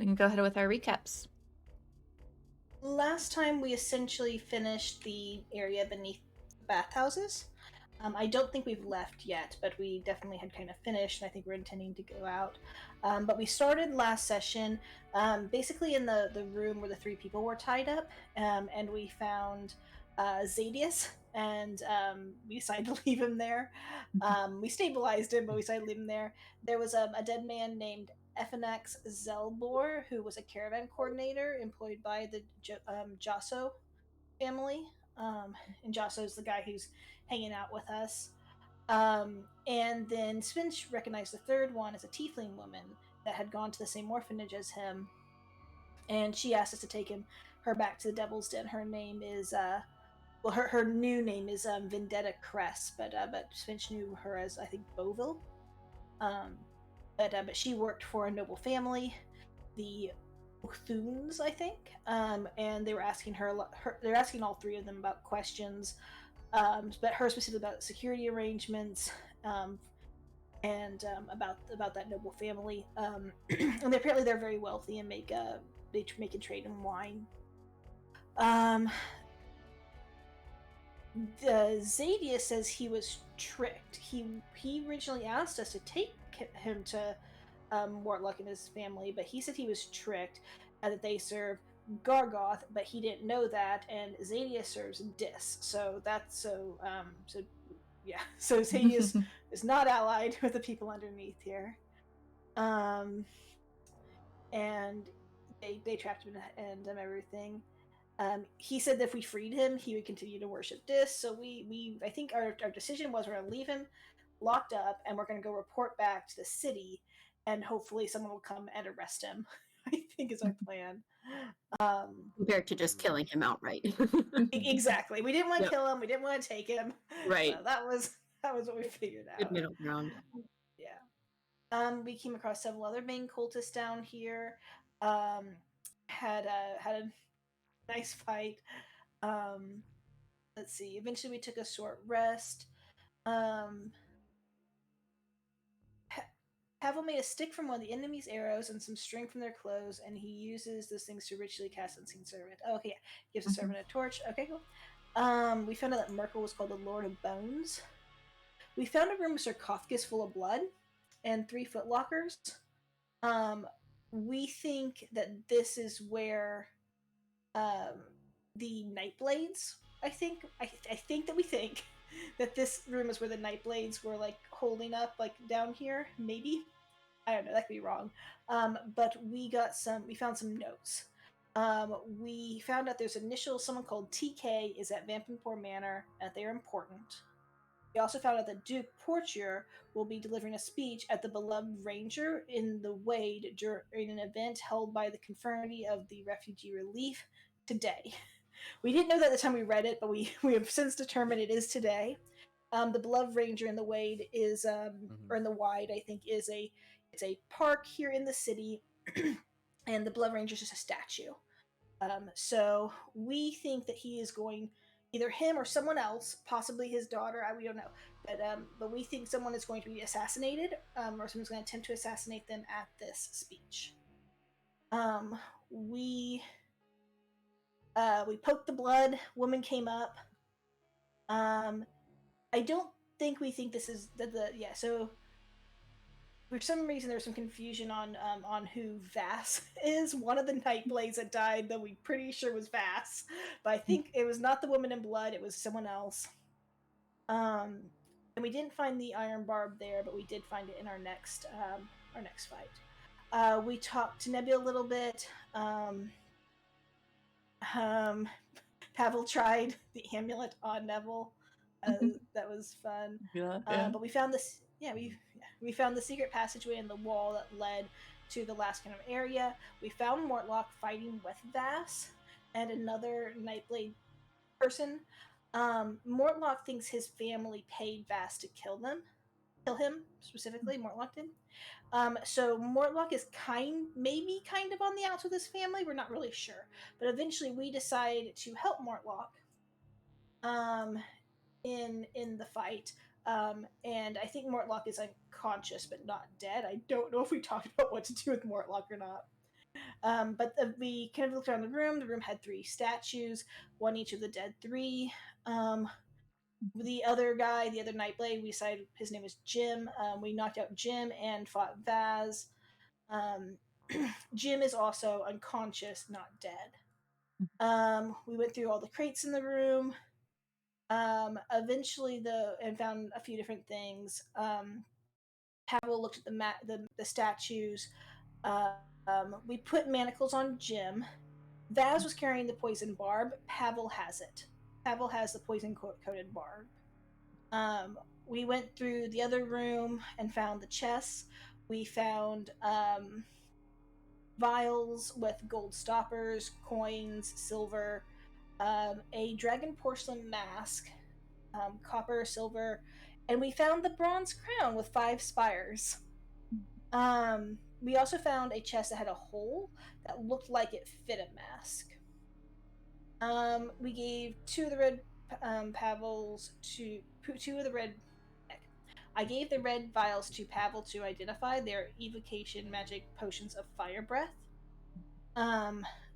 we can go ahead with our recaps. Last time we essentially finished the area beneath the bathhouses. I don't think we've left yet, but we definitely had kind of finished, and I think we're intending to go out. But we started last session basically in the room where the three people were tied up, and we found Zadius, and we decided to leave him there. We stabilized him, but we decided to leave him there. There was a dead man named Ephenax Zelbor, who was a caravan coordinator employed by the Jasso family. And Jasso is the guy who's hanging out with us. And then Spinch recognized the third one as a tiefling woman that had gone to the same orphanage as him. And she asked us to take her back to the Devil's Den. Her name is her new name is Vendetta Cress, but Spinch knew her as, I think, Boville. But she worked for a noble family, the Thunes, I think, and they were asking they're asking all three of them about questions, but her specifically about security arrangements, and about that noble family. And apparently they're very wealthy and make a trade in wine. Zadia says he was tricked. He originally asked us to take him to Mortlock and his family, but he said he was tricked and that they serve Gargoth, but he didn't know that, and Zadia serves Dis. So yeah. So Zadia is not allied with the people underneath here. And they trapped him and everything. He said that if we freed him, he would continue to worship Dis. So I think our decision was we're going to leave him locked up, and we're going to go report back to the city, and hopefully someone will come and arrest him. I think is our plan. Compared to just killing him outright. Exactly. We didn't want to kill him. We didn't want to take him. Right. So that was what we figured out. Good middle ground. Yeah. We came across several other main cultists down here. Had a nice fight. Let's see. Eventually, we took a short rest. Pavel made a stick from one of the enemy's arrows and some string from their clothes, and he uses those things to ritually cast Unseen Servant. Oh, okay, yeah. Gives the servant a torch. Okay, cool. We found out that Merkel was called the Lord of Bones. We found a room with sarcophagus full of blood and 3 footlockers. We think that this is where the Nightblades. I think that we think that this room is where the Nightblades were like holding up, like down here. Maybe, I don't know. That could be wrong. But we found some notes. We found out there's initials. Someone called TK is at Vampenpoor Manor. That they're important. We also found out that Duke Portyr will be delivering a speech at the Beloved Ranger in the Wade during an event held by the Confraternity of the Refugee Relief today. We didn't know that at the time we read it, but we have since determined it is today. The Beloved Ranger in the Wade is, or in the Wide, I think, it's a park here in the city, and the Beloved Ranger is just a statue. So we think that he is going, either him or someone else, possibly his daughter, we don't know, but we think someone is going to be assassinated, or someone's going to attempt to assassinate them at this speech. We poked the blood. Woman came up. I don't think we think this is so for some reason there's some confusion on who Vass is. One of the Nightblades that died, that we pretty sure was Vass, but I think it was not the woman in blood, it was someone else. And we didn't find the iron barb there, but we did find it in our next fight. We talked to Nebula a little bit. Pavel tried the amulet on Neville. That was fun. Yeah. But we found this. Yeah, we found the secret passageway in the wall that led to the last kind of area. We found Mortlock fighting with Vass and another Nightblade person. Mortlock thinks his family paid Vass to kill him specifically. Mortlock did. So Mortlock is maybe kind of on the outs with his family. We're not really sure, but eventually we decide to help Mortlock in the fight. And I think Mortlock is unconscious but not dead. I don't know if we talked about what to do with Mortlock or not. We kind of looked around the room. The room had 3 statues, one each of the dead 3. The other guy, the other Nightblade, we decided his name was Jim. We knocked out Jim and fought Vaz. Jim is also unconscious, not dead. We went through all the crates in the room. Eventually, and found a few different things. Pavel looked at the statues. We put manacles on Jim. Vaz was carrying the poison barb. Pavel has it. Pavel has the poison coated barb. We went through the other room and found the chests. We found vials with gold stoppers, coins, silver, a dragon porcelain mask, copper, silver, and we found the bronze crown with 5 spires. We also found a chest that had a hole that looked like it fit a mask. We gave 2 of the red Pavels to 2 of the red. I gave the red vials to Pavel to identify. Their evocation magic potions of fire breath.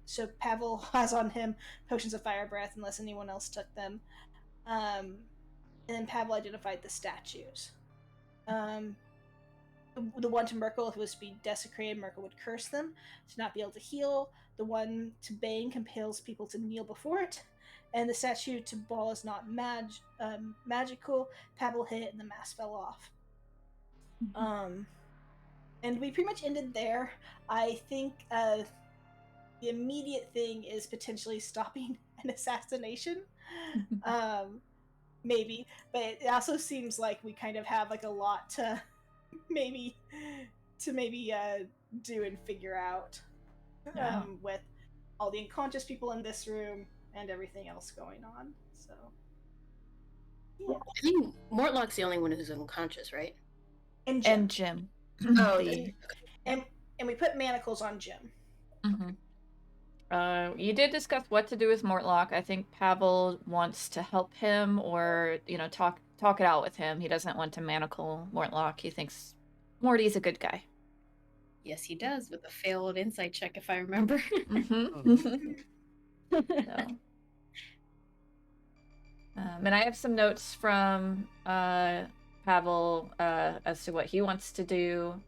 So Pavel has on him potions of fire breath unless anyone else took them. And then Pavel identified the statues. The one to Merkel, if it was to be desecrated, Merkel would curse them to not be able to heal. The one to Bane compels people to kneel before it. And the statue to Ball is not magical. Pavel hit it and the mask fell off. And we pretty much ended there. I think the immediate thing is potentially stopping an assassination. Maybe. But it also seems like we kind of have like a lot to maybe do and figure out with all the unconscious people in this room and everything else going on. So yeah. I think Mortlock's the only one who's unconscious, right? And Jim. And Jim. Oh, and we put manacles on Jim. You did discuss what to do with Mortlock. I think Pavel wants to help him, or talk it out with him. He doesn't want to manacle Mortlock. He thinks Morty's a good guy. Yes, he does, with a failed insight check, if I remember. And I have some notes from Pavel as to what he wants to do.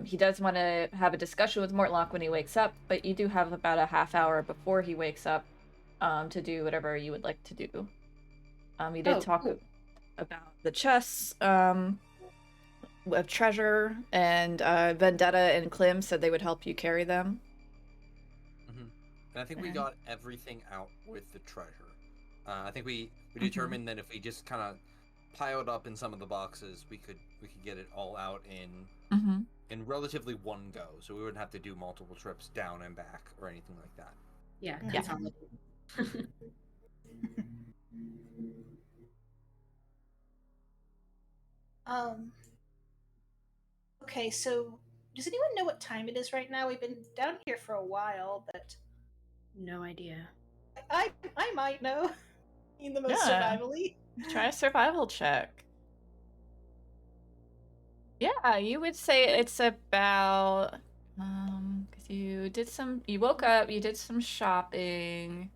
He does want to have a discussion with Mortlock when he wakes up, but you do have about a half hour before he wakes up to do whatever you would like to do. You did talk about the chests of treasure, and Vendetta and Klim said they would help you carry them. And I think we got everything out with the treasure. I think we determined that if we just kind of piled up in some of the boxes, we could get it all out in relatively one go, so we wouldn't have to do multiple trips down and back or anything like that. Yeah. Okay, so does anyone know what time it is right now? We've been down here for a while, but no idea. I might know. In the most survival-y. Try a survival check. Yeah, you would say it's about because you woke up, you did some shopping,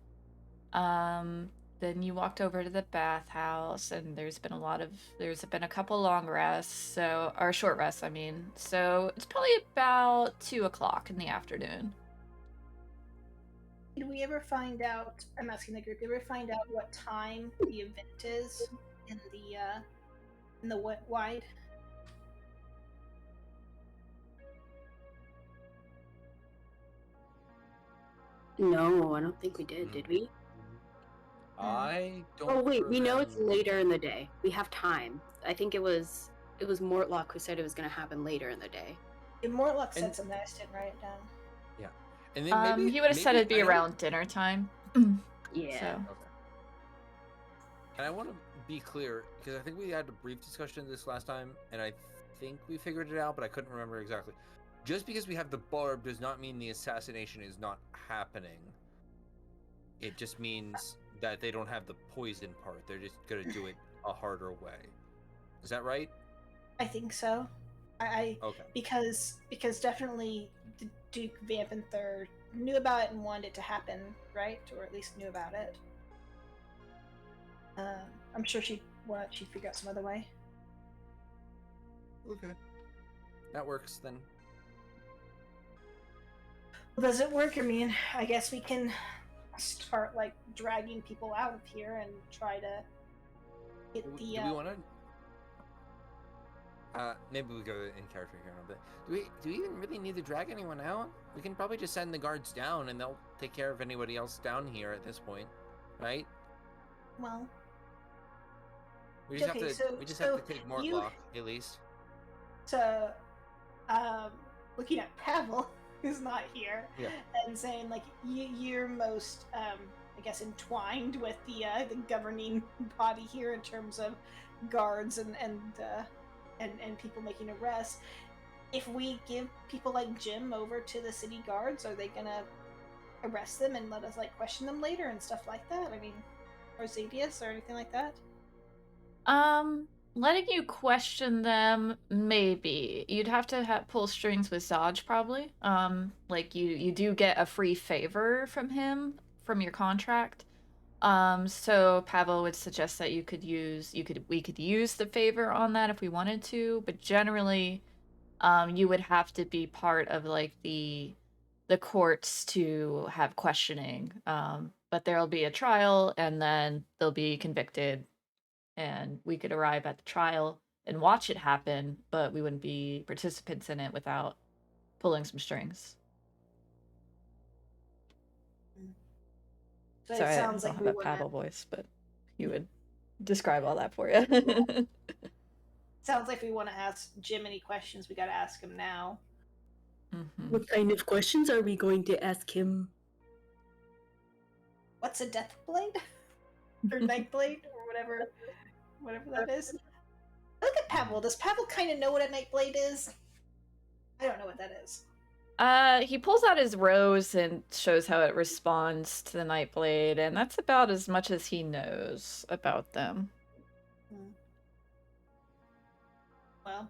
then you walked over to the bathhouse, and there's been a couple long rests, or short rests, I mean. So it's probably about 2:00 in the afternoon. Did we ever find out, I'm asking the group, did we ever find out what time the event is in the wide? No, I don't think we did. Did we? I don't. Oh wait, we know it's later in the day. We have time. I think it was Mortlock who said it was going to happen later in the day. Yeah, Mortlock said something, I just didn't write it down. Yeah, and then maybe he would have said it'd be around dinner time. Yeah. So. Okay. And I want to be clear, because I think we had a brief discussion of this last time, and I think we figured it out, but I couldn't remember exactly. Just because we have the barb does not mean the assassination is not happening. It just means that they don't have the poison part. They're just going to do it a harder way. Is that right? I think so. Okay. Because definitely the Duke Vampanther knew about it and wanted it to happen, right? Or at least knew about it. I'm sure she'd figure out some other way. Okay. That works then. Well, does it work? I mean, I guess we can start like dragging people out of here and try to get the. Do we want to? Maybe we go in character here a bit. Do we even really need to drag anyone out? We can probably just send the guards down, and they'll take care of anybody else down here at this point, right? Well, we just okay, have to take Mortlock at least. So, looking at Pavel, who's not here, and saying like you're most, I guess, entwined with the governing body here in terms of guards and people making arrests. If we give people like Jim over to the city guards, are they gonna arrest them and let us like question them later and stuff like that? I mean, or Xadius or anything like that? Letting you question them, maybe. You'd have to pull strings with Zodge, probably. Like you do get a free favor from him from your contract. So Pavel would suggest that we could use the favor on that if we wanted to, but generally, you would have to be part of like the courts to have questioning. But there'll be a trial, and then they'll be convicted, and we could arrive at the trial and watch it happen, but we wouldn't be participants in it without pulling some strings. So Sorry, it sounds I like don't we have a want Pavel voice, but he would describe all that for you. Sounds like we want to ask Jim any questions. We got to ask him now. Mm-hmm. What kind of questions are we going to ask him? What's a death blade? Or night blade? Or whatever that is. Look at Pavel. Does Pavel kind of know what a night blade is? I don't know what that is. He pulls out his rose and shows how it responds to the Nightblade, and that's about as much as he knows about them. Well,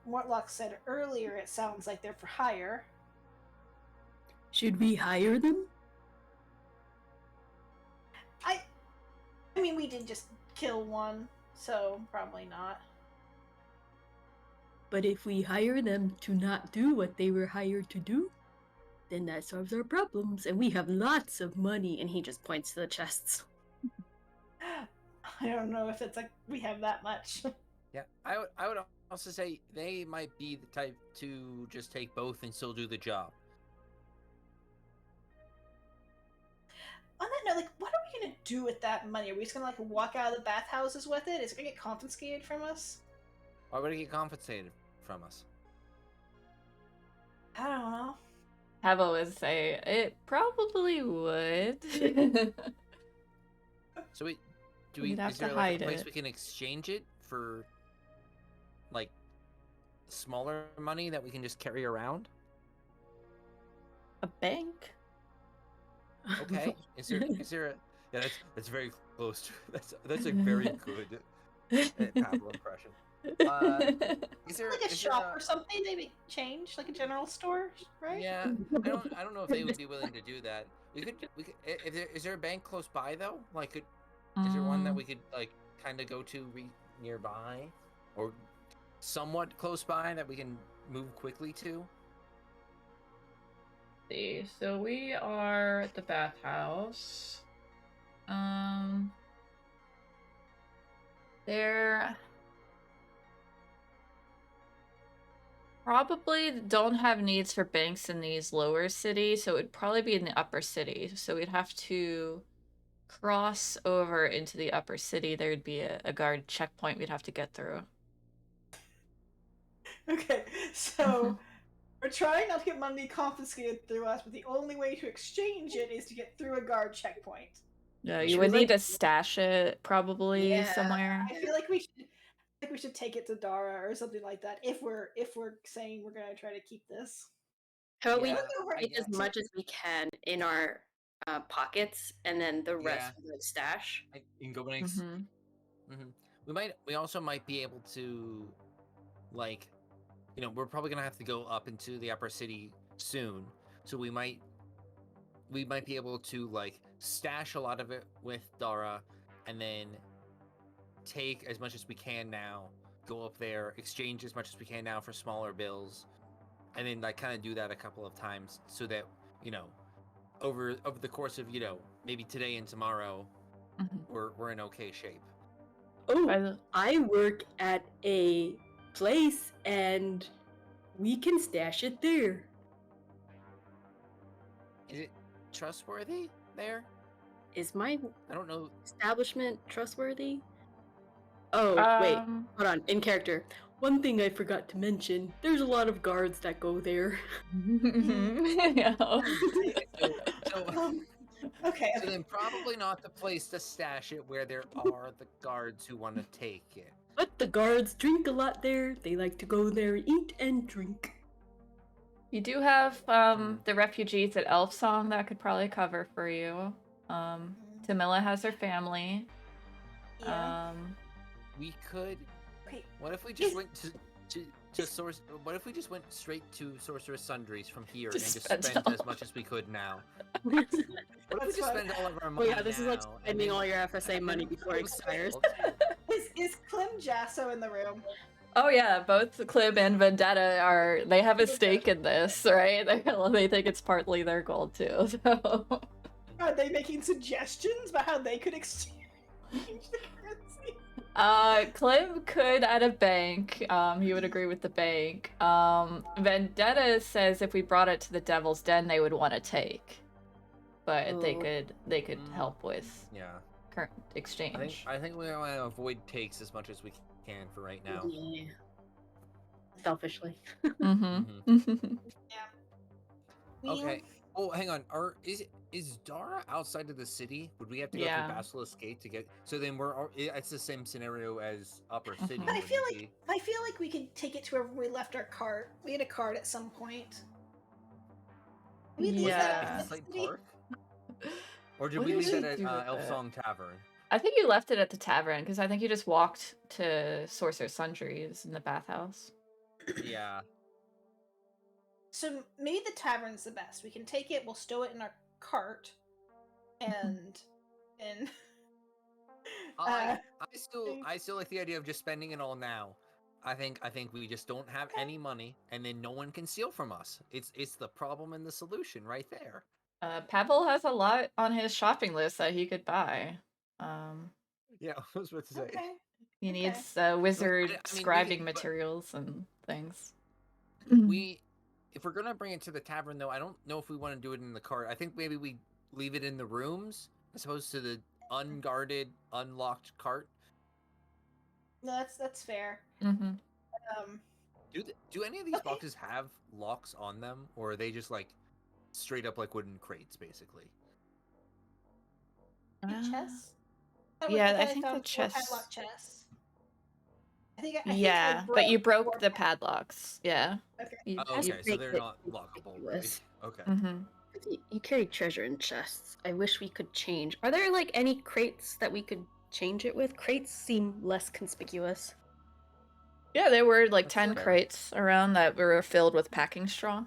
Mortlock said earlier it sounds like they're for hire. Should we hire them? I mean, we did just kill one, so probably not. But if we hire them to not do what they were hired to do, then that solves our problems, and we have lots of money. And he just points to the chests. I don't know if it's like we have that much. Yeah, I would also say they might be the type to just take both and still do the job. On that note, like, what are we gonna do with that money? Are we just gonna like walk out of the bathhouses with it? Is it gonna get confiscated from us? Why would it get compensated from us? I don't know. Pavel would say it probably would. So is have there to like hide a place it. we can exchange it for, like, smaller money that we can just carry around? A bank? Okay. Is there a yeah? That's very close. That's a very good Pablo impression. Is there Like a shop or something? Maybe change, like a general store, right? Yeah, I don't know if they would be willing to do that. We could. Is there a bank close by though? Like, is there one that we could like kind of go to nearby, or somewhat close by that we can move quickly to? See, so we are at the bathhouse. There probably don't have needs for banks in these lower cities, so it would probably be in the upper city. So we'd have to cross over into the upper city. There would be a guard checkpoint we'd have to get through. Okay, so we're trying not to get money confiscated through us, but the only way to exchange it is to get through a guard checkpoint. Yeah, you would need to stash it probably somewhere. I feel like we should take it to Dara or something like that if we're saying we're gonna try to keep this. How about we I take as much as we can in our pockets, and then the rest we stash. In Goblinks. We also might be able to, like, we're probably gonna have to go up into the upper city soon, so we might be able to like stash a lot of it with Dara, and then take as much as we can now, go up there, exchange as much as we can now for smaller bills, and then like kind of do that a couple of times so that over the course of maybe today and tomorrow we're in okay shape. Oh, I work at a place and we can stash it there. Is it trustworthy there? Is my I don't know. establishment trustworthy? Oh, wait, hold on. In character. One thing I forgot to mention, there's a lot of guards that go there. Yeah. Okay. So then probably not the place to stash it where there are the guards who want to take it. But the guards drink a lot there. They like to go there, eat and drink. You do have the refugees at Elf Song that could probably cover for you. Tamila has her family. Yeah. We could. Okay. What if we just went to source? What if we just went straight to Sorcerer's Sundries from here and just spent as much as we could now? What if we just spend all of our money? Oh yeah, this is like spending all your FSA money before it expires. Is Clem Jasso in the room? Oh yeah, both Clem and Vendetta they have a stake in this, right? They think it's partly their goal too. So. Are they making suggestions about how they could exchange the currency? Clem could at a bank. He would agree with the bank. Vendetta says if we brought it to the Devil's Den, they would want to take, but they could help with current exchange. I think we want to avoid takes as much as we can for right now. Yeah. Selfishly. Yeah. Okay. Oh, hang on. Is Dara outside of the city? Would we have to go through Basilisk Gate to get? So then it's the same scenario as Upper City. I feel like we could take it to wherever we left our cart. We had a cart at some point. Park? Or did we leave it at Elf Song Tavern? I think you left it at the tavern because I think you just walked to Sorcerer's Sundries in the Bathhouse. Yeah. So maybe the tavern's the best. We can take it. We'll stow it in our cart, and I still like the idea of just spending it all now. I think we just don't have any money, and then no one can steal from us. It's the problem and the solution right there. Pavel has a lot on his shopping list that he could buy. Yeah, I was about to say. Okay. He needs wizard scribing materials and things. If we're gonna bring it to the tavern, though, I don't know if we want to do it in the cart. I think maybe we leave it in the rooms as opposed to the unguarded, unlocked cart. No, that's fair. Mm-hmm. Do any of these boxes have locks on them, or are they just like straight up like wooden crates, basically? Chests? I think the chest. Padlock chests. But you broke the padlocks. Yeah. Okay. So they're not lockable. Right? Okay. Mm-hmm. You carry treasure in chests. I wish we could change. Are there like any crates that we could change it with? Crates seem less conspicuous. Yeah, there were like 10 crates around that were filled with packing straw.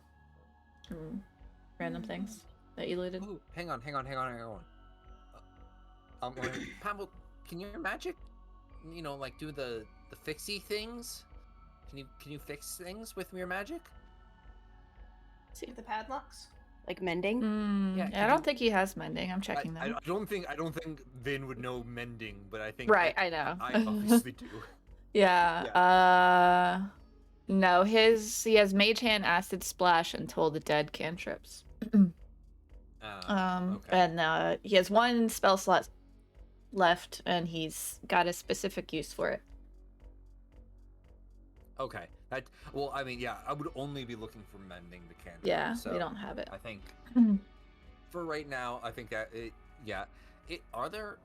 Random things that you looted. Ooh, hang on. Pavel, can your magic, like do the fixie things? Can you fix things with your magic? See the padlocks? Like mending? I don't think he has mending. I'm checking that. I don't think Vin would know mending, but I think I know. I obviously do. Yeah. No, he has Mage Hand, Acid Splash, and Toll the Dead cantrips. And he has one spell slot left, and he's got a specific use for it. Okay. I would only be looking for mending the cantrip. Yeah, so we don't have it. I think for right now, I think that are there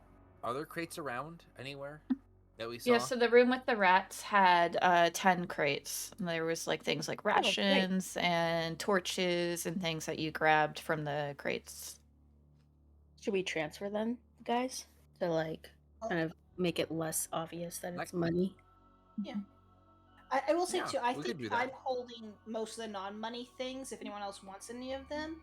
crates around anywhere that we saw? Yeah, so the room with the rats had 10 crates. And there was like things like rations and torches and things that you grabbed from the crates. Should we transfer them, guys? To like kind of make it less obvious that it's money? Yeah. I will say Yeah, too. I we could do think that. I'm holding most of the non-money things. If anyone else wants any of them,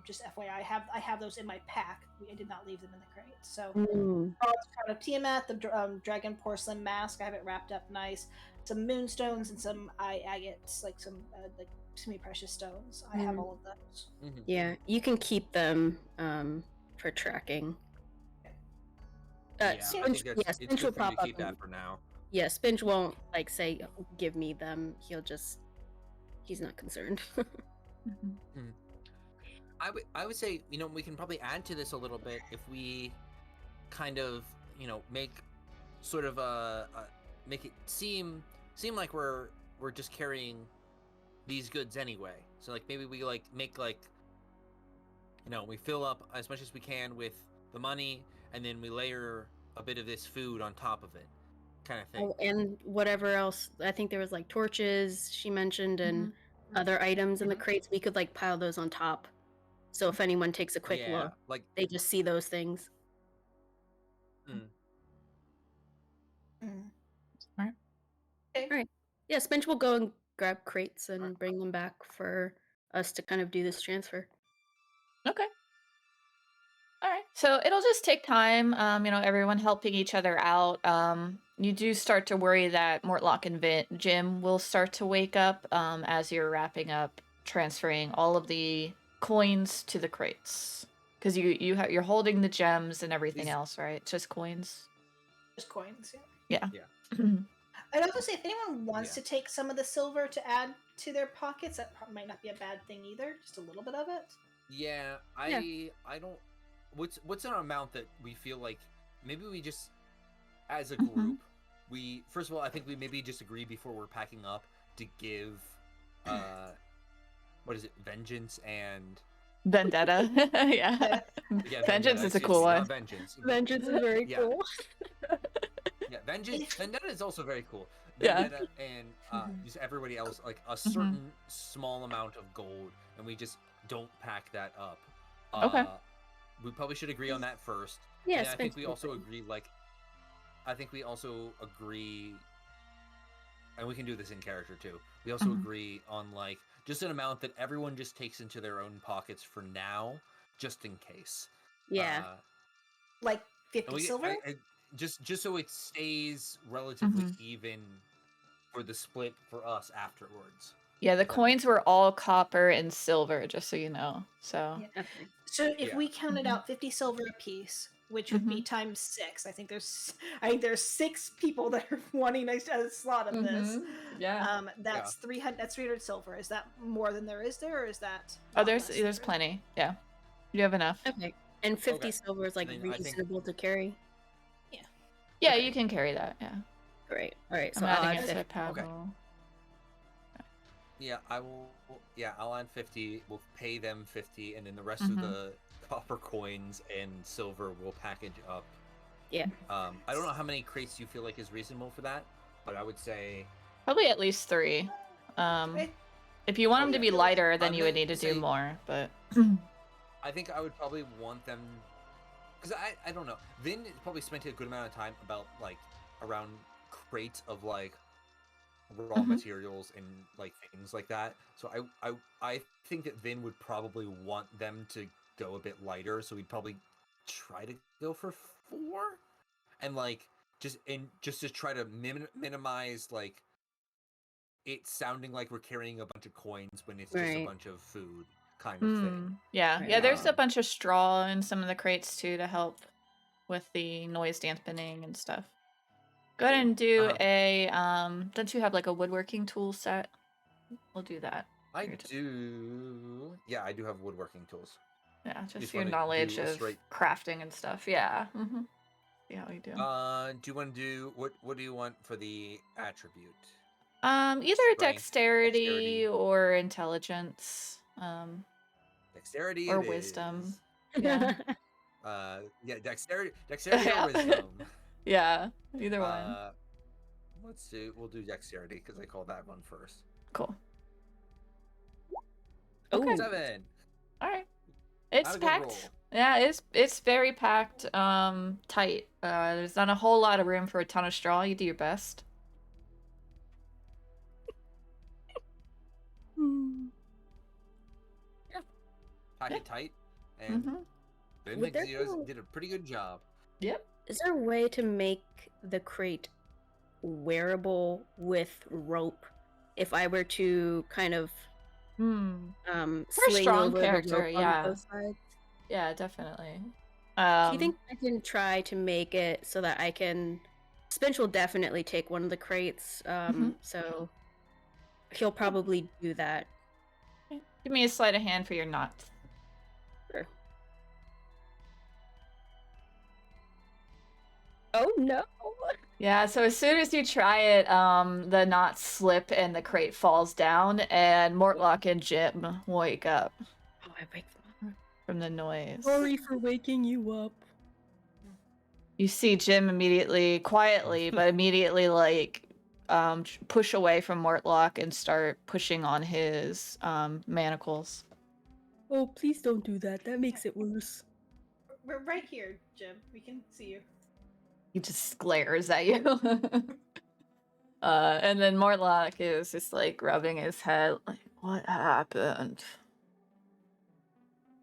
just FYI, I have those in my pack. I did not leave them in the crate. So, Mm. kind of Tiamat, the dragon porcelain mask. I have it wrapped up nice. Some moonstones and some agates, like some like semi-precious stones. I have all of those. Mm-hmm. Yeah, you can keep them for tracking. Yeah, I Spinch, think it's Spinch will good for you pop to up. keep that for now. Yeah, Spinch won't like say, "Give me them." He's not concerned. I would say, we can probably add to this a little bit if we kind of, make sort of make it seem like we're just carrying these goods anyway. So like maybe we like make like, we fill up as much as we can with the money, and then we layer a bit of this food on top of it, kind of thing. Oh, and whatever else, I think there was like torches she mentioned and other items in the crates. We could like pile those on top. So if anyone takes a quick look, like they just see those things. Right. Okay. All right. Yeah, Spinch will go and grab crates and bring them back for us to kind of do this transfer. Okay. All right. So it'll just take time, everyone helping each other out. You do start to worry that Mortlock and Jim will start to wake up as you're wrapping up transferring all of the coins to the crates. Because you're holding the gems and everything else, right? Just coins. Just coins. Yeah. I'd also say if anyone wants to take some of the silver to add to their pockets, that might not be a bad thing either. Just a little bit of it. Yeah, I don't. What's an amount that we feel like maybe we just, as a group, we first of all, I think we maybe just agree before we're packing up to give, what is it, vengeance and Vendetta. Yeah. Vengeance is a cool one. Vengeance. Vengeance is very cool. Yeah, Vendetta is also very cool. Yeah. Vendetta and just everybody else, like a certain small amount of gold, and we just don't pack that up. Okay. We probably should agree on that first. Yeah, and I think we also agree, and we can do this in character too. We also agree on like just an amount that everyone just takes into their own pockets for now, just in case. Yeah. Like 50 silver? Just so it stays relatively even for the split for us afterwards. Yeah, the coins were all copper and silver, just so you know. So So if we counted out 50 silver apiece, which would be times 6, I think there's 6 people that are wanting a slot of this. Yeah. That's 300. That's 300 silver. Is that more than there is there, or is that? Oh, there's plenty. Yeah, you have enough. Okay, and 50 silver is like reasonable to carry. Yeah, you can carry that. Yeah. Great. All right. So I'm adding it to Pavel. Okay. Yeah, I will. Yeah, I'll add 50. We'll pay them 50, and then the rest of the copper coins and silver we'll package up. Yeah. I don't know how many crates you feel like is reasonable for that, but I would say probably at least 3. If you want them to be lighter, then you would need to do more. But I think I would probably want them because I don't know. Vin probably spent a good amount of time about like around crates of like raw materials and like things like that. So I think that Vin would probably want them to go a bit lighter. So we'd probably try to go for 4, and like just to try to minimize like it sounding like we're carrying a bunch of coins when it's just a bunch of food kind of thing. Yeah, there's a bunch of straw in some of the crates too to help with the noise dampening and stuff. Go ahead and do a don't you have like a woodworking tool set? We'll do that. I do. Yeah, I do have woodworking tools. Yeah, just your knowledge of crafting and stuff. Yeah. See how you do. Do you want to do what do you want for the attribute? Either dexterity or intelligence. Dexterity or wisdom. Yeah. Dexterity or wisdom. Yeah, either one. We'll do dexterity because I called that one first. Cool. Okay. 7. All right. It's packed. Yeah, it's very packed. Tight. There's not a whole lot of room for a ton of straw. You do your best. got it tight, and I Would think there you guys be- did a pretty good job. Yep. Is there a way to make the crate wearable with rope? If I were to kind of For a sling strong over character, the rope on yeah. both sides. Yeah, definitely. Do you think I can try to make it so that I can? Spinch will definitely take one of the crates, so he'll probably do that. Give me a sleight of hand for your knot. Sure. Oh no! Yeah, so as soon as you try it, the knots slip and the crate falls down, and Mortlock and Jim wake up Oh, I wake them up. from the noise. Sorry for waking you up. You see Jim immediately, quietly, but immediately, like, push away from Mortlock and start pushing on his manacles. Oh, please don't do that. That makes it worse. We're right here, Jim. We can see you. He just glares at you. And then Mortlock is just like rubbing his head, like, what happened?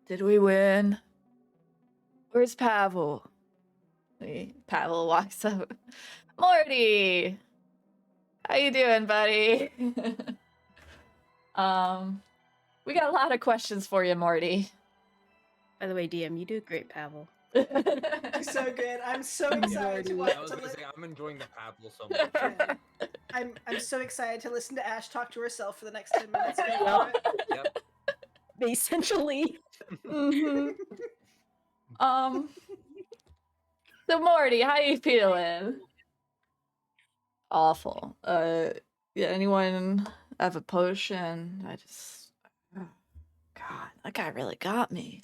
Did we win? Where's Pavel? Pavel walks up. Morty! How you doing, buddy? We got a lot of questions for you, Morty. By the way, DM, you do great, Pavel. You're so good. I'm so excited to watch. I was gonna say I'm enjoying the Pavel so much. I'm so excited to listen to Ash talk to herself for the next 10 minutes. Go for it. Yep. Essentially. So Morty, how you feeling? Awful. Yeah, anyone have a potion? Oh, God, that guy really got me.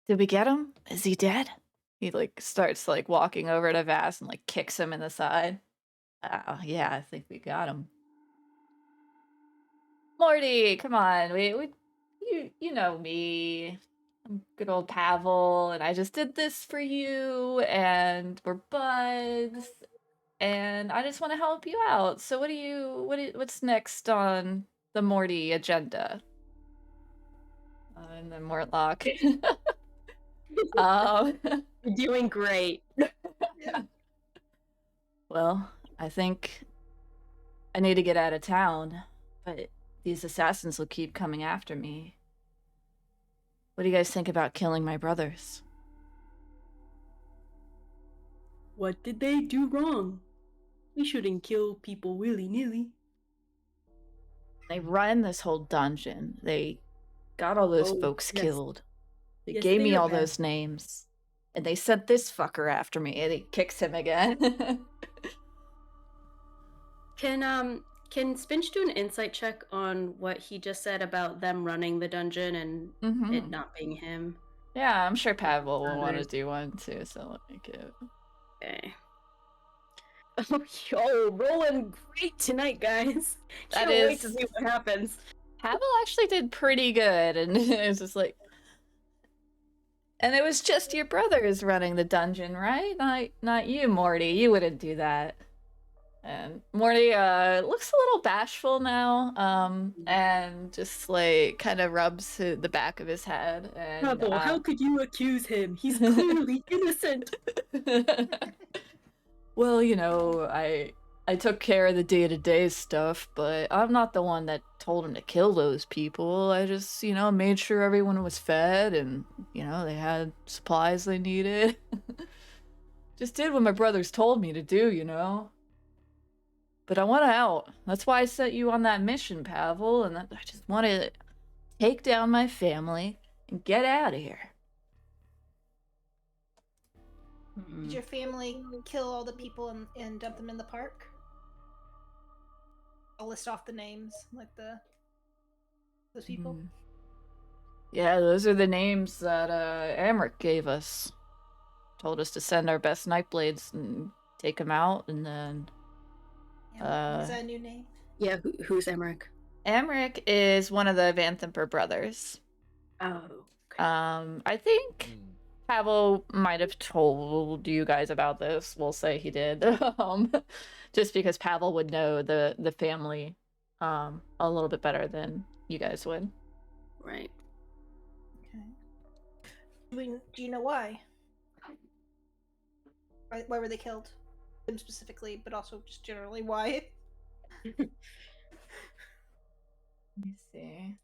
Did we get him? Is he dead? He like starts like walking over to Vass and like kicks him in the side. Oh yeah, I think we got him. Morty, come on, you know me. I'm good old Pavel, and I just did this for you, and we're buds, and I just want to help you out. So what's next on the Morty agenda? And then Mortlock. You're doing great. Well, I think I need to get out of town, but these assassins will keep coming after me. What do you guys think about killing my brothers? What did they do wrong? We shouldn't kill people willy-nilly. They run this whole dungeon. They got all those folks killed. They gave me all those names. And they sent this fucker after me, and he kicks him again. Can Spinch do an insight check on what he just said about them running the dungeon and it not being him? Yeah, I'm sure Pavel will want to do one too, so let me get it. Okay. Oh, yo, rolling great tonight, guys. Can't wait to see what happens. Pavel actually did pretty good, and it was just like, and it was just your brothers running the dungeon, right? Not you, Morty. You wouldn't do that. And Morty looks a little bashful now, and just like kind of rubs the back of his head. And Pavel, how could you accuse him? He's clearly innocent. Well, you know, I took care of the day-to-day stuff, but I'm not the one that told him to kill those people. I just, you know, made sure everyone was fed and, you know, they had supplies they needed. Just did what my brothers told me to do, you know? But I want out. That's why I sent you on that mission, Pavel, and I just want to take down my family and get out of here. Did your family kill all the people and dump them in the park? I'll list off the names, like those people. Yeah, those are the names that Amric gave us. Told us to send our best Nightblades and take them out, and then... Is that a new name? Yeah, who's Emmerich? Amric is one of the Vanthemper brothers. Oh. Okay. I think Pavel might have told you guys about this. We'll say he did. Just because Pavel would know the family a little bit better than you guys would. right? Okay. Do you know why? Why were they killed? Them specifically, but also just generally why? Let me see.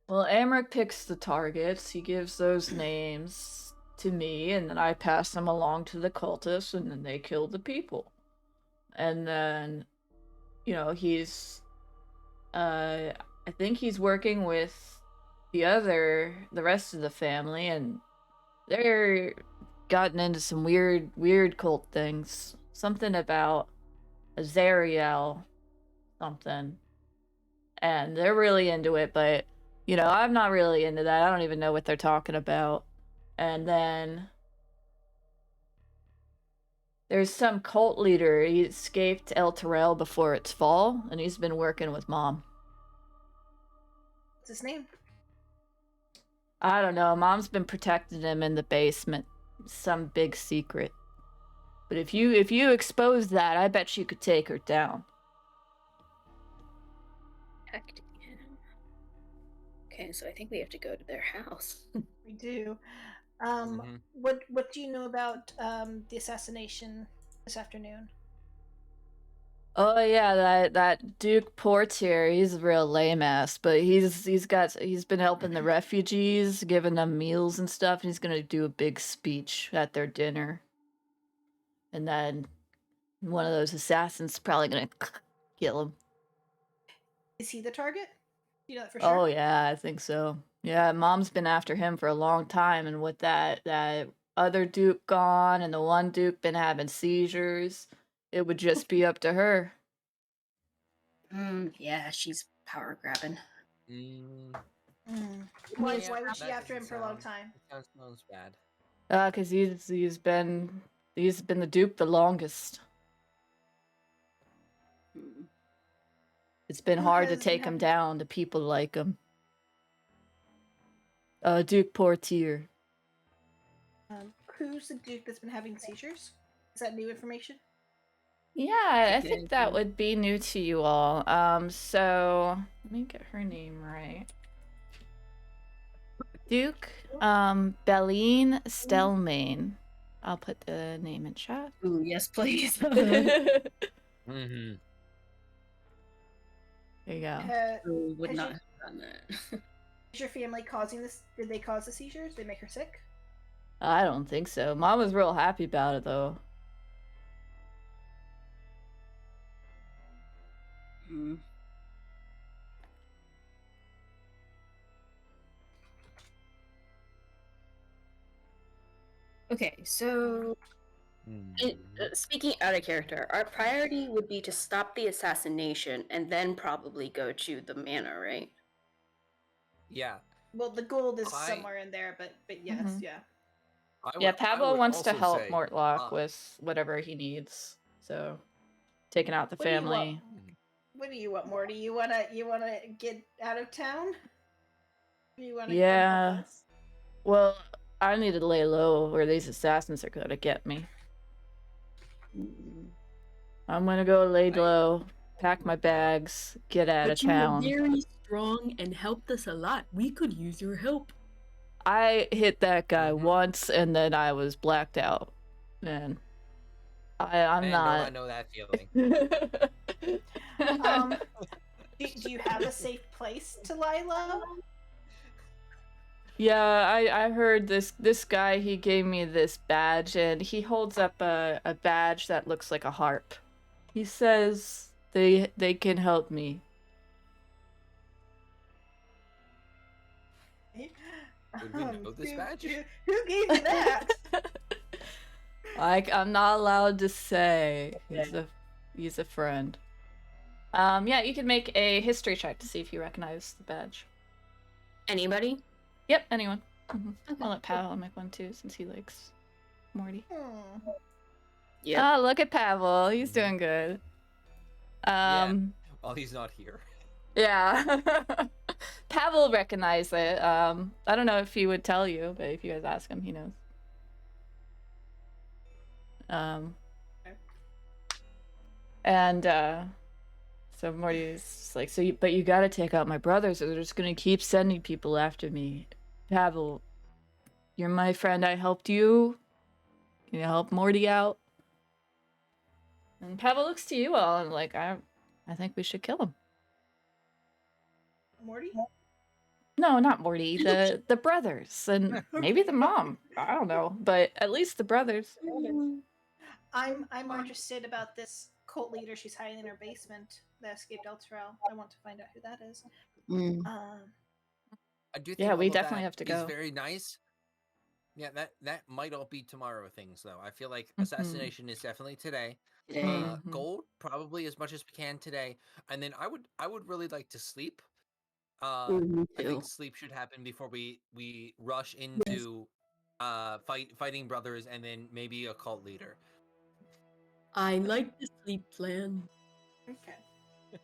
Well, Amric picks the targets. He gives those names to me, and then I pass them along to the cultists, and then they kill the people. And then, he's, I think he's working with the rest of the family, and they're gotten into some weird cult things. Something about Azariel, something. And they're really into it, but I'm not really into that. I don't even know what they're talking about. And then there's some cult leader. He escaped El Terrell before its fall, and he's been working with Mom. What's his name? I don't know. Mom's been protecting him in the basement. Some big secret. But if you expose that, I bet you could take her down. Okay, so I think we have to go to their house. We do. What do you know about the assassination this afternoon? Oh yeah, that Duke Portyr, he's a real lame ass, but he's been helping the refugees, giving them meals and stuff, and he's gonna do a big speech at their dinner. And then one of those assassins is probably gonna kill him. Is he the target? You know that for sure? Oh yeah, I think so. Yeah, Mom's been after him for a long time, and with that other Duke gone and the one Duke been having seizures, it would just be up to her. Yeah, she's power grabbing. Why was she after him for a long time? That sounds bad. Cause he's been the Duke the longest. It's been hard to take him down to people like him. Duke Portyr. Who's the Duke that's been having seizures? Is that new information? Yeah, I think that would be new to you all. So let me get her name right. Duke, Belline Stelmane. I'll put the name in chat. Ooh, yes, please. Mm-hmm. There you go. Would not have done that. Is your family causing this? Did they cause the seizures? Did they make her sick? I don't think so. Mom was real happy about it, though. Okay, so speaking out of character, our priority would be to stop the assassination and then probably go to the manor, right? Yeah. Well, the gold is somewhere in there, but yes, yeah. Pavel wants to help Mortlock with whatever he needs. So, taking out the family. What do you want, Morty? You wanna get out of town? Or you wanna Yeah. help us? Well, I need to lay low, or these assassins are gonna get me. I'm gonna go lay low, pack my bags, get out of town. You're very strong and helped us a lot. We could use your help. I hit that guy once, and then I was blacked out. Man, I'm not. I know that feeling. Do you have a safe place to lie low? Yeah, I heard this guy, he gave me this badge, and he holds up a badge that looks like a harp. He says they can help me. Would we know this badge? Who gave you that? I'm not allowed to say. He's a friend. Yeah, you can make a history check to see if you recognize the badge. Anybody? Yep, anyone. Okay. I'll let Pavel make one too, since he likes Morty. Yeah. Oh, look at Pavel. He's doing good. Well, he's not here. Yeah. Pavel recognized it. I don't know if he would tell you, but if you guys ask him, he knows. And So Morty's like, but you gotta take out my brothers, or they're just gonna keep sending people after me. Pavel, you're my friend. I helped you. Can you help Morty out? And Pavel looks to you all and like, I think we should kill him. Morty? No, not Morty. The brothers and maybe the mom. I don't know, but at least the brothers. I'm more interested about this cult leader she's hiding in her basement that escaped Elturel. I want to find out who that is. I do think Yeah, all we of definitely that have to is go. very nice. Yeah, that might all be tomorrow things though. I feel like assassination is definitely today. Gold probably as much as we can today, and then I would really like to sleep. I think sleep should happen before we rush into fighting brothers and then maybe a cult leader. I like the sleep plan. Okay.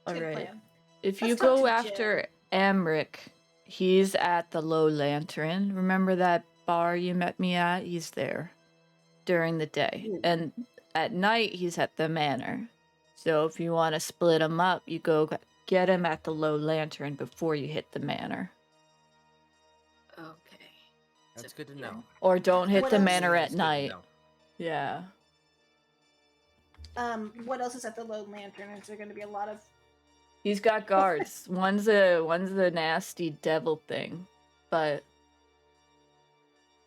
All Good right. plan. If Let's you talk go to after Amric, he's at the Low Lantern. Remember that bar you met me at? He's there during the day. And at night, he's at the manor. So if you want to split him up, you go get him at the Low Lantern before you hit the manor. Okay. That's good to know. Or don't hit What the else? manor at That's good to night. know. Yeah. What else is at the Lone Lantern? Is there going to be a lot of? He's got guards. One's a nasty devil thing, but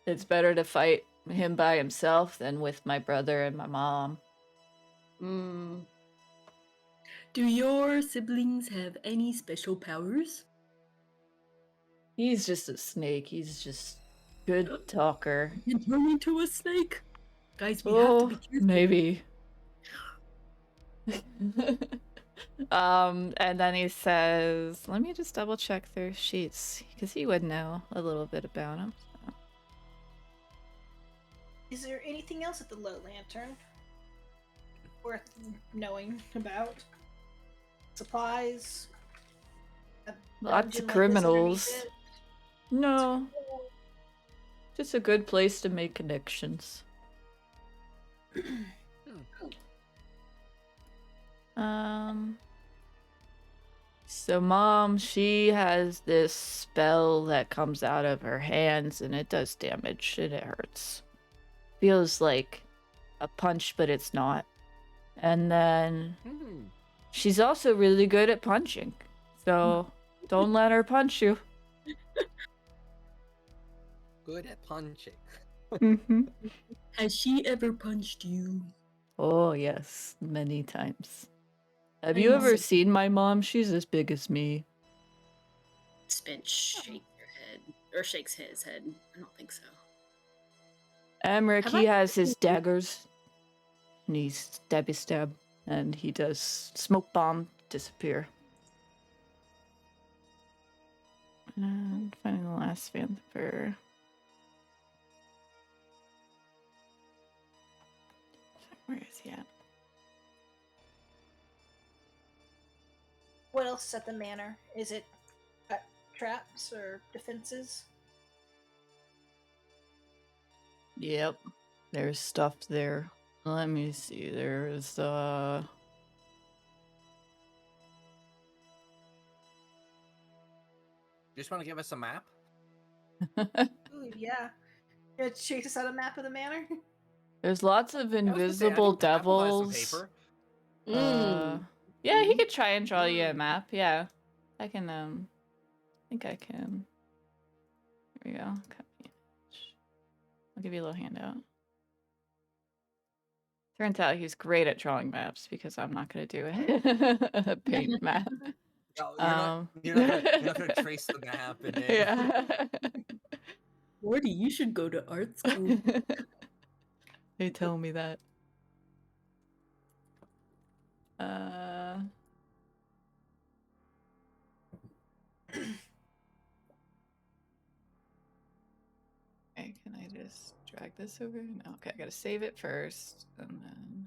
it's better to fight him by himself than with my brother and my mom. Do your siblings have any special powers? He's just a snake. He's just good talker. You can turn into a snake? Guys, we have to be careful. Maybe. And then he says, let me just double check their sheets, because he would know a little bit about him. So. Is there anything else at the Low Lantern worth knowing about? Supplies? Lots of criminals. No. Just a good place to make connections. So Mom, she has this spell that comes out of her hands and it does damage and it hurts. Feels like a punch, but it's not. And then she's also really good at punching. So don't let her punch you. Good at punching. Has she ever punched you? Oh, yes. Many times. Have you ever seen my mom? She's as big as me. Spence shakes her head. Or shakes his head. I don't think so. Amric, he has his daggers. And he's stabby stab. And he does smoke bomb disappear. And finding the last vampire. Where is he at? What else is at the manor? Is it traps or defenses? Yep. There's stuff there. Let me see. There's You just want to give us a map? Ooh, yeah. You chase us out a map of the manor? There's lots of invisible devils. Yeah, he could try and draw you a map. Yeah. I can I think I can. Here we go. Copy image. I'll give you a little handout. Turns out he's great at drawing maps because I'm not gonna do it. A paint map. No, you're not gonna trace the map and then... Yeah. Morty, you should go to art school. They tell me that. Okay, can I just drag this over? No, okay, I gotta save it first, and then...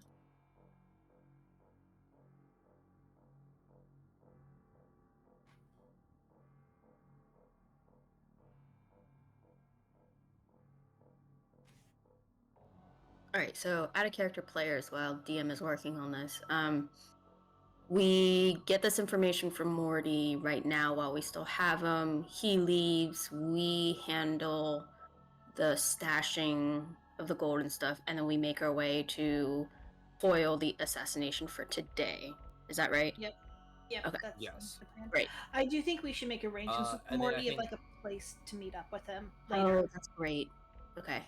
Alright, so out of character players while DM is working on this. we get this information from Morty right now while we still have him. He leaves. We handle the stashing of the gold and stuff, and then we make our way to foil the assassination for today. Is that right? Yep. Yep, Okay. that's Yes. the plan. Great. I do think we should make arrangements with And then I Morty of think- like a place to meet up with him later. Oh, that's great. Okay.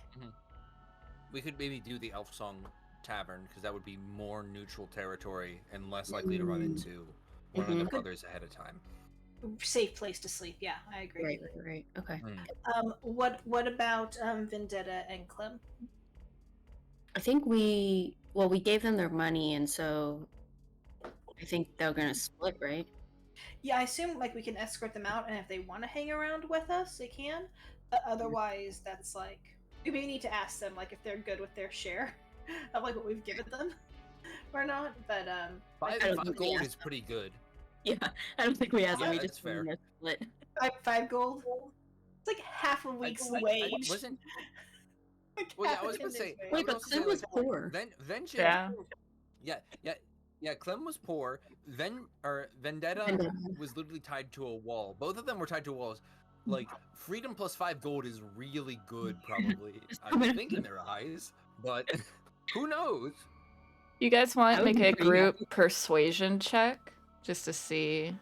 We could maybe do the Elf Song Tavern, because that would be more neutral territory and less likely to run into one of the brothers ahead of time. Safe place to sleep. Yeah, I agree. Right. Okay. What about Vendetta and Clem? I think we gave them their money, and so I think they're gonna split, right? Yeah, I assume like we can escort them out, and if they want to hang around with us, they can. Otherwise, that's like we may need to ask them like if they're good with their share of like what we've given them or not. But I don't Five think we gold asked is pretty good. Yeah, I don't think we asked Yeah, them. We that's just fair. split. five gold. It's like half a week's wage. Wasn't. Like Well, yeah, half I was a gonna say. dinner's wage. Wait, I but was Clem gonna was say, poor. Vengeance. Yeah. Clem was poor. Vendetta was literally tied to a wall. Both of them were tied to walls. Like freedom plus 5 gold is really good, probably. I think in their eyes, but who knows? You guys want I to would make be a pretty group happy. persuasion check just to see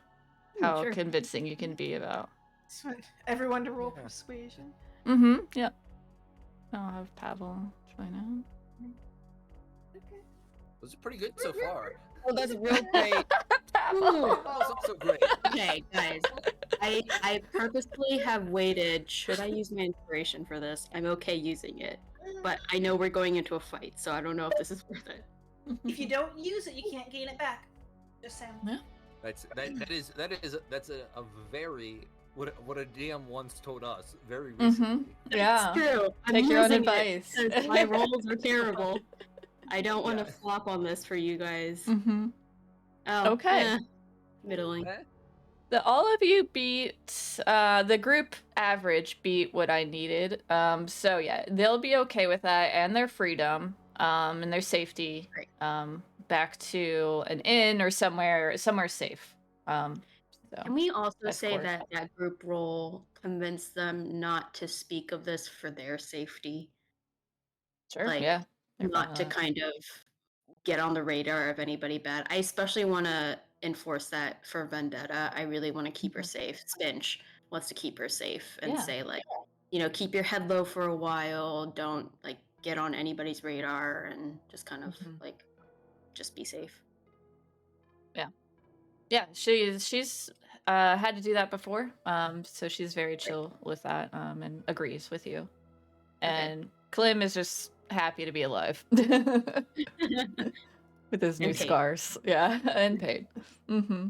how Sure. convincing you can be about. Just want everyone to roll Yeah. persuasion. Mm-hmm. Yep. I'll have Pavel join in. Okay. This is pretty good so far. Oh, that's real great. Pavel. Ooh. That was also great. Okay, guys. I purposely have waited. Should I use my inspiration for this? I'm okay using it, but I know we're going into a fight, so I don't know if this is worth it. If you don't use it, you can't gain it back. Just saying. Yeah. That's a very what a DM once told us very Mm-hmm. recently. Yeah. It's true. I'm Take your own using it advice. because my rolls are terrible. I don't want to Yeah. flop on this for you guys. Mm-hmm. Oh, Okay. middling. All of you beat the group average beat what I needed. So yeah, they'll be okay with that and their freedom, and their safety. Great. Back to an inn or somewhere safe. So Can we also say escort. that group role convinced them not to speak of this for their safety? Sure. Like, Yeah. they're fine not with to that. kind of get on the radar of anybody bad. I especially want to enforce that for Vendetta. I really want to keep her safe. Spinch wants to keep her safe and Yeah. say like, keep your head low for a while. Don't like get on anybody's radar and just kind of like just be safe. Yeah, she's had to do that before. So she's very chill with that, and agrees with you. And Clem is just happy to be alive. With his new And paid. scars. Yeah, and paid. Mm-hmm.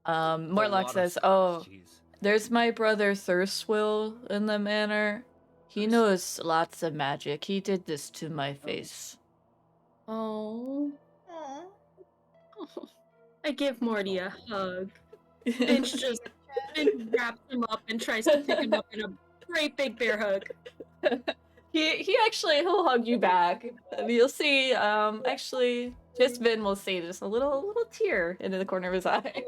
A Morlock lot of says, scars, "Oh, jeez. there's my brother Thirstwill in the manor. He knows lots of magic. He did this to my face." Oh. Aw. I give Morty a hug. Finch just wraps him up and tries to pick him up in a great big bear hug. He actually he'll hug you back. You'll see. Actually, just Vin will see just a little tear into the corner of his eye.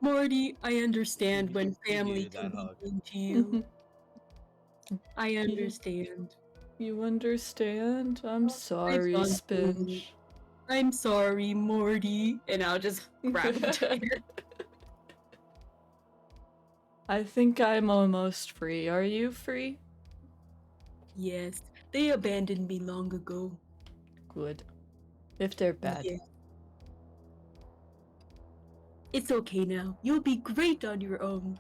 Morty, I understand when He family needed that can be hug. mean to you. I understand. You understand? I'm sorry, Spinch. I'm sorry, Morty. And I'll just grab him. I think I'm almost free. Are you free? Yes, they abandoned me long ago. Good. If they're bad. Yeah. It's okay now. You'll be great on your own.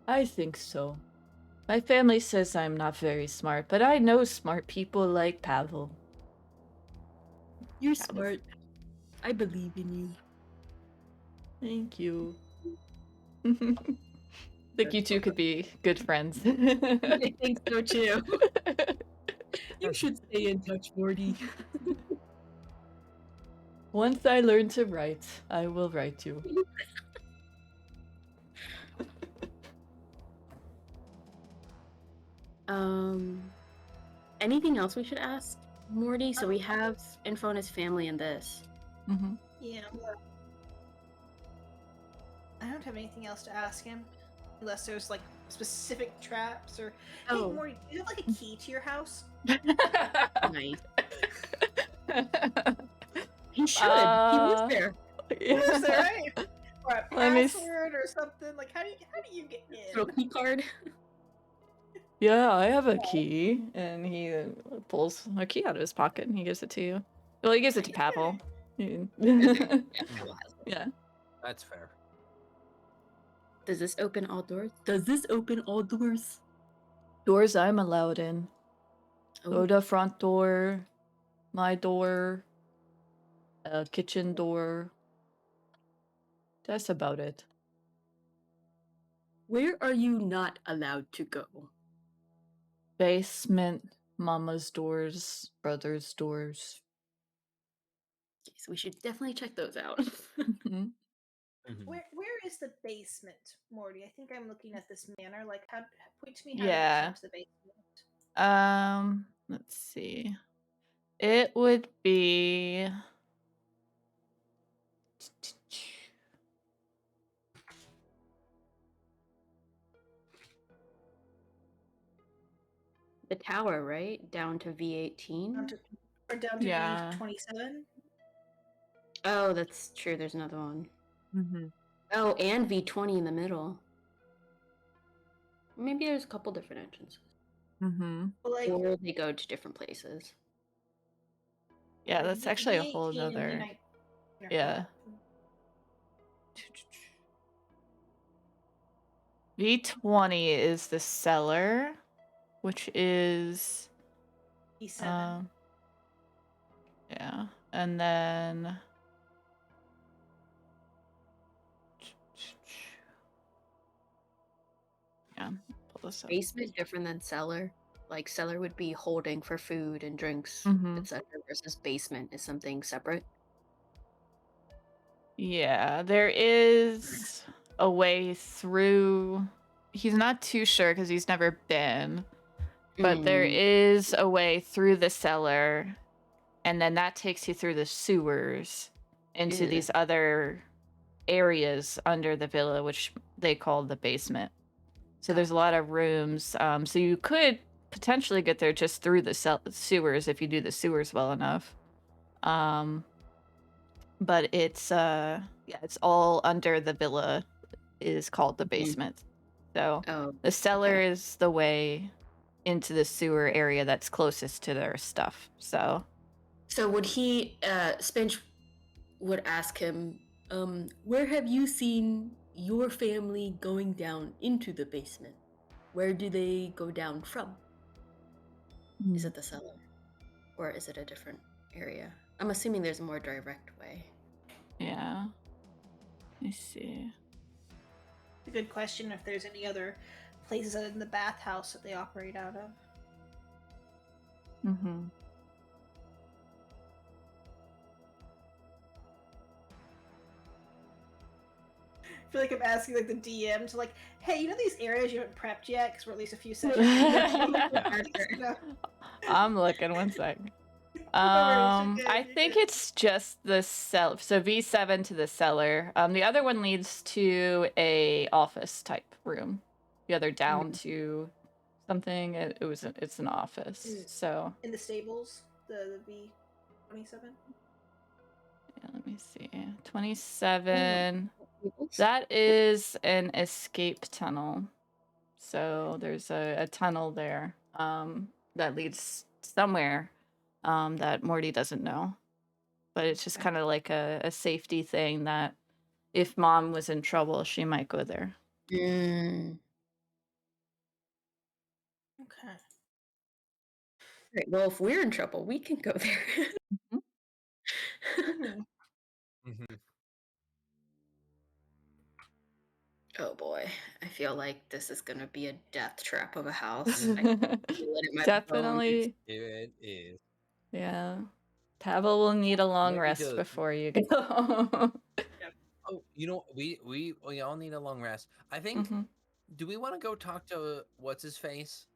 I think so. My family says I'm not very smart, but I know smart people like Pavel. You're smart. I believe in you. Thank you. Think you two could be good friends. I think so too. You should stay in touch, Morty. Once I learn to write, I will write you. Anything else we should ask Morty? So we have info on his family and this. Mm-hmm. Yeah. I don't have anything else to ask him, unless there's like specific traps or. Hey, Oh. Morty, do you have like a key to your house? Nice. He should. He lives there. Who lives there, right? Or a Let me s- password or something. Like, how do you get in? Little key card. Yeah, I have a key, and he pulls a key out of his pocket and he gives it to you. Well, he gives it to Pavel. Okay. Yeah. Yeah, Pavel has it. Yeah. That's fair. Does this open all doors? Does this open all doors? Doors I'm allowed in. Oh. So the front door, my door, kitchen door. That's about it. Where are you not allowed to go? Basement, mama's doors, brother's doors. Okay, so we should definitely check those out. Mhm. Where is the basement, Morty? I think I'm looking at this manor. Like, how point to me how Yeah. to get to the basement. Let's see. It would be The tower, right? Down to V18? Down to Yeah. V27. Oh, that's true. There's another one. Mm-hmm. Oh, and V20 in the middle. Maybe there's a couple different entrances. Mm-hmm. Well, like, Or they go to different places. Yeah, that's actually a whole V18 and nother. V19 are Yeah. fine. V20 is the cellar, which is V7. yeah, and then yeah, pull this up. Basement different than cellar. Like cellar would be holding for food and drinks, Mhm. etc. Versus basement is something separate. Yeah, there is a way through. He's not too sure because he's never been, but there is a way through the cellar, and then that takes you through the sewers into Ew. these other areas under the villa, which they call the basement. So there's a lot of rooms. So you could potentially get there just through the sewers if you do the sewers well enough. But it's it's all under the villa is called the basement. So Oh, the cellar okay. is the way into the sewer area that's closest to their stuff. So So would he Spinch would ask him, where have you seen your family going down into the basement? Where do they go down from? Is it the cellar? Or is it a different area? I'm assuming there's a more direct way. yeah. Let me see. It's a good question if there's any other places other than the bathhouse that they operate out of. Mm-hmm. I feel like I'm asking like the DM to like, hey, you know these areas you haven't prepped yet because we're at least a few sessions. I'm looking 1 sec. I I think it's just the cell. So V7 to the cellar. The other one leads to a office type room. The other down to something. It's an office. So in the stables, the V27. yeah, let me see. 27. That is an escape tunnel. So there's a tunnel there that leads somewhere that Morty doesn't know. But it's just kind of like a safety thing that if mom was in trouble, she might go there. Mm. Okay. Right, well, if we're in trouble, we can go there. Oh boy, I feel like this is gonna be a death trap of a house. I can feel it in my Definitely. It is. Yeah. Pavel will need a long Maybe rest to- before you go. Oh, you know, we all need a long rest. I think. Mhm. Do we want to go talk to what's his face?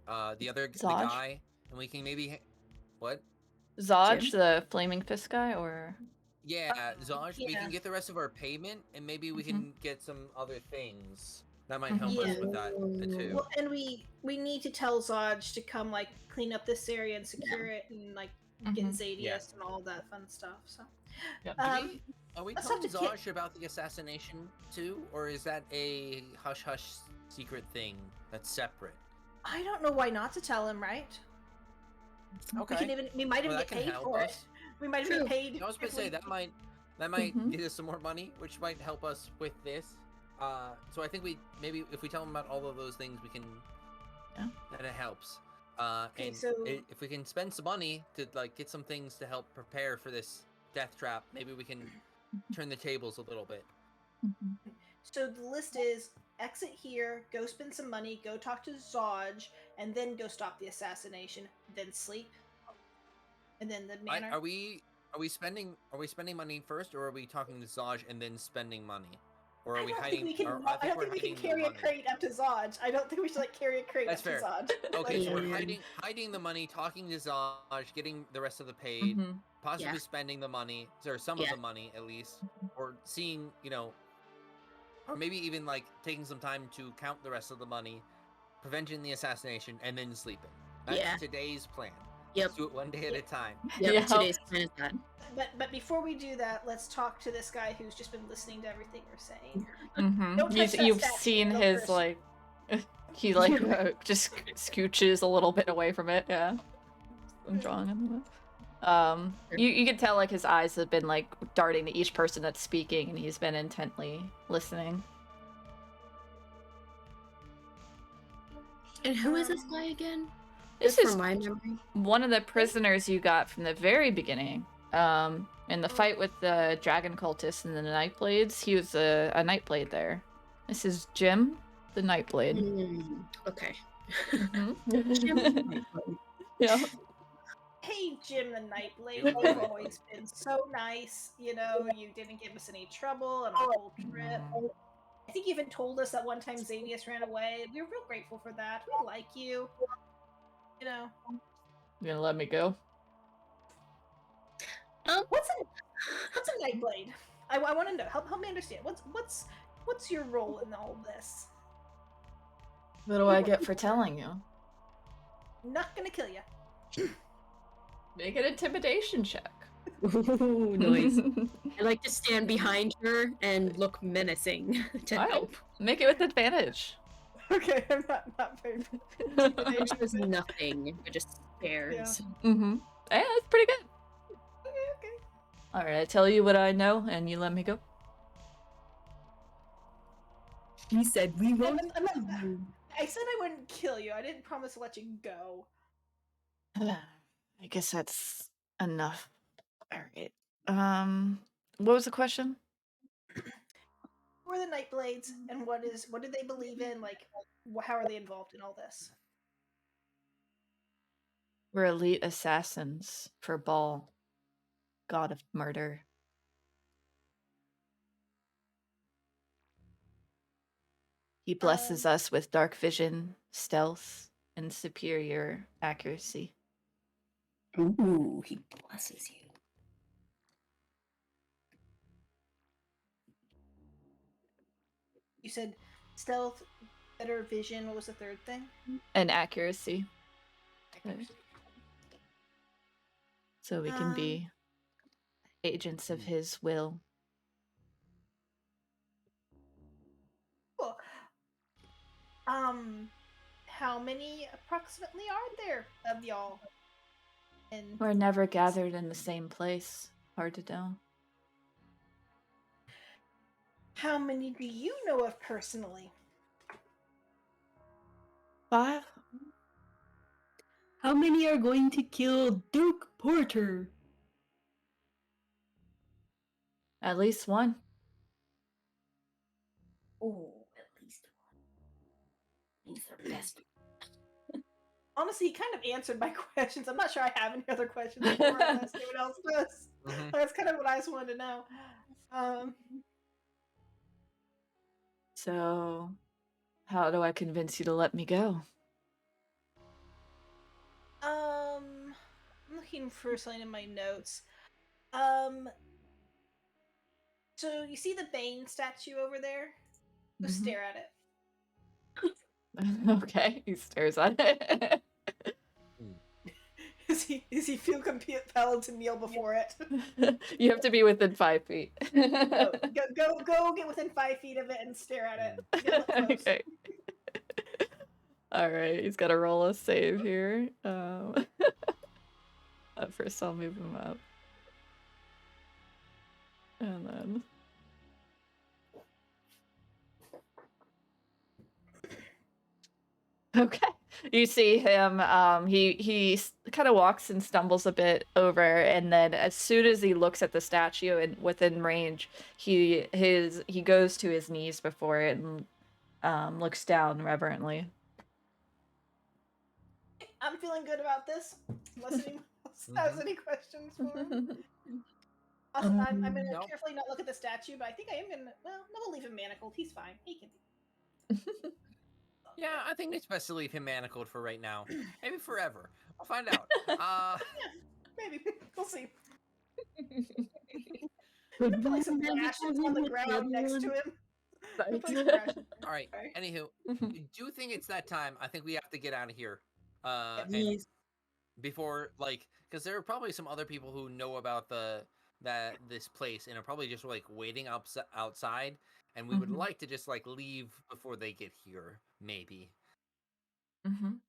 The Zodge? guy, and we can maybe what? Zodge, Jim? the flaming fist guy, or Yeah, Zodge, we yeah. can get the rest of our payment, and maybe we can get some other things that might Mhm. help Yeah. us with that too. Well, and we need to tell Zodge to come like clean up this area and secure it and like get Mhm. Zadius Yeah. and all that fun stuff. So, Yep. Are we let's talk telling to Kit. Zosh about the assassination too, or is that a hush hush secret thing that's separate? I don't know why not to tell him, right? Okay, We might even well, get that can paid help for us. it. We might even True. get paid. I was gonna if say we- that might Mhm. get us some more money, which might help us with this. So I think maybe if we tell them about all of those things, we can. Yeah. Then it helps. Okay, And so if we can spend some money to like get some things to help prepare for this death trap, maybe we can turn the tables a little bit. so the list is exit here, go spend some money, go talk to Zodge, and then go stop the assassination, then sleep, and then the manor. Are we spending money first, or are we talking to Zodge and then spending money, or are I we don't hiding? think we can. Or I I think don't we're think we can hiding the carry a money. crate up to Zodge. I don't think we should like carry a crate That's up to fair. Zodge. Okay, so we're Yeah. hiding the money, talking to Zodge, getting the rest of the paid, Mhm. possibly Yeah. spending the money, or some of Yeah. the money at least, or seeing, or maybe even like taking some time to count the rest of the money, preventing the assassination, and then sleeping. That's Yeah. today's plan. Yep. Let's do it one day at a time. Yep. Yeah. Today's plan is that. But before we do that, let's talk to this guy who's just been listening to everything we're saying. Mhm. Don't touch that You've statue, seen don't his curse. like, he like just scooches a little bit away from it. Yeah. I'm drawing him. You can tell like his eyes have been like darting to each person that's speaking, and he's been intently listening. And who is this guy again? This Just is from my memory. one of the prisoners you got from the very beginning. In the fight with the dragon cultists and the Nightblades, he was a Nightblade there. This is Jim, the Nightblade. Okay. Mhm. Yeah. Hey, Jim the Nightblade, Jim the you've Nightblade. always been so nice. You didn't give us any trouble on our whole trip. I think you even told us that one time Xadius ran away. We were real grateful for that. We like you. You gonna let me go? What's a Nightblade? I want to know. Help me understand. What's your role in all this? What do I get for telling you? Not gonna kill you. Make an intimidation check. Ooh, nice. I like to stand behind her and look menacing to Alright. help. Make it with advantage. Okay, I'm not very. Which does nothing, but just stares. Mm-hmm. Yeah, that's pretty good. Okay. Alright, I tell you what I know, and you let me go. He said we won't. I said I wouldn't kill you. I didn't promise to let you go. I guess that's enough. Alright. What was the question? Who are the Nightblades, and what do they believe in? Like, how are they involved in all this? We're elite assassins for Baal, god of murder. He blesses us with dark vision, stealth, and superior accuracy. Ooh, he blesses you. You said stealth, better vision. What was the third thing? And accuracy. So we can be agents of his will. Cool. How many approximately are there of y'all? And We're never gathered in the same place. Hard to tell. how many do you know of personally? 5? How many are going to kill Duke Porter? At least one. Oh, at least one. He's our best. Honestly, he kind of answered my questions. I'm not sure I have any other questions for him unless anyone else does. That's kind of what I just wanted to know. So, how do I convince you to let me go? I'm looking looking for something in my notes. So you see the Bane statue over there? Go Mhm. stare at it. Okay, he stares at it. Does he feel compelled to kneel before it? You have to be within 5 feet. go get within 5 feet of it and stare at it. Get a little close. Okay. All right, he's got to roll a save here. First, I'll move him up, and then. Okay. You see him, he kind of walks and stumbles a bit over, and then as soon as he looks at the statue and within range, he goes to his knees before it and looks down reverently. I'm feeling good about this. Unless anyone else has any questions for him. Also, I'm gonna Nope. carefully not look at the statue, but I think I am gonna. Well, no, we'll leave him manacled. He's fine. He can. Yeah, I think it's best to leave him manacled for right now. Maybe forever. I'll find out. Maybe we'll see. Could Put like we some mangle lashes him on the with the ground other next to one? him. Nice. Put some lashes. All right. Sorry. Anywho, I do think it's that time. I think we have to get out of here. And Yes. before, like, because there are probably some other people who know about this place and are probably just like waiting outside, and we would Mhm. like to just like leave before they get here, maybe,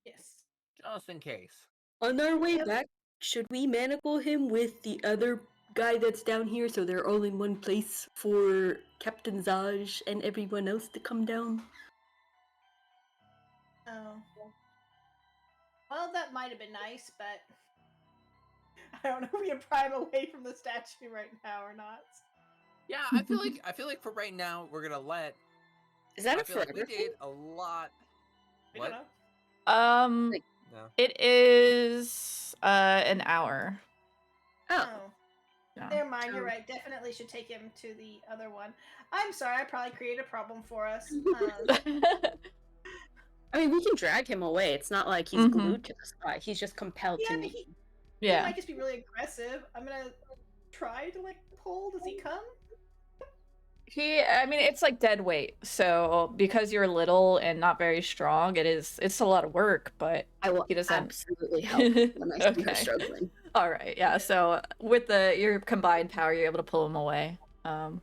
Yes. just in case. On our way Yep. back, should we manacle him with the other guy that's down here so they're all in one place for Captain Zodge and everyone else to come down? Oh. Well, that might have been nice, but I don't know if we can pry him away from the statue right now or not. Yeah, I feel like for right now we're gonna let. Is that I a feel like we forever thing? did a lot. We don't What? know. Like- No. It is an hour. Oh. Yeah. Never mind, you're Oh. right. Definitely should take him to the other one. I'm sorry, I probably created a problem for us. I mean, we can drag him away. It's not like he's Mhm. glued to the spot. He's just compelled Yeah, to but kneel. he Yeah. might just be really aggressive. I'm gonna try to like pull. Does he come? I mean, it's like dead weight. So because you're little and not very strong, it's a lot of work, but I will he doesn't absolutely help when I see her Okay. struggling. All right, yeah. So with your combined power, you're able to pull him away. Okay.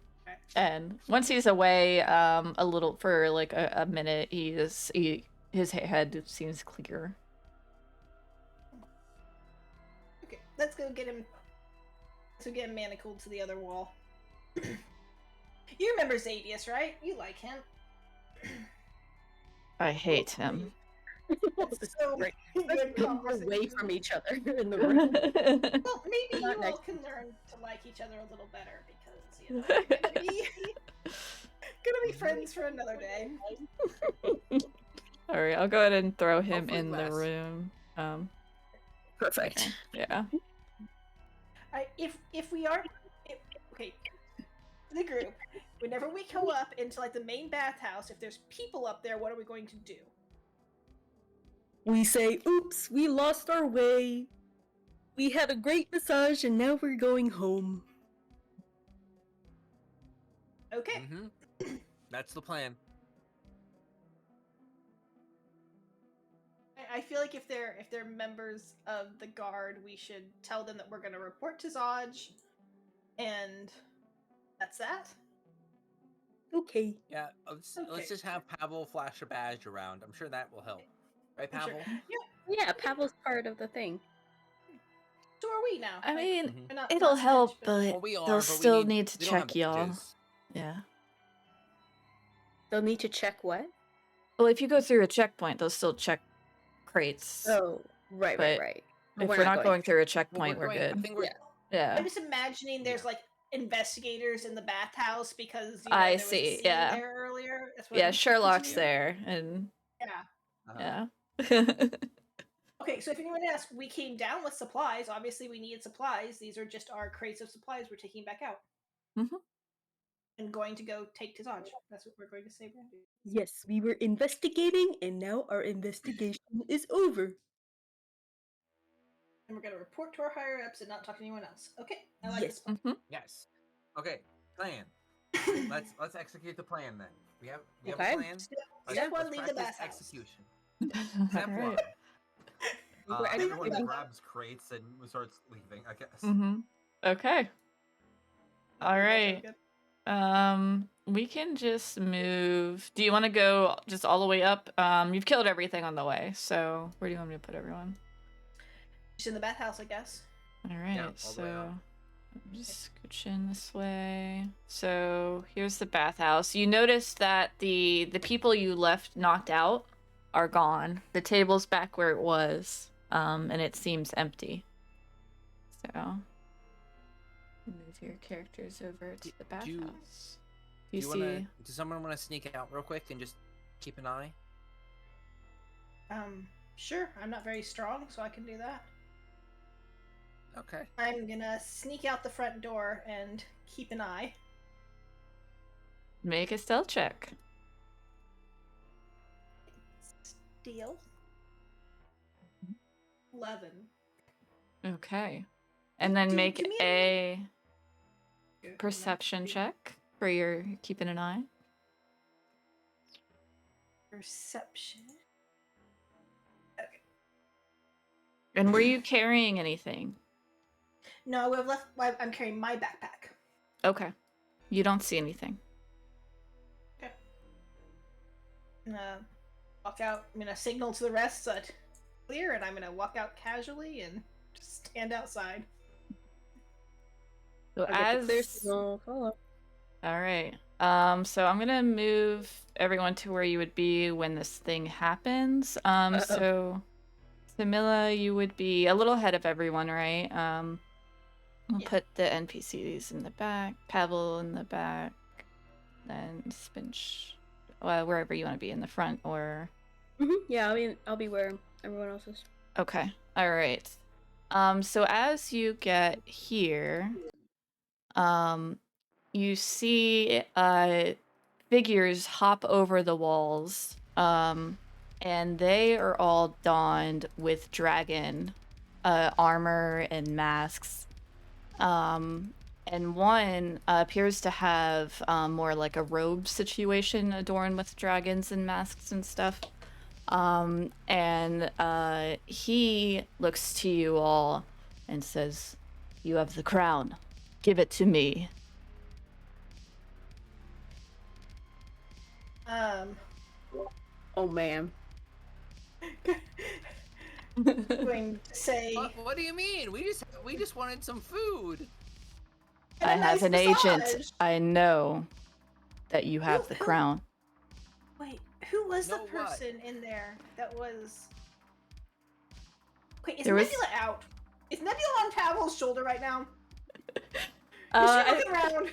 And once he's away, a little for like a minute, his head seems clear. Okay, let's go get him. Let's go get him manacled to the other wall. You remember Zadius, right? You like him. I hate him. So Right. good Let's move conversation. away from each other in the room. Well, maybe Not you all next can learn to like each other a little better because you know you're gonna be friends for another day. All right, I'll go ahead and throw him Hopefully in the less. room. Perfect. Okay. Yeah. If we are okay, the group. Whenever we go up into like the main bathhouse, if there's people up there, what are we going to do? We say, oops, we lost our way. We had a great massage and now we're going home. Okay. That's the plan. I feel like if they're members of the guard, we should tell them that we're going to report to Zodge, and that's that. Okay. Yeah, let's just have Pavel flash a badge around. I'm sure that will help. Right, I'm Pavel? sure. Yeah, Pavel's part of the thing. So are we now. I Like, mean, we're not it'll snitch, help, but but Well, we are, they'll but still we need to we don't have check y'all. badges. Yeah. They'll need to check what? Well, if you go through a checkpoint, they'll still check crates. Oh, right. But if we're not going through a checkpoint, we're good. I think we're. Yeah. Yeah. I'm just imagining there's like investigators in the bathhouse because you know, I there was see, a scene yeah. there earlier. That's what Yeah, I'm Sherlock's imagining. there, and Yeah. yeah. Okay, so if anyone asks, we came down with supplies. Obviously, we needed supplies. These are just our crates of supplies we're taking back out. And going to go take to Zodge. That's what we're going to say. Yes, we were investigating and now our investigation is over. And we're gonna report to our higher ups and not talk to anyone else. Okay, I like Yes. this plan. Mm-hmm. Yes. Okay. Plan. Let's execute the plan then. We have Okay. a plan. Step one, leave the practice bathhouse. execution. All Step right. one. We're Everyone executing. grabs crates and starts leaving, I guess. Mm-hmm. Okay. All right. Good. We can just move. Do you want to go just all the way up? You've killed everything on the way, so where do you want me to put everyone? Just in the bathhouse, I guess. All right, all the way so up. I'm just scooching this way. So here's the bathhouse. You notice that the people you left knocked out are gone. The table's back where it was, and it seems empty. So move your characters over to the bathhouse. Do you see? Does someone want to sneak out real quick and just keep an eye? Sure. I'm not very strong, so I can do that. Okay. I'm gonna sneak out the front door and keep an eye. Make a stealth check. Steal. 11. Okay. And then Do- make give me a perception check for your keeping an eye. Perception. Okay. And were you carrying anything? No, we've left. I'm carrying my backpack. Okay. You don't see anything. Okay. Walk out. I'm gonna signal to the rest that clear, and I'm gonna walk out casually and just stand outside. So I'll get the clear as signal. Follow. all right. So I'm gonna move everyone to where you would be when this thing happens. So Samila, you would be a little ahead of everyone, right? We'll Yeah. put the NPCs in the back, Pavel in the back, then Spinch, wherever you want to be, in the front or. Yeah, I'll be where everyone else is. Okay. All right. So as you get here, you see figures hop over the walls, and they are all donned with dragon armor and masks. And one appears to have more like a robe situation adorned with dragons and masks and stuff. And he looks to you all and says, "You have the crown. Give it to me." Oh man. Going to say. What do you mean? We just wanted some food. "And a I have nice an agent. massage." I know that you have the Who- crown. Wait, who was the Know what? person in there that was? Wait, is There was- Nebula out? Is Nebula on Pavel's shoulder right now? Is Uh, she looking around?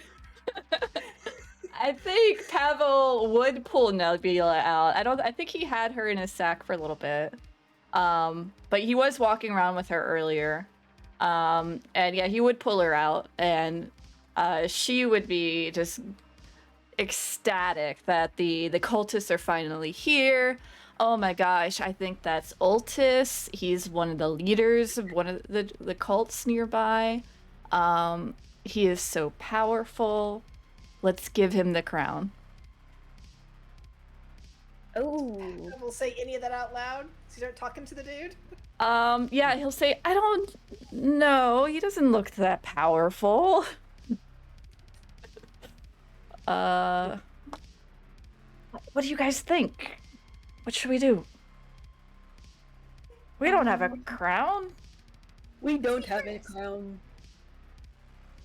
I think Pavel would pull Nebula out. I think he had her in his sack for a little bit. But he was walking around with her earlier. And yeah, he would pull her out, and she would be just ecstatic that the cultists are finally here. Oh my gosh, I think that's Ultis. He's one of the leaders of one of the cults nearby. He is so powerful. Let's give him the crown. Oh. Will say any of that out loud? So you start talking to the dude? Yeah, he'll say, "I don't know. He doesn't look that powerful." What do you guys think? What should we do? We don't have a crown. We don't have a crown.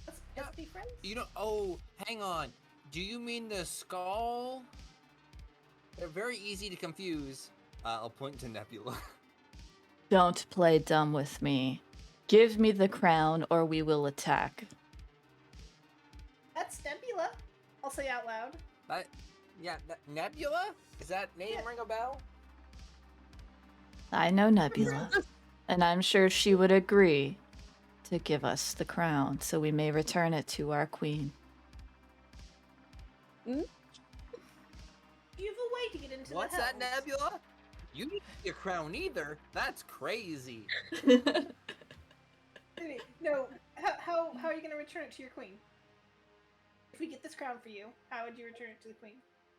Let's be friends. You don't. Oh, hang on. Do you mean the skull? They're very easy to confuse. I'll point to Nebula. Don't play dumb with me. Give me the crown or we will attack. That's Nebula. I'll say out loud. Nebula? Is that name Yeah. ring a bell? I know Nebula, and I'm sure she would agree to give us the crown so we may return it to our queen. You have a way to get into What's the that, hells. Nebula? You need your crown either. That's crazy. No, how are you going to return it to your queen? If we get this crown for you, how would you return it to the queen?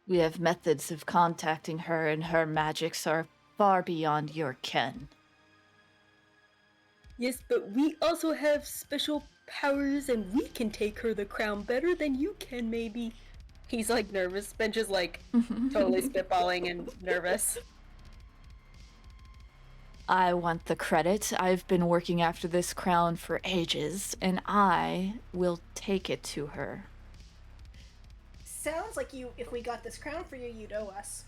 We have methods of contacting her, and her magics are far beyond your ken. Yes, but we also have special powers, and we can take her the crown better than you can, maybe. He's like nervous. Benj is like totally spitballing and nervous. I want the credit. I've been working after this crown for ages, and I will take it to her. Sounds like if we got this crown for you, you'd owe us.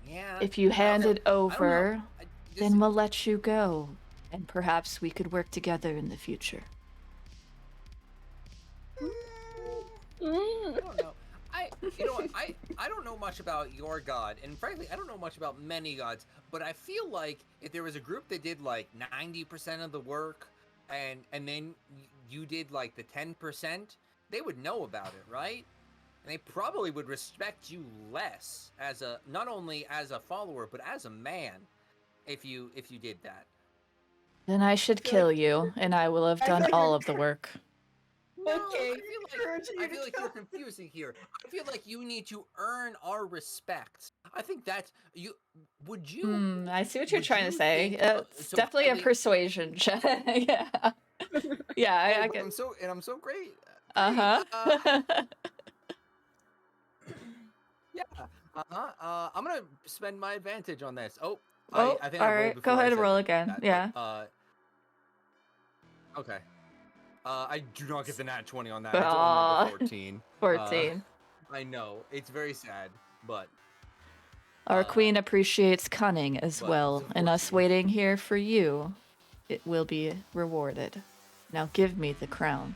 Yeah. If you hand it over, This- then we'll let you go, and perhaps we could work together in the future. I don't know. You know what? I don't know much about your god, and frankly, I don't know much about many gods. But I feel like if there was a group that did like 90% of the work, and then you did like the 10%, they would know about it, right? And they probably would respect you less as not only as a follower, but as a man, if you did that. Then I should kill you, and I will have done all of the work. No, Okay. I feel like you're confusing here. I feel like you need to earn our respect. I think that's you. Would you? I see what you're would trying to you say. think- It's so definitely a fighting- persuasion check. Yeah. Yeah, I but get. I'm so great. Uh-huh. Yeah. I'm gonna spend my advantage on this. Oh, Oh, I think all I rolled right. Go before I ahead and said roll again. that, Yeah. but, okay. I do not get the nat 20 on that. It's only the 14. 14. I know it's very sad, but Our queen appreciates cunning as but well, it's a and us 14. waiting here for you, it will be rewarded. Now give me the crown.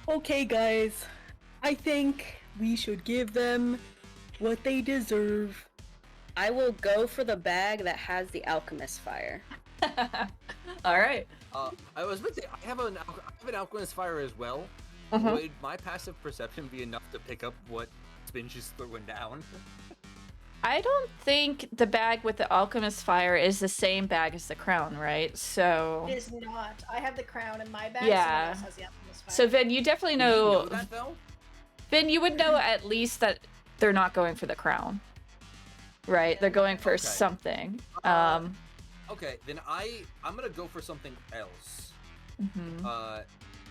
Okay, guys. I think we should give them what they deserve. I will go for the bag that has the alchemist fire. All right. I was about to say, I have an alchemist fire as well. Mhm. Would my passive perception be enough to pick up what Spinch is throwing down? I don't think the bag with the alchemist fire is the same bag as the crown, right? So It is not. I have the crown in my bag. Yeah. Someone else has the alchemist fire. so Vin, you definitely Do you know. know that though? Vin, you would know at least that they're not going for the crown, right? They're going for Okay. something. Okay, then I'm gonna go for something else. Mhm.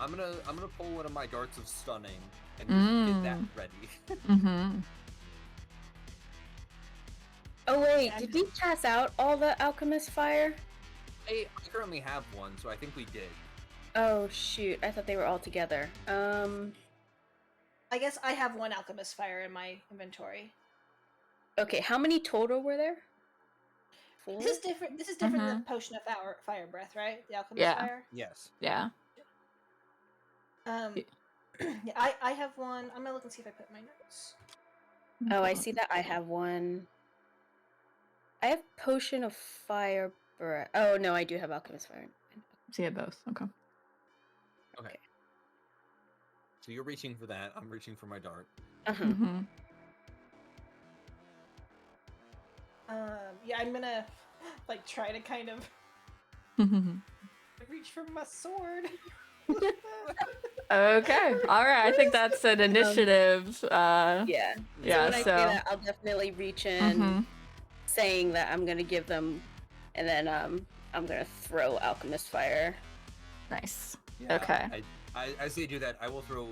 I'm gonna pull one of my darts of stunning and just get that ready. Mhm. Oh wait, did we cast out all the alchemist fire? I currently have one, so I think we did. Oh shoot, I thought they were all together. I guess I have one alchemist fire in my inventory. Okay, how many total were there? 4? This is different. This is different than the potion of fire breath, right? The alchemist Yeah. fire. Yes. Yeah. Yeah, I have one. I'm gonna look and see if I put my notes. Oh, I see that I have one. I have potion of fire breath. Oh no, I do have alchemist fire. See it both. Okay. Okay. So you're reaching for that. I'm reaching for my dart. Uh-huh. Mm-hmm. Yeah, I'm gonna like try to kind of reach for my sword. Okay. All right. I think that's an initiative. Yeah. Yeah, So when I say so- that, I'll definitely reach in, Mhm. saying that I'm gonna give them, and then I'm gonna throw alchemist fire. Nice. Yeah, Okay. As they do that, I will throw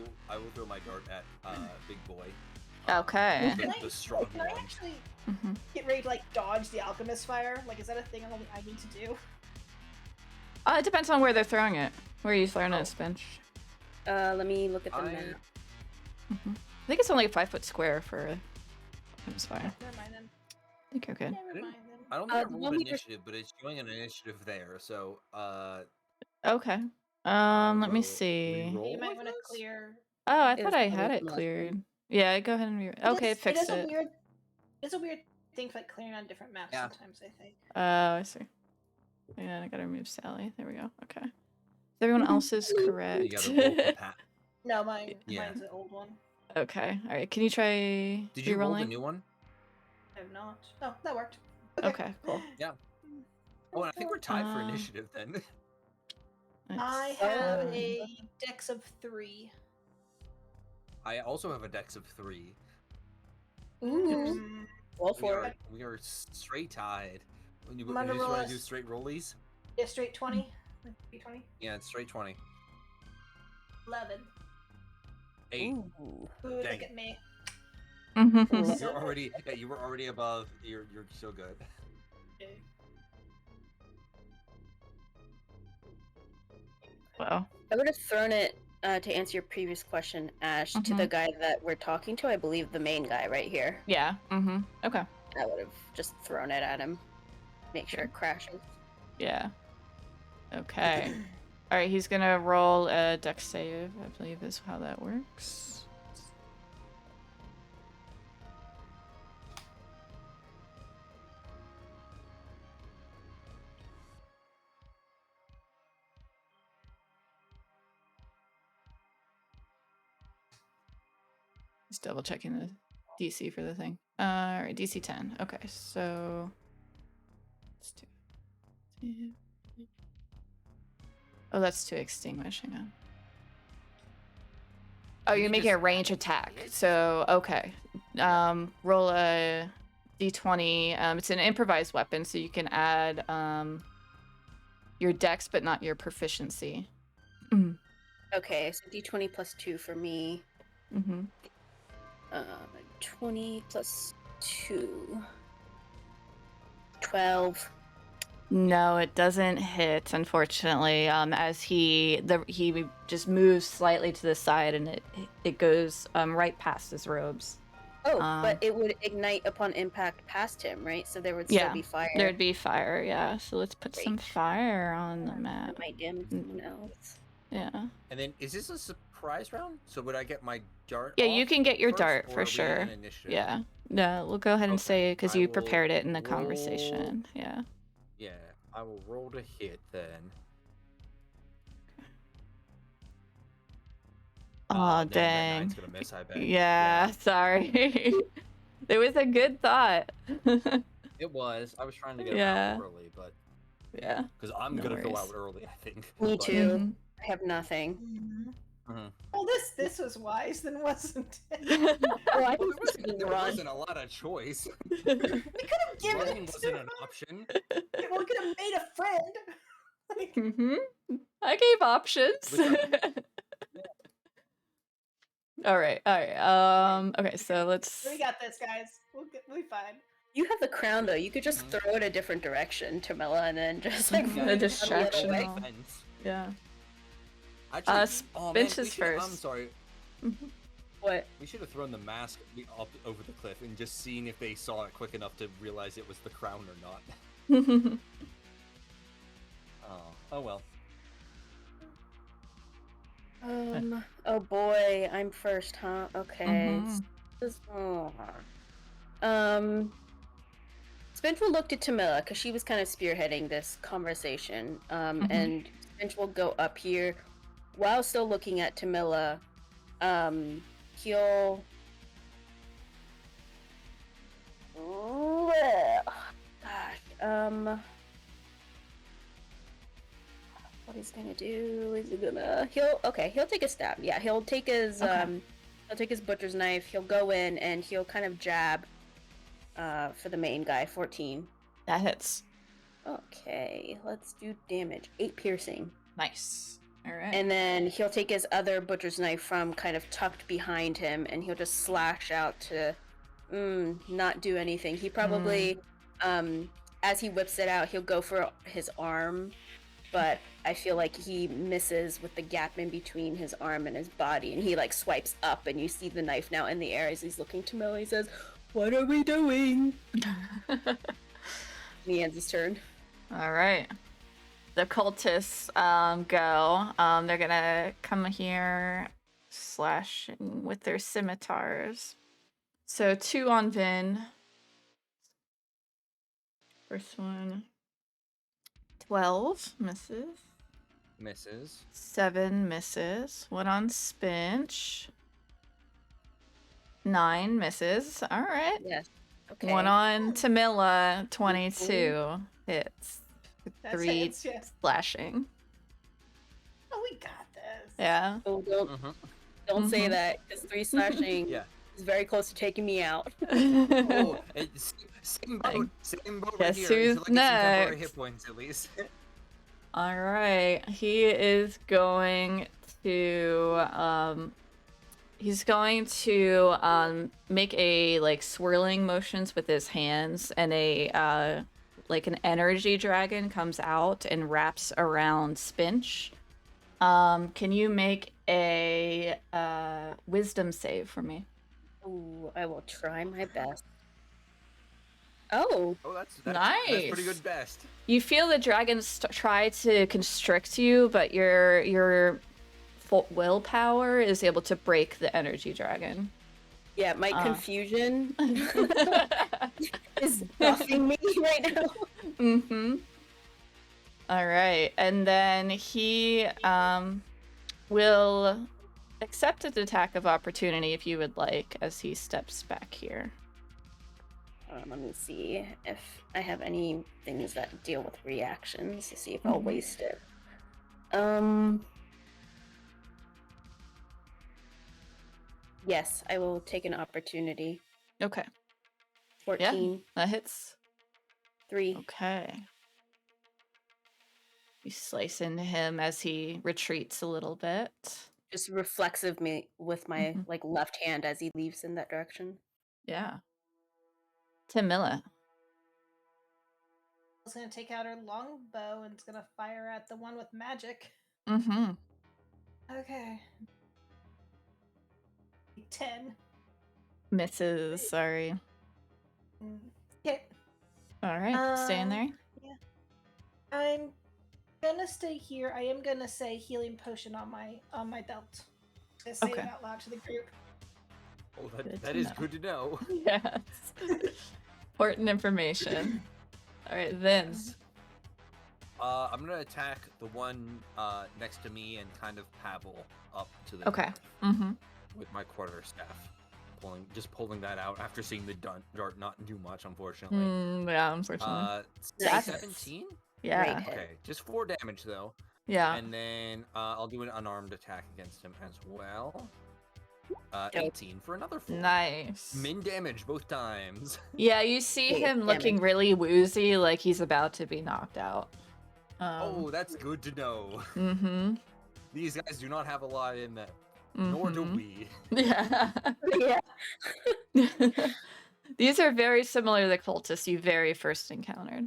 my dart at Big Boy. Okay. The strong Can I one. actually Mhm. get ready to like dodge the alchemist fire? Like, is that a thing I need to do? It depends on where they're throwing it. Where are you throwing it, Spinch? Let me look at the I- map. I think it's only a 5-foot square for alchemist fire. Never mind then. I think you're good. Never mind then. I don't think I the rolled one we just- initiative, but it's showing an initiative there. So Okay. I Let me will see. re-roll You might with want to this? clear. Oh, I It thought was I probably had it from last cleared. time. Yeah, go ahead and okay, it fixed is it. a weird. It's a weird thing for like clearing on different maps Yeah. sometimes. I think. Oh, I see. Yeah, I gotta remove Sally. There we go. Okay. Everyone else is correct. You gotta roll for Pat. No, mine. Yeah. Mine's an old one. Okay. All right. Can you try Did you roll the re-rolling? new one? I have not. Oh, that worked. Okay, cool. Yeah. Oh, and I think we're tied for Uh, initiative then. I Let's have see. a dex of 3. I also have a dex of 3. Ooh. Mm, Well for it. We are straight tied. When you I'm gonna just roll want a to do straight rollies? yeah, straight 20. 20. Yeah, it's straight 20. 11. 8. Ooh. Ooh, Dang look it. at me. Love You're So already you were already above. You're so good. good. Well, I would have thrown it to answer your previous question, Ash, to the guy that we're talking to. I believe the main guy right here. yeah. Okay. I would have just thrown it at him. Make sure it crashes. Yeah. Okay. All right. He's gonna roll a dex save. I believe is how that works. Just double checking the DC for the thing. All right, DC 10. Okay, so let's do. Oh, that's to extinguish. Hang on. Oh, Can you're you making a just range add attack. it? So okay. Yeah. Roll a D20. It's an improvised weapon, so you can add your dex, but not your proficiency. Okay, so d20 plus 2 for me. Mm-hmm. 20 plus 2. 12. No, it doesn't hit, unfortunately. As he just moves slightly to the side, and it goes right past his robes. Oh, but it would ignite upon impact past him, right? So there would still Yeah, be fire. there'd be fire. Yeah, so let's put some Great. fire on the map. That might damage someone else. Yeah. And then is this a surprise round? So would I get my dart? Yeah, you off can get your first, dart or for are we sure. in initiative? Yeah. No, we'll go ahead and Okay, say it because I you will prepared it in the roll- conversation. Yeah. Yeah, I will roll to hit then. Oh, That dang. nine's gonna miss, I bet. Yeah, sorry. It was a good thought. It was. I was trying to get Yeah. him out early, but Yeah. because I'm No gonna go out worries. early, I think. Me But- too. Mhm. I have nothing. Mm-hmm. Well, this was wise, then wasn't it? Well, I Well, think there wasn't a lot of choice. We could have given Running it wasn't to an option. We could have made a friend. Like, Mhm. I gave options. All right. Okay, so let's. we got this, guys. We'll be fine. You have the crown though. You could just throw it a different direction, Tamila, and then just like Mhm. move A it distraction. the other way. Yeah. Actually, oh man, Spinch is I'm first. sorry. What? We should have thrown the mask up over the cliff and just seen if they saw it quick enough to realize it was the crown or not. Oh well. Oh boy, I'm first, huh? Okay. Spinch will look to Tamila because she was kind of spearheading this conversation. And Spinch will go up here while still looking at Tamila. He'll. Gosh. What he's gonna do is he'll take a stab. Yeah, he'll take his butcher's knife. He'll go in and he'll kind of jab for the main guy. 14. That hits. Okay, let's do damage. 8 piercing. Nice. All right. And then he'll take his other butcher's knife from kind of tucked behind him and he'll just slash out to not do anything. He probably as he whips it out, he'll go for his arm, but I feel like he misses with the gap in between his arm and his body, and he like swipes up, and you see the knife now in the air as he's looking to Millie. He says, "What are we doing?" He ends his turn. All right. The cultists go. They're gonna come here, slashing with their scimitars. So 2 on Vin. First one. 12 misses. Misses. 7 misses. 1 on Spinch. 9 misses. All right. Yes. Okay. 1 on Tamila. 22 hits. That's 3 hits, yeah. slashing. Oh, we got this. Yeah. Oh, Mm-hmm. don't say Mhm. that, because 3 slashing Yeah. is very close to taking me out. Oh, it's same boat. Same boat right Guess here. who's Until I get some temporary next? hit points at least. All right. He is going to make a like swirling motions with his hands, and a like an energy dragon comes out and wraps around Spinch. Can you make a wisdom save for me? Ooh, I will try my best. Oh, Oh, that's Nice. pretty good. Best. You feel the dragons try to constrict you, but your willpower is able to break the energy dragon. yeah, my confusion is buffing me right now. Mm-hmm. All right, and then he will accept an attack of opportunity if you would like, as he steps back here. Let me see if I have any things that deal with reactions to see if I'll waste it. Yes, I will take an opportunity. Okay. 14. Yeah, that hits. 3. Okay. You slice into him as he retreats a little bit. Just reflexive me with my like left hand as he leaves in that direction. Yeah. Timilla. Is gonna take out her longbow and it's gonna fire at the one with magic. Mm-hmm. Okay. 10. Misses, sorry. Hit. All right, staying there. Yeah. I'm gonna stay here. I am gonna say healing potion on my belt. Just say Okay. it out loud to the group. Oh, Good that to is know. good to know. Yes. Important information. All right, Vince. I'm gonna attack the one next to me and kind of Pavel up to the Okay. north Mm-hmm. with my quarterstaff, pulling that out after seeing the dart not do much, unfortunately. Yeah, unfortunately. That's- 17. Yeah. Great. Okay, just 4 damage though, Yeah. and then I'll do an unarmed attack against him as well. Dope. 18 for another 4. Nice. Min damage both times. Yeah, you see Wait, him looking damage. really woozy, like he's about to be knocked out. Oh, that's good to know. Mm-hmm. These guys do not have a lot in them. Nor do we. Yeah. Yeah. These are very similar to the cultists you very first encountered.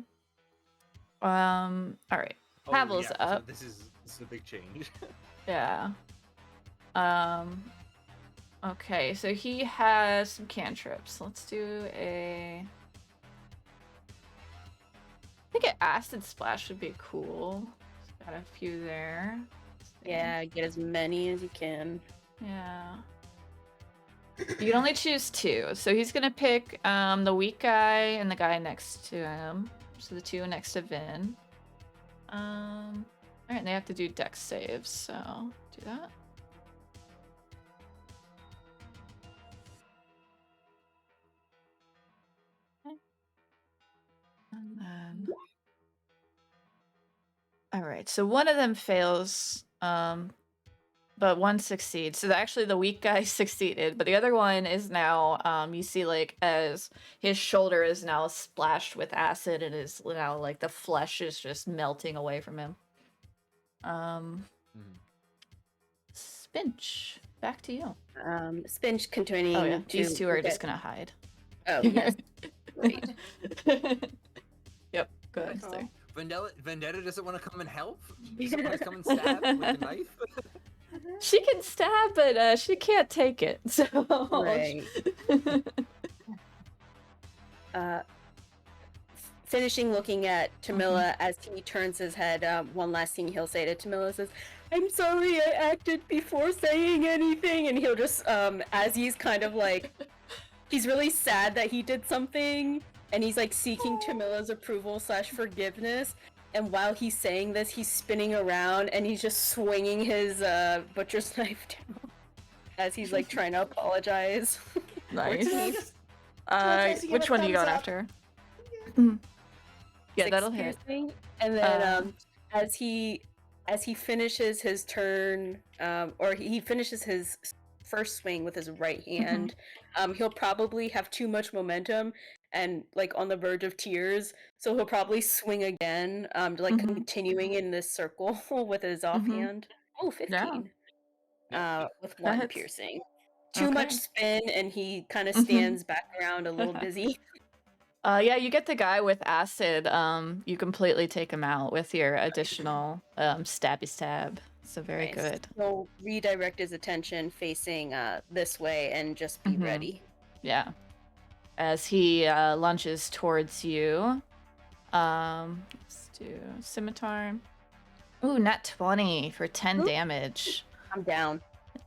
All right. Oh, Pavel's yeah, up. So this is a big change. Yeah. Okay, so he has some cantrips. Let's do I think an acid splash would be cool. Got a few there. Yeah, get as many as you can. Yeah. You can only choose 2. So he's gonna pick the weak guy and the guy next to him. So the 2 next to Vin. Alright, and they have to do dex saves, so do that. Okay. And then alright, so one of them fails, but one succeeds. So actually the weak guy succeeded, but the other one is now, you see like as his shoulder is now splashed with acid and is now like the flesh is just melting away from him. Spinch, back to you. Spinch continuing. Oh yeah, to these 2 are look just at- gonna hide. Oh yes. Great. Yep, go ahead, Cool. sorry. Vendetta doesn't want to come and help? She doesn't want to come and stab with the knife? She can stab, but she can't take it. So Right. Finishing looking at Tamila as he turns his head, one last thing he'll say to Tamila says, "I'm sorry I acted before saying anything," and he'll just, as he's kind of like, he's really sad that he did something, and he's like seeking Tamila's approval / forgiveness, and while he's saying this, he's spinning around and he's just swinging his butcher's knife down as he's like trying to apologize. nice. Just- Which one are you going thumbs up. after? Yeah, that'll hit. piercing, and then Uh, as he finishes his turn, or he finishes his first swing with his right hand, he'll probably have too much momentum and like on the verge of tears, so he'll probably swing again, like continuing in this circle with his offhand. Oh, 15. With That 1 hits. piercing. Too much Okay. spin, and he kind of stands back around a little dizzy. Yeah, you get the guy with acid. You completely take him out with your additional stabby stab. So very Right, good. he'll redirect his attention facing this way and just be ready. Yeah. As he lunges towards you. Let's do scimitar. Ooh, nat 20 for 10 damage. I'm down.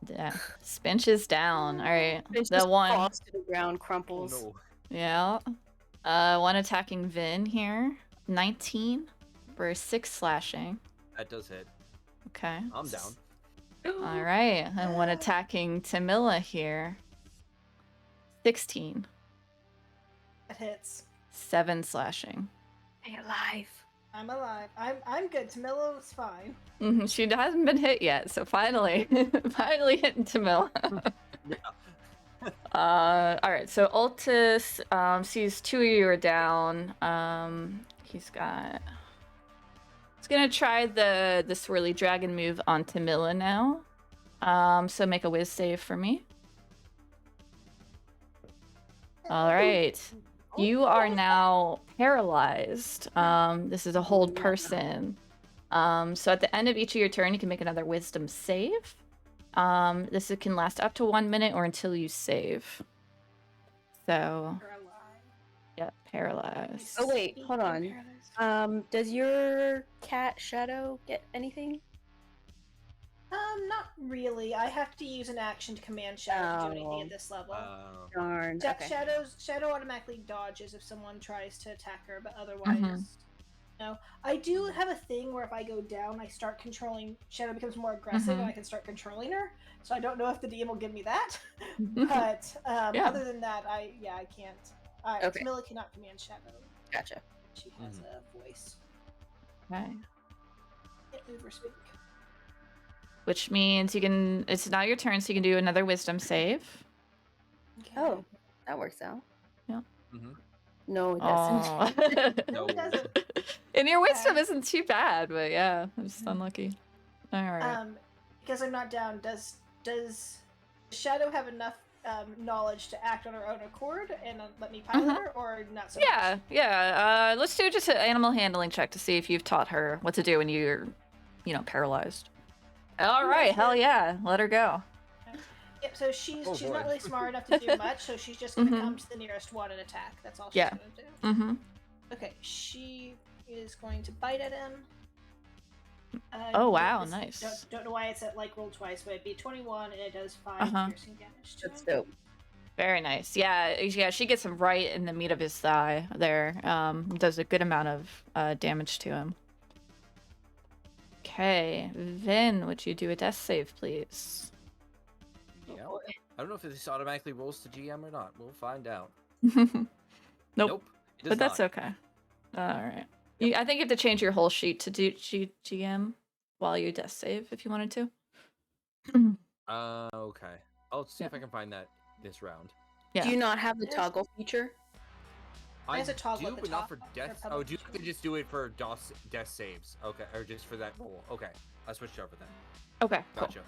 Yeah. Spinch is down. All right. It's The just one. falls to the ground, crumples. Oh, no. Yeah. One attacking Vin here. 19 for 6 slashing. That does hit. Okay. I'm down. All right. And one attacking Tamila here. 16. That hits. 7 slashing. Stay alive. I'm alive. I'm good. Tamilla's fine. She hasn't been hit yet, so finally, finally hitting Tamila. Yeah. All right. So Altus sees 2 of you are down. He's gonna try the swirly dragon move on Tamila now. So make a whiz save for me. All right. You are now paralyzed. This is a hold person. So at the end of each of your turn, you can make another wisdom save. This can last up to 1 minute or until you save. So, You're alive. yeah, paralyzed. Oh wait, hold on. Paralyzed. Does your cat Shadow get anything? Not really. I have to use an action to command Shadow to do anything Oh. at this level. Darn. Ja- Okay. Shadow automatically dodges if someone tries to attack her, but otherwise, no. I do have a thing where if I go down, I start controlling. Shadow becomes more aggressive, and I can start controlling her. So I don't know if the DM will give me that, but Yeah. other than that, I can't. Okay. Camilla cannot command Shadow. Gotcha. She has a voice. Okay. Can't move or speak. Which means you can. It's now your turn, so you can do another wisdom save. Okay. Oh, that works out. Mm-hmm. No, it doesn't. Aw. No, it doesn't. And your wisdom Okay. isn't too bad, but yeah, I'm just unlucky. All right. Because I'm not down, does Shadow have enough knowledge to act on her own accord and let me pilot her, or not so Yeah, much? yeah. Let's do just an animal handling check to see if you've taught her what to do when you're, paralyzed. All right, hell yeah, let her go. Yep, so she's Oh, not boy. really smart enough to do much, so she's just gonna come to the nearest one and attack. That's all she's Yeah. gonna do. Mm-hmm. Okay, she is going to bite at him. Oh, wow, this- nice. Don't know why it's at roll twice, but it'd be 21 and it does 5 piercing damage to That's him. dope. Very nice. Yeah, she gets him right in the meat of his thigh there. Does a good amount of damage to him. Okay, Vin, would you do a death save, please? Yeah. I don't know if this automatically rolls to GM or not. We'll find out. Nope. Nope. It does But that's not. okay. All right. I think you have to change your whole sheet to do GM while you death save if you wanted to. Okay. I'll see if I can find that this round. Yeah. Do you not have the There's- toggle feature? I There's a toggle do, at the but not for top death. for Oh, public do you feature. can just do it for death saves? Okay, or just for that roll? Okay, I switched over then. Okay, cool. Gotcha.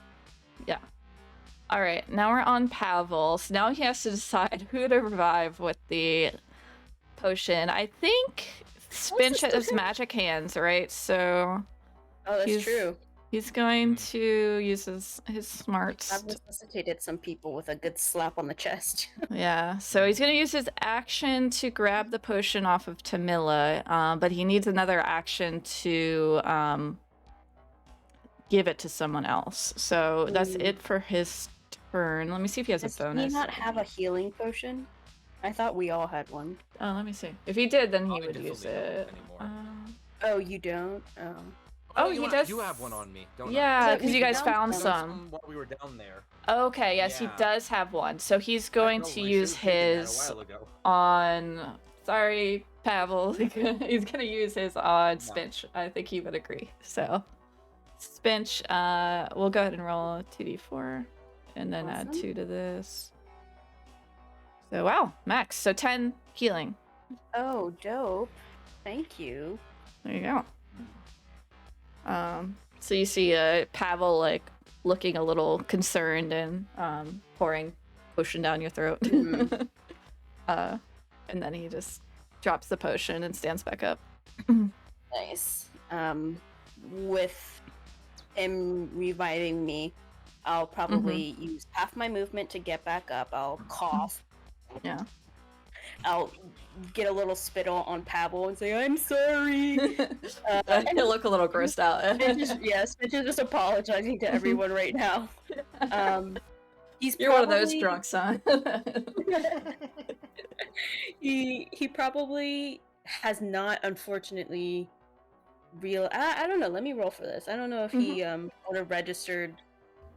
Yeah. All right, now we're on Pavel. So now he has to decide who to revive with the potion. I think Spinch this has magic hands, right? So Oh, that's He's- true. he's going to use his smarts. I've resuscitated some people with a good slap on the chest. Yeah, so he's gonna use his action to grab the potion off of Tamila, but he needs another action to give it to someone else. So that's it for his turn. Let me see if he has Does a bonus. he not have a healing potion? I thought we all had one. Oh, let me see. If he did, then he I would definitely use don't it. anymore. Oh, you don't? Oh. Oh, you he ha- does- You have one on me, don't I? Yeah, So because he you guys found found I some. while we were down there. Okay, yes, he Yeah. does have one. So he's going Oh, to I use should've taken that a his while ago. on. Sorry, Pavel. He's gonna use his awe and No. Spinch. I think he would agree. So, Spinch, we'll go ahead and roll 2d4, and then add Awesome. 2 to this. So wow, max. So 10 healing. Oh, dope. Thank you. There you go. So you see Pavel like looking a little concerned and pouring potion down your throat. Mhm. And then he just drops the potion and stands back up. Nice. With him reviving me, I'll probably use half my movement to get back up. I'll cough. Yeah. I'll get a little spittle on Pavel and say, "I'm sorry." He'll look a little grossed out. Yes, Mitch is just apologizing to everyone right now. He's You're one of those probably- drunks, huh? He probably has not, unfortunately, I don't know. Let me roll for this. I don't know if he would have registered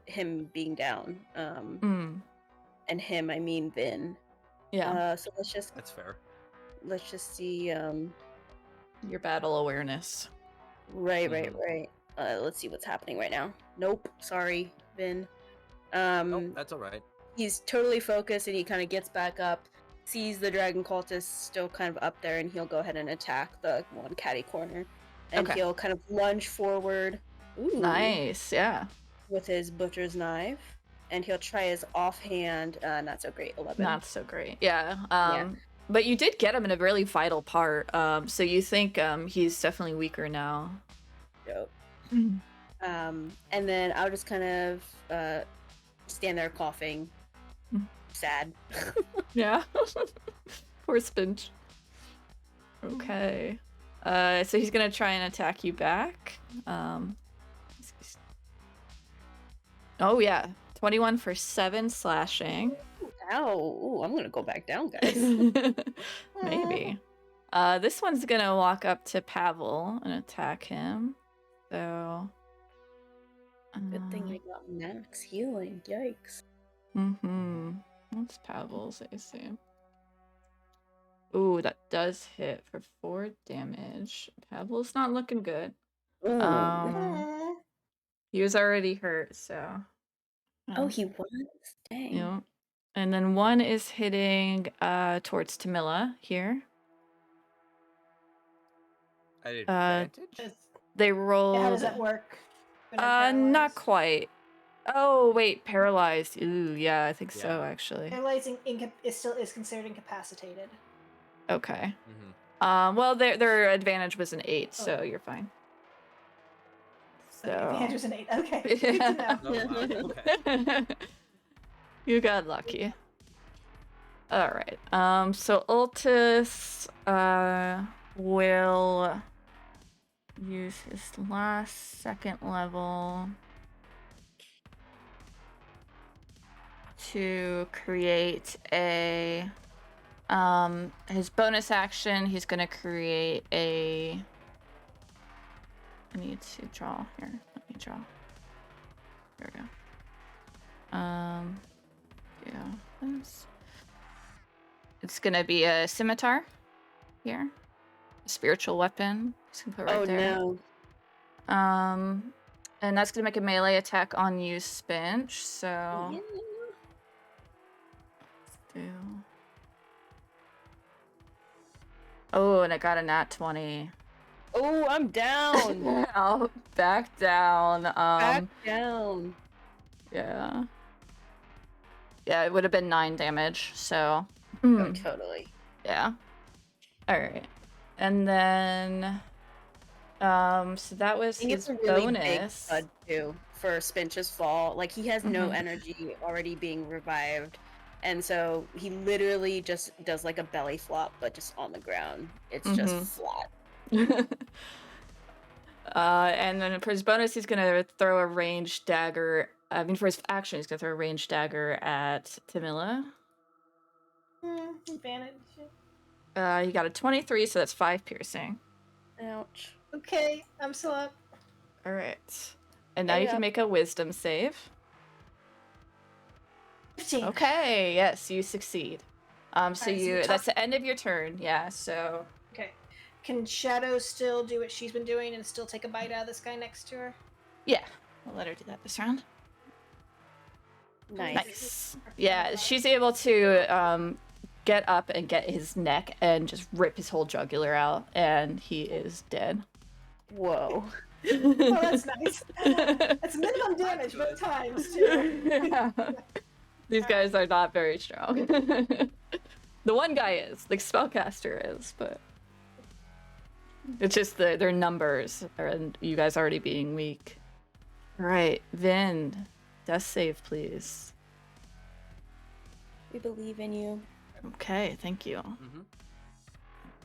him being down. And him, I mean Vin. Yeah. So That's fair. let's just see. Your battle awareness. Right. Let's see what's happening right now. Nope. Sorry, Vin. Oh, that's all right. He's totally focused, and he kind of gets back up, sees the dragon cultist still kind of up there, and he'll go ahead and attack the one catty corner. And Okay. he'll kind of lunge forward. Ooh, Nice, yeah. with his butcher's knife, and he'll try his offhand. Not so great. 11. Not so great. Yeah. But you did get him in a really vital part. So you think he's definitely weaker now. Dope. And then I'll just kind of stand there coughing, sad. Yeah. Poor Spinch. Okay. So he's gonna try and attack you back. Oh yeah. 21 for 7 slashing. Ow! Ooh, I'm gonna go back down, guys. Maybe. This one's gonna walk up to Pavel and attack him. So. Good thing I got max healing. Yikes. What's Pavel's AC? Ooh, that does hit for 4 damage. Pavel's not looking good. Ooh. He was already hurt, so. Oh, he was? Dang. Yeah. And then one is hitting towards Tamila here. At advantage? They rolled. How does that work? When they're Not paralyzed? quite. Oh wait, paralyzed. Ooh, yeah, I think so Yeah. actually. Paralyzing is considered incapacitated. Okay. Mhm. Well, their advantage was an 8, so you're fine. So advantage So. was an 8. Okay, good to know. Oh, wow. Okay. You got lucky. All right. So Ultis will use his last 2nd level to create a his bonus action. He's gonna create a. I need to draw here. Let me draw. There we go. Yeah. It's gonna be a scimitar here. A spiritual weapon. Just gonna put right there. No. And that's gonna make a melee attack on you, Spinch. So Yeah. let's do. Oh, and I got a nat 20. Oh, I'm down. I'll back down. Back down. Yeah. Yeah, it would have been 9 damage. So. Oh, totally. Yeah. All right. And then, so that was I think his it's a really big bonus. thud too for Spinch's fall. Like he has no Mhm. energy already being revived, and so he literally just does like a belly flop, but just on the ground. It's Mhm. just flat. And then for his bonus, he's gonna throw a ranged dagger. I mean, for his action, he's gonna throw a ranged dagger at Tamila. Advantage. He got a 23, so that's 5 piercing. Ouch. Okay, I'm still up. All right. And now you can make a wisdom save. 15. Okay, yes, you succeed. So Alright, so you you that's the end of your turn. Yeah, so Okay. Can Shadow still do what she's been doing and still take a bite out of this guy next to her? Yeah, we'll let her do that this round. Nice. Yeah, she's able to get up and get his neck and just rip his whole jugular out, and he is dead. Whoa. Oh, that's nice. That's minimum damage, both times, too. These guys are not very strong. The one guy is, the spellcaster is, but it's just their numbers and you guys already being weak. All right, Vin, death save, please. We believe in you. Okay, thank you. Mm-hmm.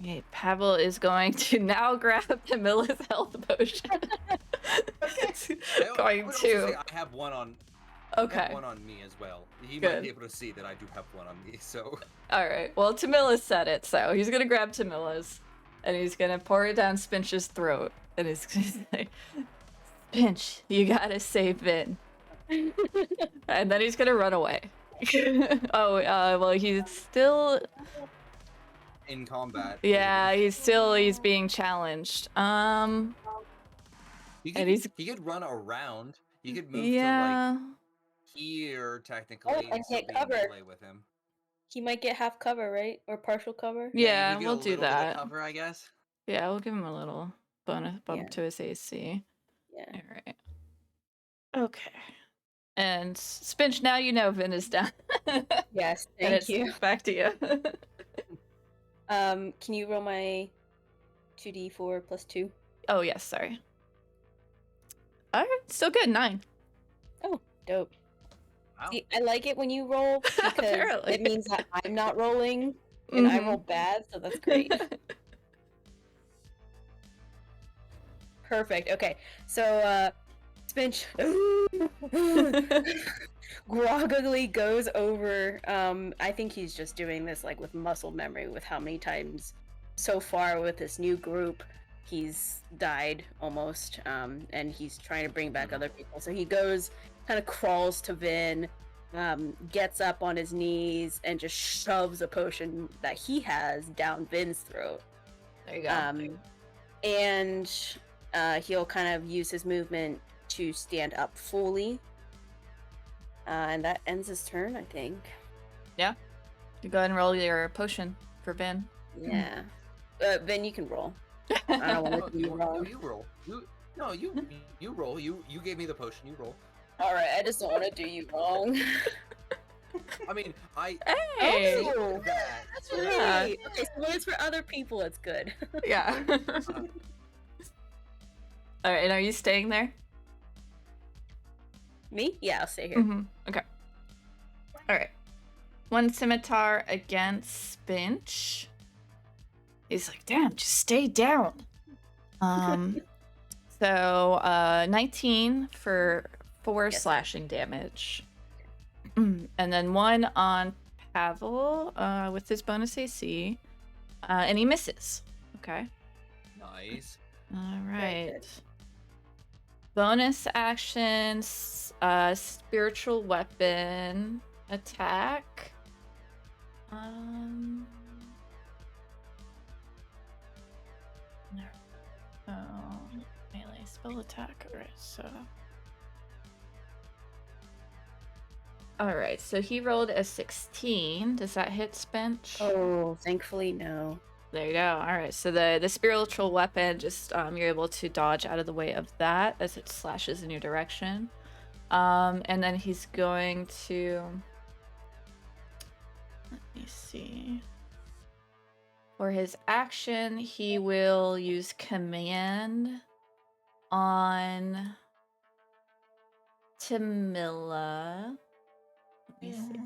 Okay, Pavel is going to now grab Camilla's health potion. Going to. I have one on. Okay. I have one on me as well. He might Good. be able to see that I do have one on me. So. All right. Well, Tamilla said it, so he's gonna grab Tamilla's, and he's gonna pour it down Spinch's throat, and he's gonna say, "Spinch, you gotta save Vin." And then he's gonna run away. Well, he's still. In combat. Yeah, he's being challenged. He and could run around. He could move yeah. to like here technically and still get be in cover. melee with him. He might get half cover, right? Or partial cover? Yeah, he could get we'll a do little bit of that. cover, I guess. Yeah, we'll give him a little bonus bump Yeah. to his AC. Yeah. All right. Okay. And Spinch, now you know Vin is down. Yes, And thank it's you. back to you. Can you roll my 2d4 plus 2? Oh, yes, sorry. All right, still good. 9. Oh, dope. Wow. See, I like it when you roll because Apparently. it means that I'm not rolling and I Mhm. roll bad, so that's great. Perfect. Okay, so Spinch groggily goes over. I think he's just doing this like with muscle memory, with how many times so far with this new group he's died almost, and he's trying to bring back other people. So he goes, kind of crawls to Vin, gets up on his knees, and just shoves a potion that he has down Vin's throat. There you go. And he'll kind of use his movement to stand up fully. And that ends his turn, I think. You go ahead and roll your potion for Vin. Yeah. Vin, you can roll. I don't want to do you wrong. You roll. You roll. You gave me the potion. You roll. All right, I just don't want to do you wrong. I mean, I. Hey! Oh, that. that's Yeah. right. Okay, so when it's for other people, it's good. Yeah. All right, and are you staying there? Me? Yeah, I'll stay here. Mm-hmm. Okay. All right. One scimitar against Spinch. He's like, damn, just stay down. So 19 for 4 Yes. slashing damage. And then 1 on Pavel with his bonus AC. And he misses. Okay. Nice. All Very right. good. Bonus actions, spiritual weapon attack. Oh, melee spell attack. All right, so. All right, so he rolled a 16. Does that hit Spinch? Oh, thankfully, no. There you go. All right, so the spiritual weapon, just you're able to dodge out of the way of that as it slashes in your direction. And then he's going to, let me see. For his action, he will use command on Tamilla. Let me see.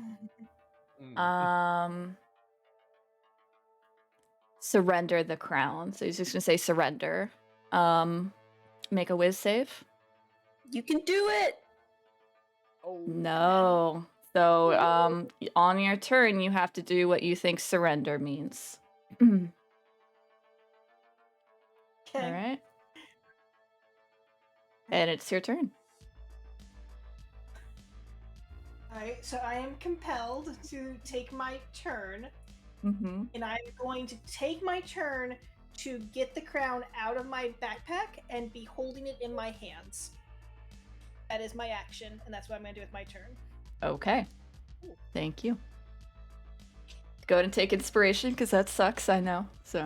Surrender the crown. So he's just gonna say surrender. Make a whiz save. You can do it! Oh. No. So on your turn you have to do what you think surrender means. Okay. All right. And it's your turn. Alright, so I am compelled to take my turn, Mm-hmm. and I'm going to take my turn to get the crown out of my backpack and be holding it in my hands. That is my action, and that's what I'm going to do with my turn. Okay. Thank you. Go ahead and take inspiration, because that sucks, I know. So.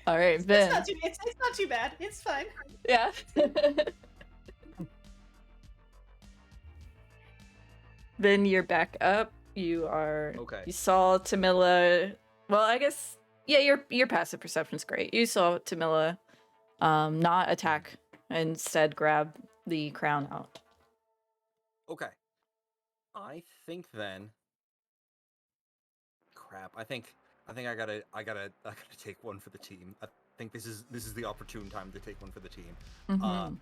All right, Ben. It's not too bad. It's fine. Yeah. Then you're back up. You are. Okay. You saw Tamila. Well, I guess. Yeah, your passive perception's great. You saw Tamila, not attack, instead grab the crown out. Okay. I think then. Crap. I think I gotta take one for the team. I think this is the opportune time to take one for the team. Mm-hmm.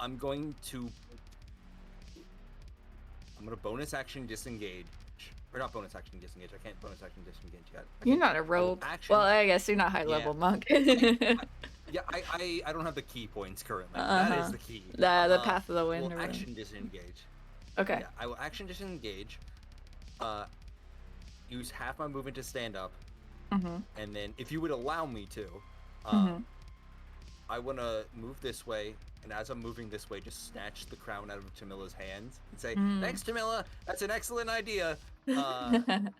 I'm gonna bonus action disengage. Or not bonus action disengage. I can't bonus action disengage yet. You're not a rogue. Well, I guess you're not high level monk. Yeah, I don't have the key points currently. That is the key. The path of the wind. Will action disengage. Okay. Yeah, I will action disengage. Use half my movement to stand up. Mm-hmm. And then, if you would allow me to, I want to move this way. And as I'm moving this way, just snatch the crown out of Tamila's hands and say, "Thanks, Tamila. That's an excellent idea." 5, 10,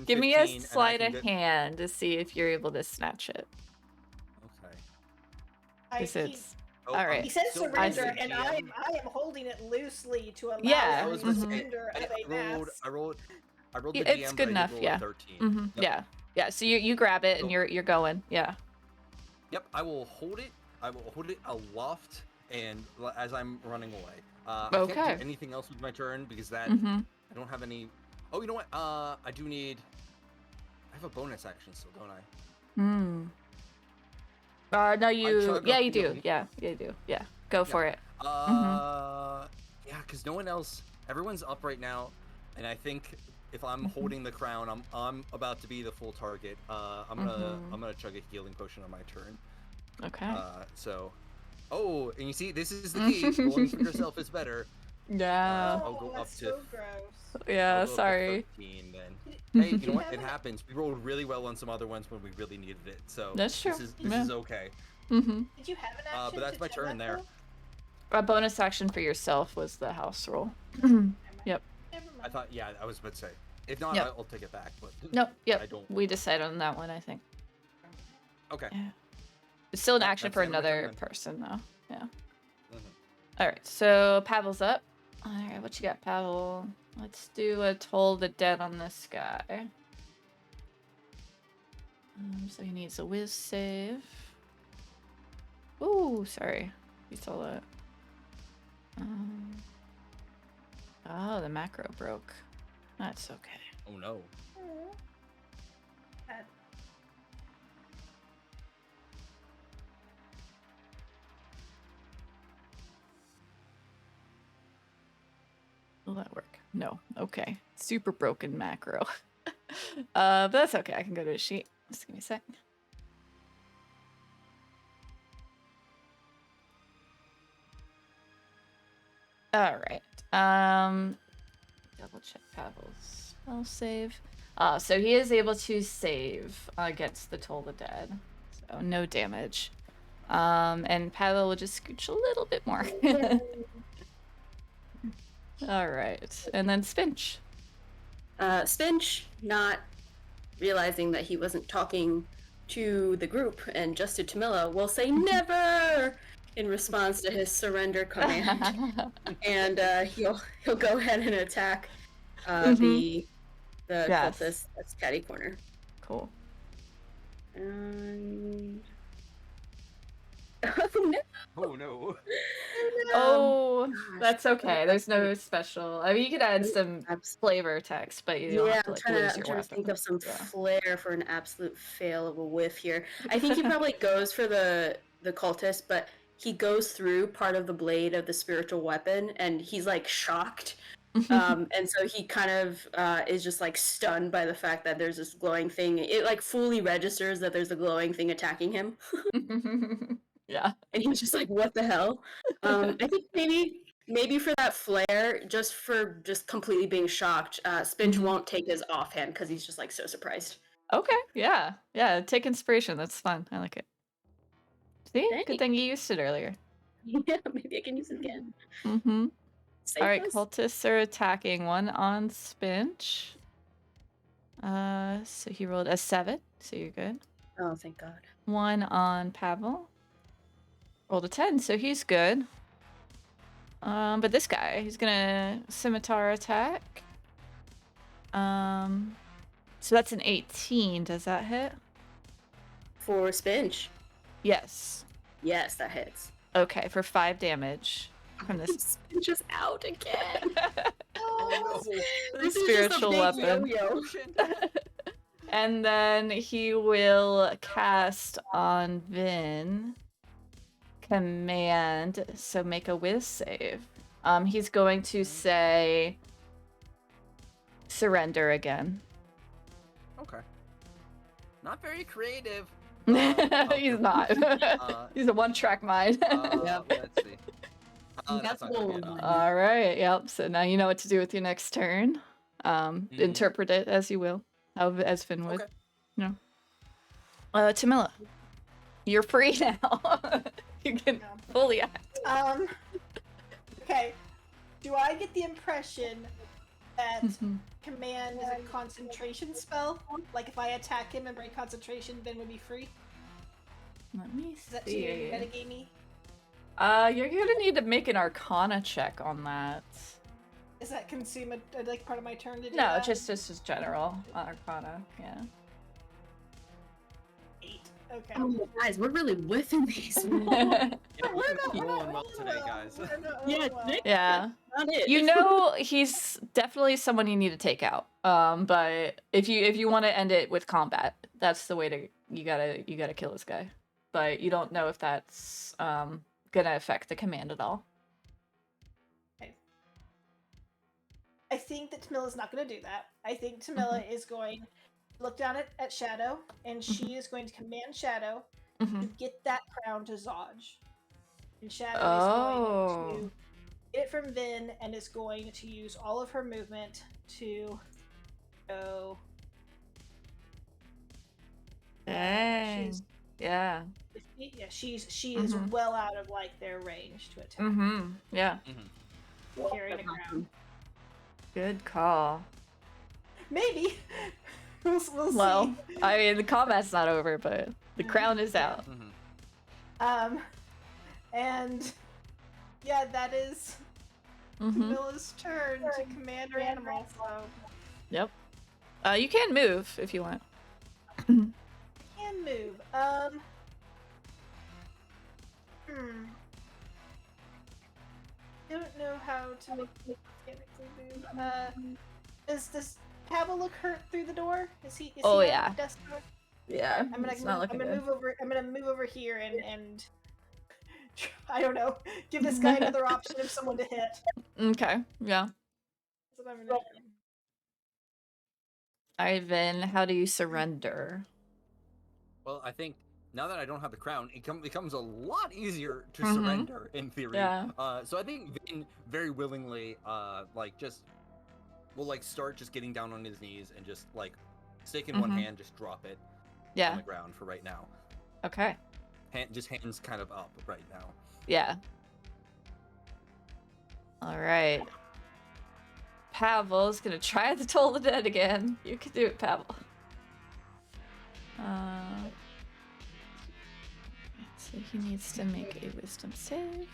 Give 15, me a sleight and of hand to see if you're able to snatch it. Okay. All right. He said surrender, and I am holding it loosely to allow Yeah. the surrender of a mass. I rolled the It's DM, good but enough. I did roll Yeah. a 13. Mm-hmm. Yep. Yeah. So you grab it and you're going. Yeah. Yep. I will hold it. I will hold it aloft, and as I'm running away. I can't do anything else with my turn because that I don't have any. Oh, you know what? I do need. I have a bonus action still, don't I? No, you. Yeah, you do. Yeah, you do. Yeah, go for it. Yeah, because no one else. Everyone's up right now, and I think if I'm holding the crown, I'm about to be the full target. I'm gonna chug a healing potion on my turn. Okay. And you see, this is the key. Rolling for yourself is better. Yeah. I'll go up to. So gross. Yeah, I'll go sorry. Up to 13 then. Hey, you know what? It happens. We rolled really well on some other ones when we really needed it. So that's true. This is okay. Did you have an action? But that's my turn there. A bonus action for yourself was the house roll. Yep. I thought, I was about to say. If not, I'll take it back. But nope. Yep. I don't. We decided on that one, I think. Okay. Yeah. It's still an action for another person, though. Yeah. All right. So Pavel's up. All right. What you got, Pavel? Let's do a Toll the Dead on this guy. So he needs a whiz save. Ooh, sorry. You saw that. Oh, the macro broke. That's okay. Oh no. Bad. Will that work? No. Okay. Super broken macro. But that's okay. I can go to a sheet. Just give me a sec. All right. Double check Pavel's spell save. So he is able to save against the Toll the Dead. So no damage. And Pavel will just scooch a little bit more. All right. And then Spinch. Spinch, not realizing that he wasn't talking to the group and just to Tamila, will say never in response to his surrender command. And he'll go ahead and attack the cultist that's catty corner. Cool. And Oh no. Oh, that's okay. There's no special. I mean, you could add some flavor text, but you don't have to I'm like trying lose to your think weapon. of some flair for an absolute fail of a whiff here. I think he probably goes for the cultist, but he goes through part of the blade of the spiritual weapon, and he's like shocked. And so he kind of is just like stunned by the fact that there's this glowing thing. It like fully registers that there's a glowing thing attacking him. Yeah. And he's just like, what the hell? I think maybe for that flair, just completely being shocked, Spinch won't take his offhand because he's just like so surprised. Okay, yeah. Yeah, take inspiration. That's fun. I like it. See? Good Thanks. thing you used it earlier. Yeah, maybe I can use it again. Mm-hmm. Save Alright, us? cultists are attacking. One on Spinch. So he rolled a 7, so you're good. Oh, thank God. One on Pavel. Rolled a 10, so he's good. But this guy, he's gonna scimitar attack. So that's an 18. Does that hit? For Spinch. Yes. Yes, that hits. Okay, for 5 damage from this Spinch is out again. Oh This is just a spiritual big weapon. yo-yo. And then he will cast on Vin command, so make a whiz save. He's going to say surrender again. Okay. Not very creative. He's not. He's a one-track mind. Yep. Let's see. That's That's not gonna be bold. enough. All right. Yep. So now you know what to do with your next turn. Interpret it as you will, as Finn would. Okay. No. Tamila, you're free now. You can Yeah. fully act. Okay. Do I get the impression that command is a concentration spell? Like if I attack him and break concentration, Ben would be free? Let me Is that too see. metagamey? You're gonna need to make an Arcana check on that. Does that consume a like part of my turn to do No, that? just general Arcana. Yeah. 8. Okay. Oh, guys, we're really whiffing these. Yeah, we're rolling well today, guys. Yeah, Yeah. Not it. You know he's definitely someone you need to take out. But if you want to end it with combat, that's the way to you gotta kill this guy. But you don't know if that's gonna affect the command at all. I think that Tamilla's not going to do that. I think Tamilla is going to look down at Shadow, and she is going to command Shadow to get that crown to Zodge. And Shadow is going to get it from Vin and is going to use all of her movement to go. Dang. She's, Yeah. yeah, she is well out of like their range to attack. Yeah. Carrying a crown. Good call. Maybe. we'll Well, see. I mean the combat's not over, but the crown is out. And yeah, that is Tamilla's turn to command her animal. So Yep. You can move if you want. can move. Don't know how to make it mechanically move. Does Pavel look hurt through the door? Is he? Oh, at yeah. the desk door? Yeah. I'm gonna move over. I'm gonna move over here and I don't know. Give this guy another option of someone to hit. Okay. Yeah. That's what I'm gonna do. Ivan, how do you surrender? Well, I think now that I don't have the crown, it becomes a lot easier to surrender in theory. Yeah. So I think Vin very willingly, will start just getting down on his knees and just stick in one hand, just drop it on the ground for right now. Okay. Just hands kind of up right now. Yeah. All right. Pavel's gonna try to Toll the Dead again. You can do it, Pavel. So he needs to make a wisdom save.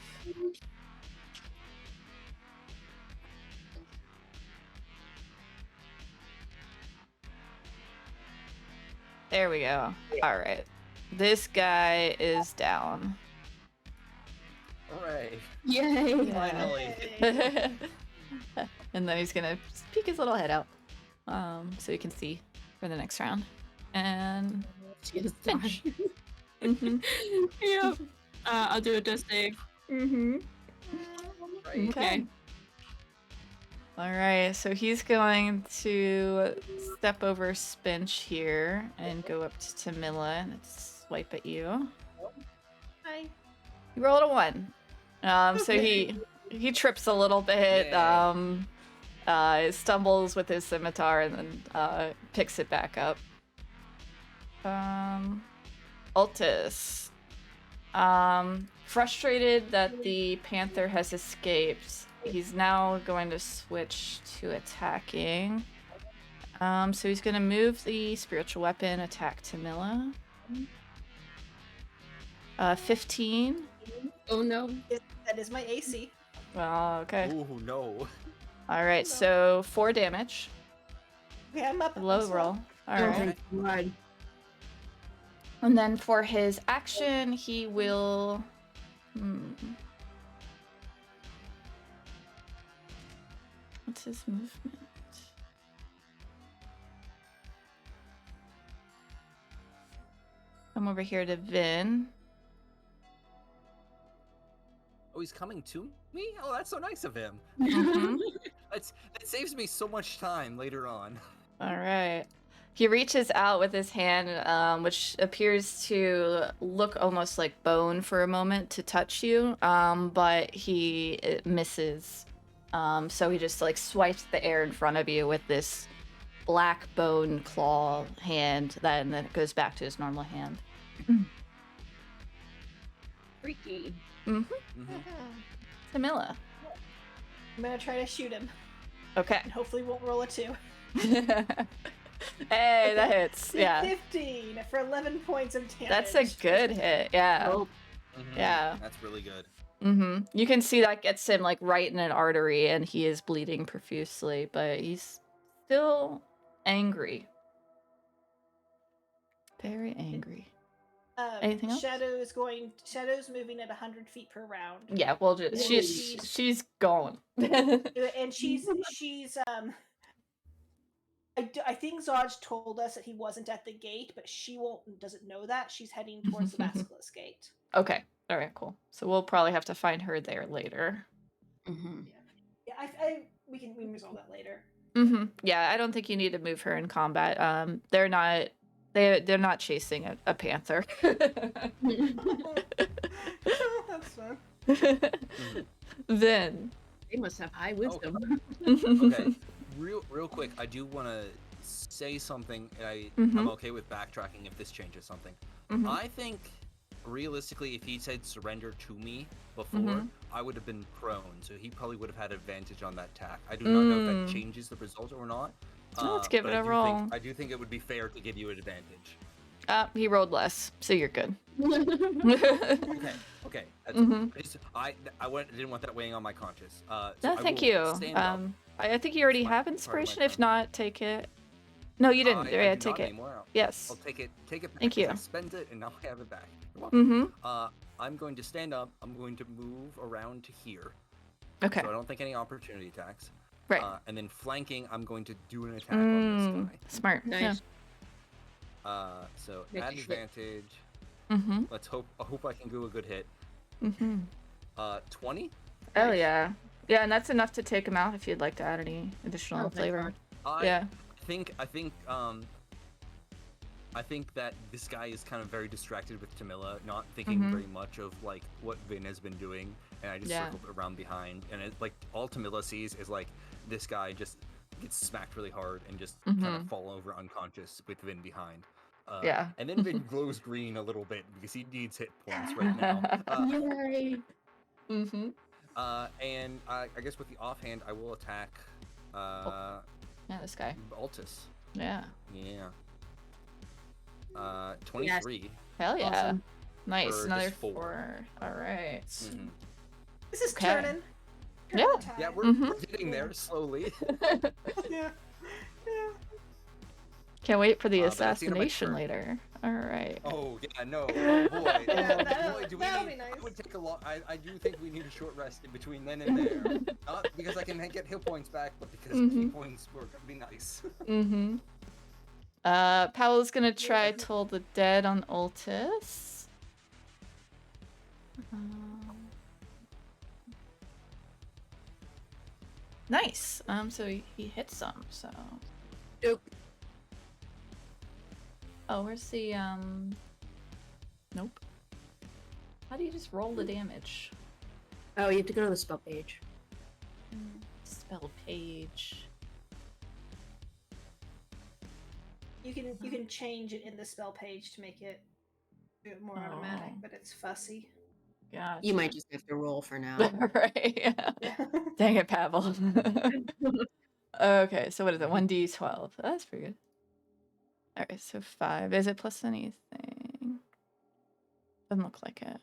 There we go. All right. This guy is down. Hooray! Yay! Finally. And then he's gonna peek his little head out, so you can see for the next round. And finish. Yep. I'll do a death save. Right. Okay. All right. So he's going to step over Spinch here and go up to Tamila and swipe at you. Hi. He rolled a 1. So he trips a little bit. Stumbles with his scimitar and then picks it back up. Altus. Frustrated that the panther has escaped, he's now going to switch to attacking. So he's gonna move the spiritual weapon, attack Tamila. 15. Oh no. That is my AC. Well, okay. Ooh, no. All right, No. so 4 damage. Okay, I'm up. I'm Low slow. roll. All Oh, right. thank God. And then for his action, he will. What's his movement? Come over here to Vin. Oh, he's coming to me? Oh, that's so nice of him. Mhm. That saves me so much time later on. All right. He reaches out with his hand, which appears to look almost like bone for a moment to touch you, but it misses. So he just like swipes the air in front of you with this black bone claw hand, and then it goes back to his normal hand. Freaky. Tamila. I'm gonna try to shoot him, Okay. and hopefully won't roll a 2. Hey, that hits. Yeah. 15 for 11 points of damage. That's a good hit. Yeah. Oh, Yeah. That's really good. You can see that gets him like right in an artery, and he is bleeding profusely, but he's still angry. Very angry. Anything else? Shadow's moving at 100 feet per round. Yeah, well, just, she's gone. And she's I think Zodge told us that he wasn't at the gate, but she doesn't know that. She's heading towards the Basilisk Gate. Okay. All right, cool. So we'll probably have to find her there later. Yeah, we can resolve that later. Yeah, I don't think you need to move her in combat. They're not chasing a panther. That's fun. Then they must have high wisdom. Okay, real quick, I do want to say something, and I'm okay with backtracking if this changes something. I think, realistically, if he said surrender to me before, I would have been prone, so he probably would have had advantage on that attack. I do not know if that changes the result or not. Let's give it a roll. I do think it would be fair to give you an advantage. He rolled less, so you're good. Okay. That's, I didn't want that weighing on my conscience. So No, thank you. I think you already have inspiration. If not, take it. No, you didn't. I do take not it. anymore. Yes. I'll take it. Take it back. Thank you. I spent it, and now I have it back. You're welcome. I'm going to stand up. I'm going to move around to here. Okay. So I don't think any opportunity attacks. Right. And then flanking, I'm going to do an attack on this guy. Smart. Nice. So Make add it advantage. Let's hope. I hope I can do a good hit. 20. Oh yeah. Yeah, and that's enough to take him out if you'd like to add any additional flavor. I think that this guy is kind of very distracted with Tamila, not thinking very much of like what Vin has been doing, and I just circled around behind, and it, like all Tamila sees is like this guy just gets smacked really hard and just kind of fall over unconscious with Vin behind. And then Vin glows green a little bit because he needs hit points right now. Yay! And I guess with the offhand, I will attack. Yeah, this guy. Altus. Yeah. 23. Yes. Hell yeah. Awesome. Nice. For Another just 4. All right. This is Okay. turning. Yeah. Yeah, we're getting there slowly. Yeah. Can't wait for the But that's the end of my assassination turn. later. All right. Oh yeah, no. Oh boy. That'll Do be we need, nice. It would take a lot. I do think we need a short rest in between then and there. Not because I can get hit points back, but because key points were gonna be nice. Powell's gonna try Toll the Dead on Ultis. Nice. So he hits some. So. Nope. Oh, where's the Nope. How do you just roll the damage? Oh, you have to go to the spell page. Spell page. You can change it in the spell page to make it more automatic, Oh. but it's fussy. Gotcha. You might just have to roll for now. Right. Yeah. Dang it, Pavel. Okay, so what is it? 1d12. That's pretty good. Alright, so 5. Is it plus anything? Doesn't look like it.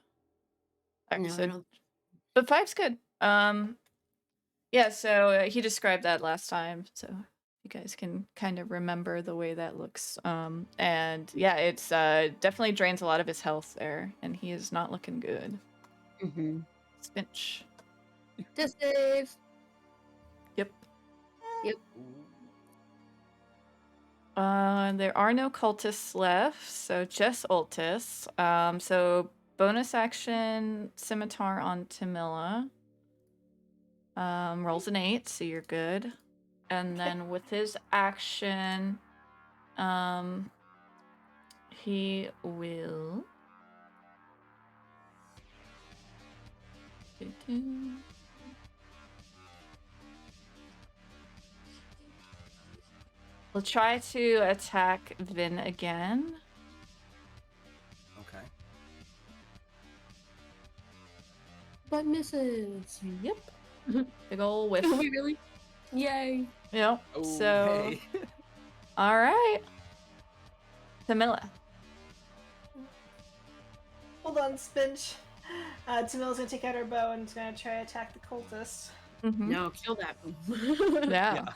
Alright, No, I so don't. but 5's good. Yeah, so he described that last time, so you guys can kind of remember the way that looks. And yeah, it's definitely drains a lot of his health there, and he is not looking good. Mm-hmm. Spinch. To save. Yep. Yep. There are no cultists left, so just Ultis. So bonus action scimitar on Tamila. Rolls an 8, so you're good. And then with his action, he will. We'll try to attack Vin again. Okay. But misses. Yep. Big ol' whiff. Are we really? Yay. Yep. So, Okay. all right. Tamila. Hold on, Spinch. Tamila's gonna take out her bow and is gonna try to attack the cultist. Mm-hmm. No, kill that. Yeah.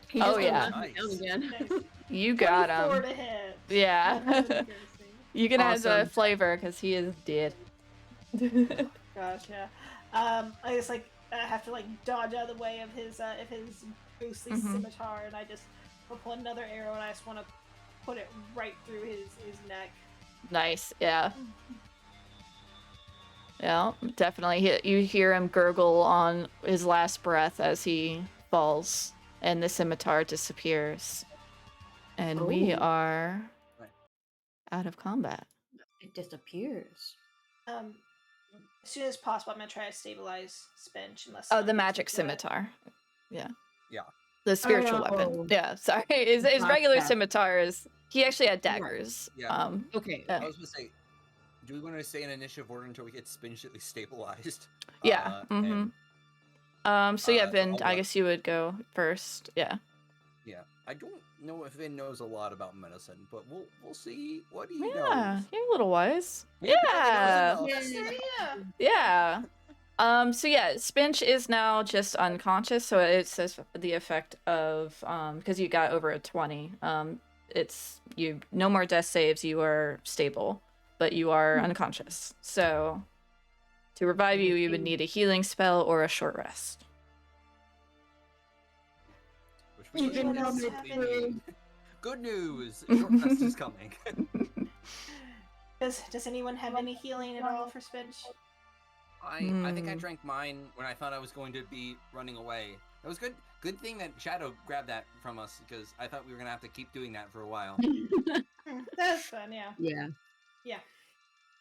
He Oh, just got yeah. knocked down again. Nice. You got 24 him. to hit. Yeah. You can add Awesome. flavor because he is dead. Gosh, yeah. I just I have to dodge out of the way of his ghostly Mhm. scimitar, and I just pull another arrow, and I just want to put it right through his neck. Nice. Yeah. Yeah, definitely. You hear him gurgle on his last breath as he falls, and the scimitar disappears. And we Ooh. are Right. out of combat. It disappears. As soon as possible, I'm gonna try to stabilize Spinch unless. Oh, someone the beats me magic to it. scimitar. Yeah. Yeah. The spiritual Oh. weapon. Yeah, sorry. His regular Gotcha. scimitar is... He actually had daggers. Yeah. Okay. Yeah. I was gonna say, do we want to stay in initiative order until we get Spinch at least stabilized? Yeah. So yeah, Vin, I'll I let- guess you would go first. Yeah. Yeah. I don't know if Vin knows a lot about medicine, but we'll see what he Yeah, knows. you're a little wise. Maybe he Yeah. knows enough. Yeah. Yeah. So yeah, Spinch is now just unconscious, so it says the effect of because you got over a 20. It's you no more death saves, you are stable, but you are unconscious. So to revive you, you would need a healing spell or a short rest. Which we You would can help absolutely me. need. Good news! Short rest is coming. Does anyone have any healing at all for Spinch? I think I drank mine when I thought I was going to be running away. It was good. Good thing that Shadow grabbed that from us because I thought we were gonna have to keep doing that for a while. That's fun, yeah. Yeah. Yeah.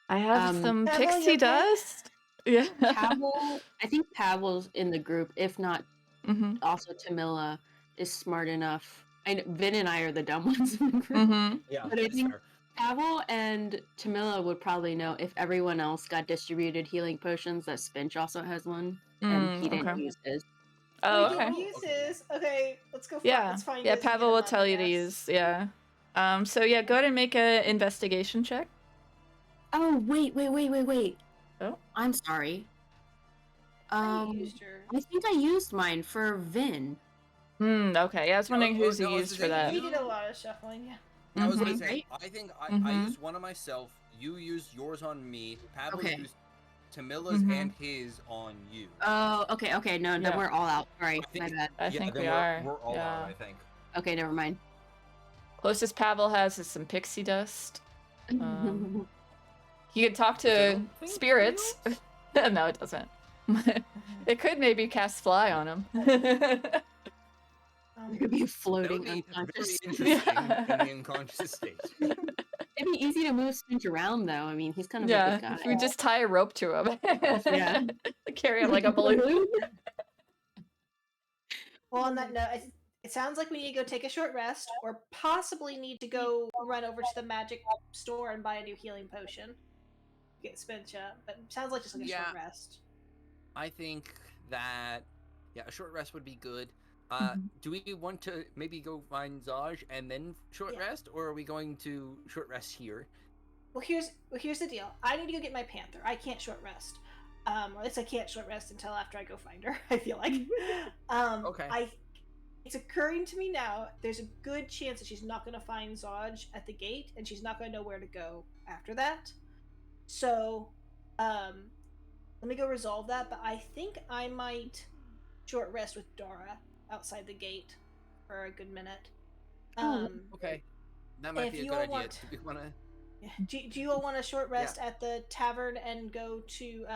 I have some Pavel, you pixie okay? dust. Yeah. Pavel, I think Pavel's in the group. If not, Mm-hmm. also Tamila is smart enough. Vin and I are the dumb ones in the group. Mm-hmm. Yeah, But I that's think fair. Pavel and Tamila would probably know if everyone else got distributed healing potions that Spinch also has one, and he didn't Okay. use his. Oh, We okay. didn't use his. Okay, let's go. Yeah. Let's find Yeah, his and Pavel get will him up, tell I you to guess. use. Yeah. So yeah, go ahead and make a investigation check. Oh wait. Oh. I'm sorry. I used your. I think I used mine for Vin. Okay. Yeah, I was wondering who's no, I was used for gonna say, that. We did a lot of shuffling. Yeah. I was gonna Mhm. say, Right? I think I Mhm. used one on myself. You used yours on me. Pavel Okay. used Tamila's Mhm. and his on you. Oh, okay. No, Yeah. then we're all out. Sorry, I think- my bad. I yeah, think then we we're, are. We're all Yeah. out, I think. Okay, never mind. Closest Pavel has is some pixie dust. You could talk Which I to don't think spirits. heals? No, it doesn't. It could maybe cast fly on him. It could be That floating would be very unconscious. interesting Yeah. in the unconscious state. It'd be easy to move Spinch around, though. I mean, he's kind of a Yeah, big guy. if we just tie a rope to him. Yeah. Carry him like a balloon. Well, on that note, It sounds like we need to go take a short rest, or possibly need to go run over to the magic store and buy a new healing potion. Get Spinch up, but it sounds like just like a short rest. I think that a short rest would be good. Mhm. Do we want to maybe go find Zodge and then short rest, or are we going to short rest here? Well, here's the deal. I need to go get my panther. I can't short rest. Or at least I can't short rest until after I go find her. I feel like. Okay. It's occurring to me now. There's a good chance that she's not going to find Zodge at the gate, and she's not going to know where to go after that. So, let me go resolve that. But I think I might short rest with Dora outside the gate for a good minute. Okay. That might be a good idea. Do we want to? Do you all want a short rest at the tavern and go to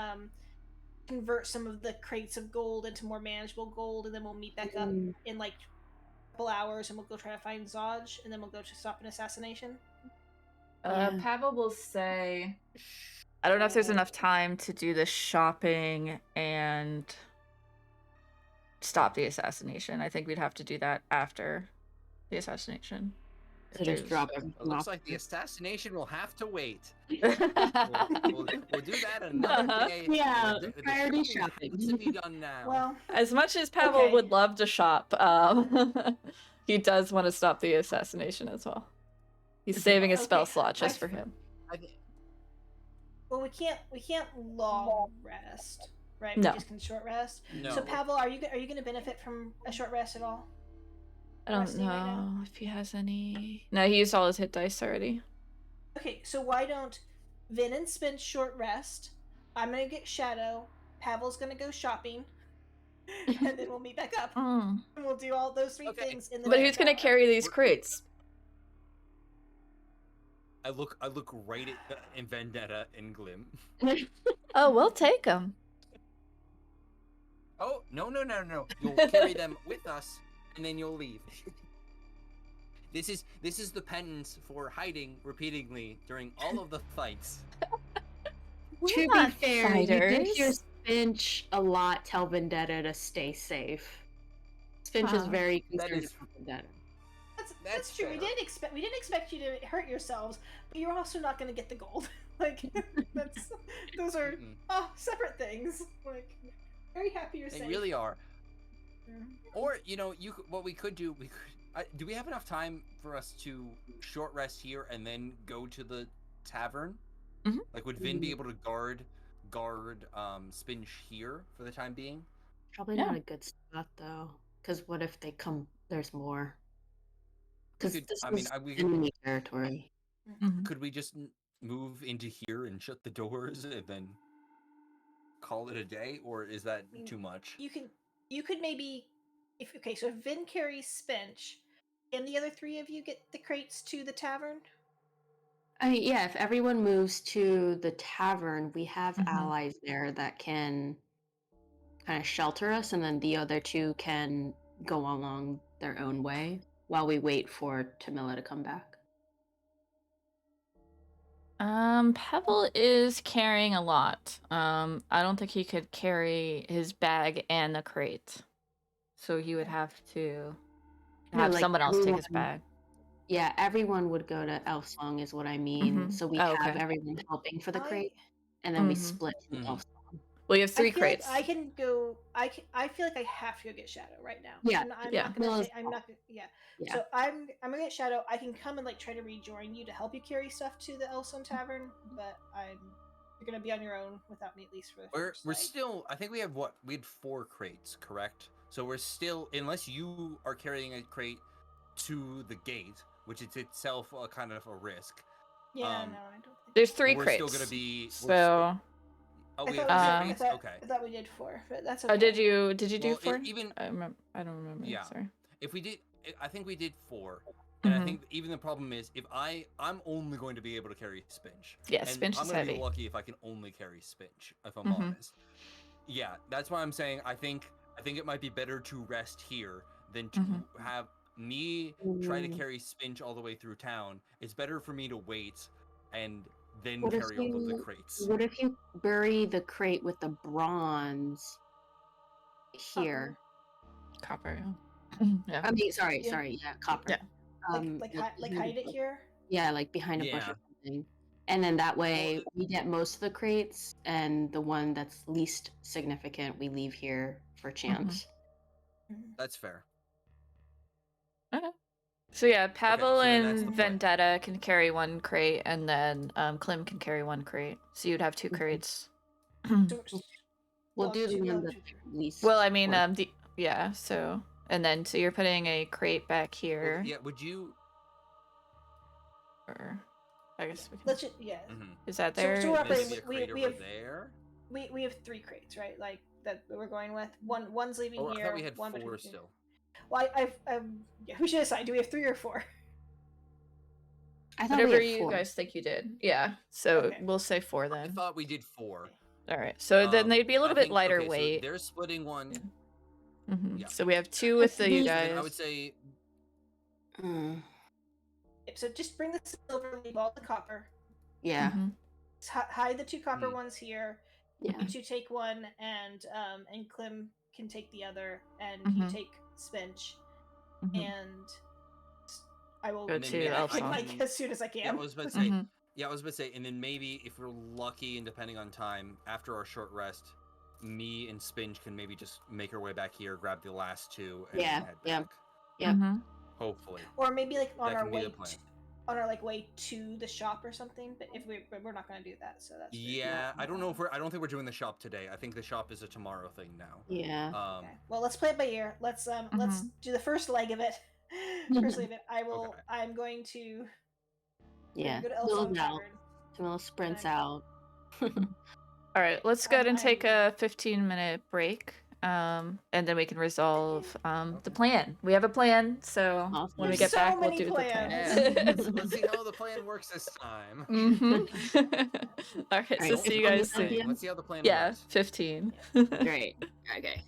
convert some of the crates of gold into more manageable gold, and then we'll meet back up in like a couple hours, and we'll go try to find Zodge, and then we'll go to stop an assassination? Pavel will say, I don't know if there's enough time to do the shopping and stop the assassination. I think we'd have to do that after the assassination. So just drop It everything looks off. like the assassination will have to wait. We'll do that another day. Yeah, The priority shopping shopping. needs to be done now. Well, As much as Pavel would love to shop, he does want to stop the assassination as well. He's saving a spell slot just for him. Well, we can't long rest, right? No. We just can short rest. No. So Pavel, are you going to benefit from a short rest at all? I don't know if he has any. No, he used all his hit dice already. Okay, so why don't Vin and Spin short rest? I'm gonna get Shadow. Pavel's gonna go shopping, and then we'll meet back up. And we'll do all those three things in the. But who's gonna carry these crates? I look right at in Vendetta and Glim. Oh, we'll take them. Oh, no. You'll carry them with us, and then you'll leave. This is the penance for hiding repeatedly during all of the fights. To be fair, you did hear Spinch a lot tell Vendetta to stay safe. Spinch is very concerned about Vendetta. That's true. We didn't expect you to hurt yourselves, but you're also not going to get the gold. Like those are separate things. Like, very happy you're safe. They really are. Or what we could do, do we have enough time for us to short rest here and then go to the tavern? Mm-hmm. Like, would Vin be able to guard Spinch here for the time being? Probably not a good spot though, because what if they come? There's more. Because this is enemy territory. Could we just move into here and shut the doors and then call it a day, or is that too much? You could maybe, so if Vin carries Spinch, and the other three of you get the crates to the tavern. I mean, yeah, if everyone moves to the tavern, we have allies there that can kind of shelter us, and then the other two can go along their own way while we wait for Tamila to come back. Pebble is carrying a lot. I don't think he could carry his bag and the crate. So he would have to have someone else take his bag. Yeah, everyone would go to Elfsong is what I mean. So we have everyone helping for the crate, and then we split from Elfsong. Well, you have 3 crates. Like I can go. I feel like I have to go get Shadow right now. Yeah, I'm not gonna say. I'm not gonna. Yeah. So I'm gonna get Shadow. I can come and like try to rejoin you to help you carry stuff to the Elfsong Tavern, but you're gonna be on your own without me, at least for the first. We're still. I think we had 4 crates, correct? So we're still, unless you are carrying a crate to the gate, which is itself a kind of a risk. Yeah, no, I don't think. There's 3 we're crates. We're still gonna be. So. We have crates? Okay. I thought we did 4, but that's okay. Oh, did you do 4? Even I don't remember. Yeah. Sorry. If we did, I think we did 4. And I think even the problem is if I'm only going to be able to carry Spinch. Yeah, Spinch is heavy. I'm gonna be lucky if I can only carry Spinch, if I'm honest. Yeah, that's why I'm saying I think it might be better to rest here than to have me try to carry Spinch all the way through town. It's better for me to wait and then carry all of the crates. What if you bury the crate with the bronze here? Copper. Yeah. I mean, sorry, Yeah. yeah, copper. Yeah. Like hide it here. Yeah, like behind a bush Yeah. or something. And then that way Well, we get most of the crates, and the one that's least significant we leave here for chance. that's fair. Okay. So yeah, Pavel so then that's the and plan. Vendetta can carry one crate, and then Klim can carry one crate. So you'd have 2 Okay. crates. So, We'll do the two- one that's least. Well, I mean, worth. yeah. So and then so you're putting a crate back here. Well, yeah, would you? Or I guess we can. let's just, yeah. Is that So- there? so we're Maybe operating- a crate we over have- there. We have 3 crates, right? Like that we're going with. One's leaving Oh, here. I thought we had one 4 between- still. Well, yeah, who should decide? Do we have 3 or 4? I thought we Whatever had you 4. guys think you did. Yeah. So Okay. we'll say 4 I then. thought we did 4. All right. So then they'd be a I little bit think- lighter okay, so weight. they're splitting one. Yeah. So we have 2 with the you These- So guys. then I would say So just bring the silver, leave all the copper. Yeah, Mhm. Hide the 2 copper ones here. yeah. You 2 take one, and Klim can take the other, and you Mhm. take Spinch, Mhm. and I will Go And then to maybe back Elfsong. in, like, as soon as I can. Yeah, I was about to say. Mhm. Yeah, I was about to say, and then maybe if we're lucky and depending on time, after our short rest, me and Spinch can maybe just make our way back here, grab the last 2, and Yeah, head yeah. back. Yep. Mhm. Hopefully. Or maybe like on That our can be way, the plan. on our way to the shop or something. But we're not going to do that, so that's Yeah, I don't think we're doing the shop today. I think the shop is a tomorrow thing now. Yeah. Okay. Well, let's play it by ear. Let's do the first leg of it. First leg of it. Okay. I'm going to. Yeah. Go to Build Elfsong out. Tavern. Camilla sprints Okay. out. All right, let's go ahead and take I'm- a 15-minute break. And then we can resolve the plan. We have a plan, so Awesome. when we There's get so back, we'll many do plans. the Yeah. plan. Let's see how the plan works this time. All right, so Alright, see you it's guys only soon. Let's see how the plan Yeah, works. 15. Great. Okay.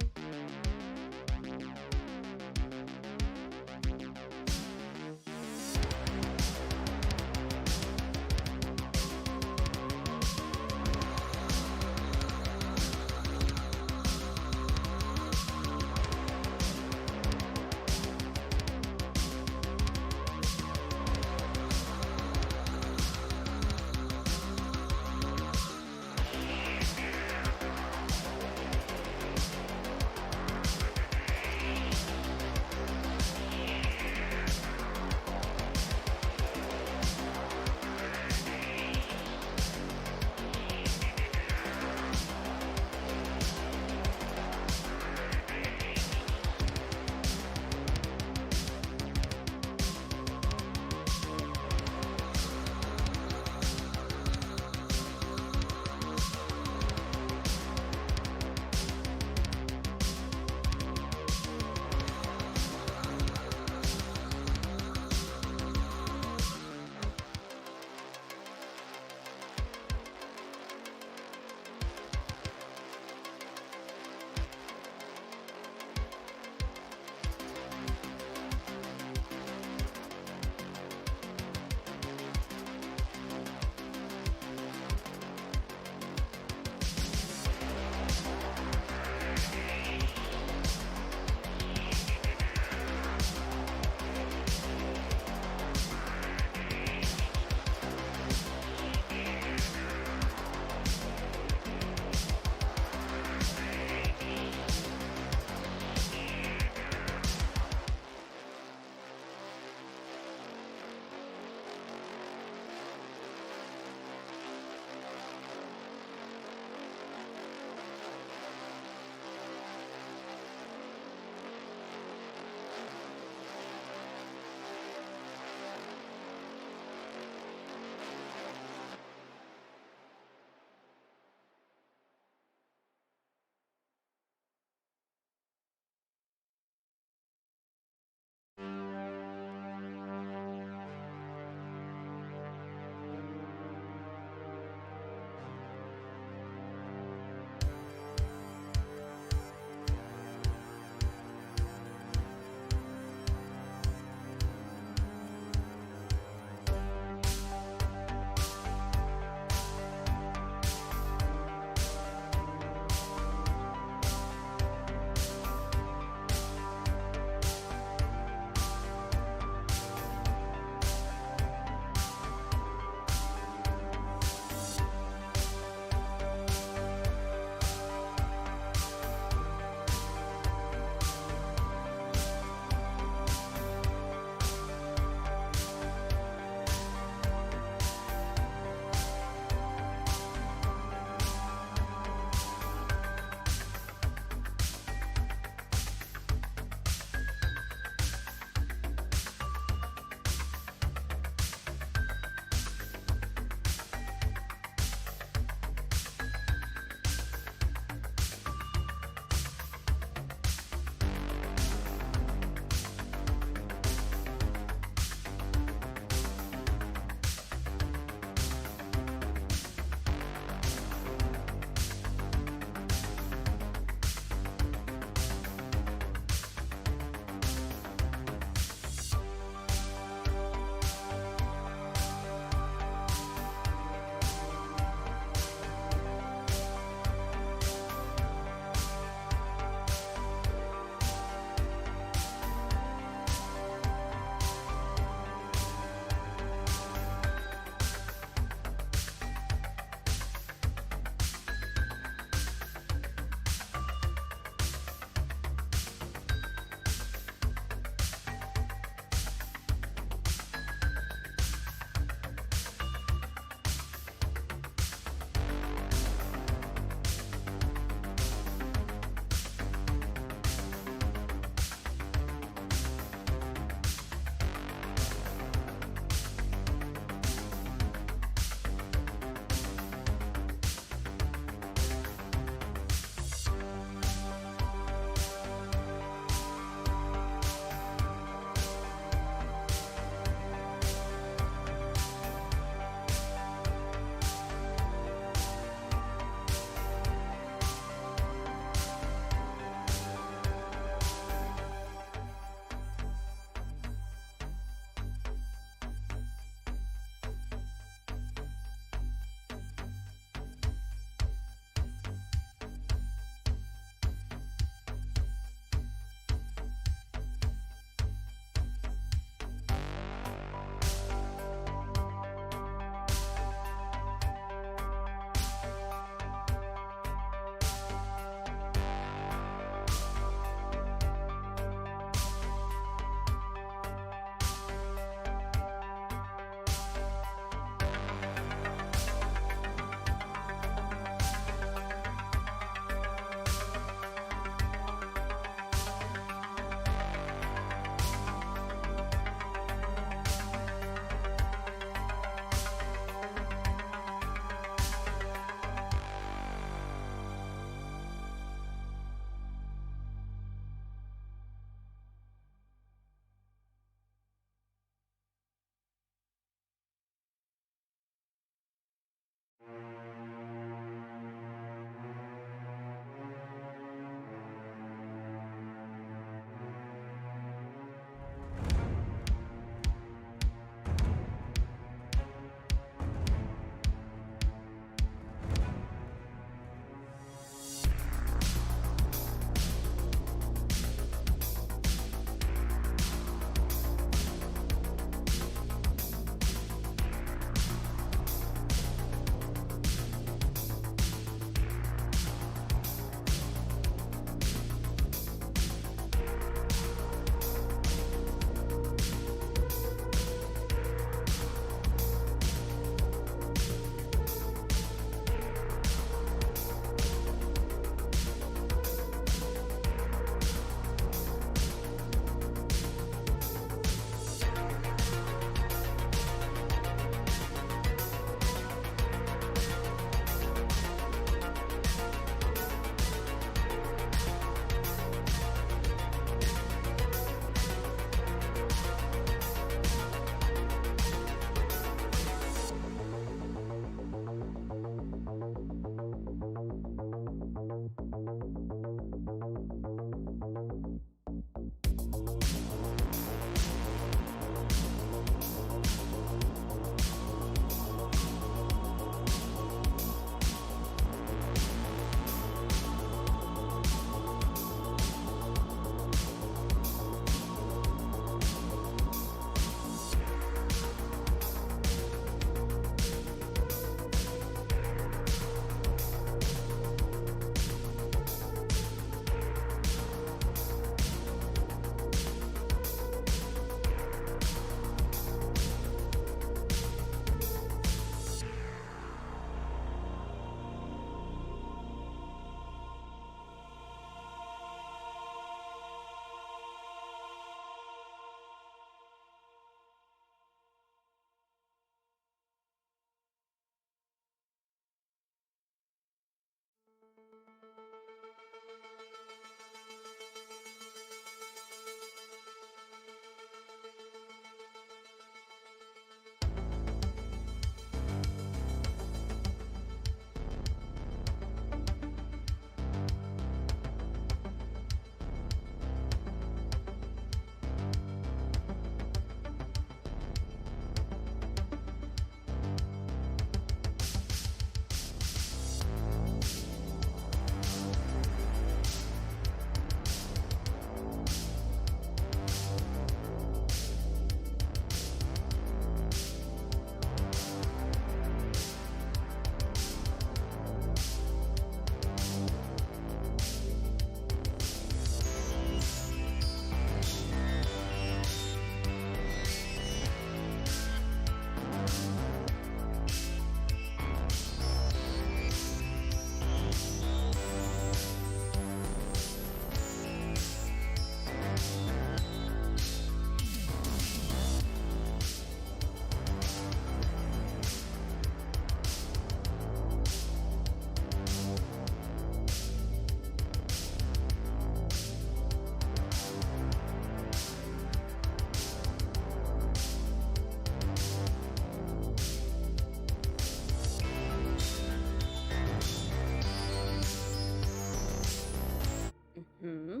Mm-hmm.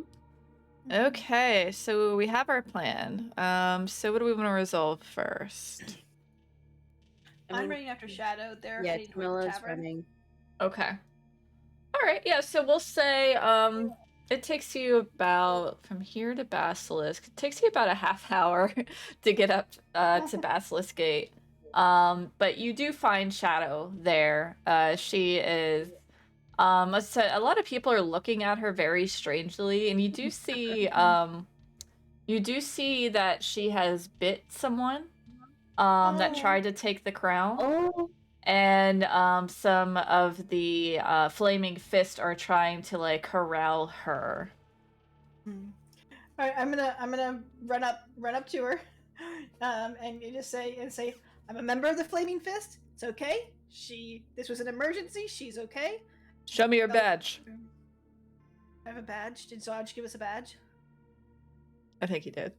Okay, so we have our plan. So what do we want to resolve first? I'm running after Shadow. They're Yeah, heading toward the Tamilla's tavern. running. Okay. All right, yeah, so we'll say it takes you about from here to Basilisk. It takes you about a half hour to get up to Basilisk Gate. But you do find Shadow there. She is let's say a lot of people are looking at her very strangely, and you do see that she has bit someone that tried to take the crown. Oh, And some of the flaming fist are trying to like corral her. All right, I'm gonna run up to her, and you just say, I'm a member of the Flaming Fist. It's okay. This was an emergency. She's okay. Show me your badge. I have a badge. Did Zodge give us a badge? I think he did.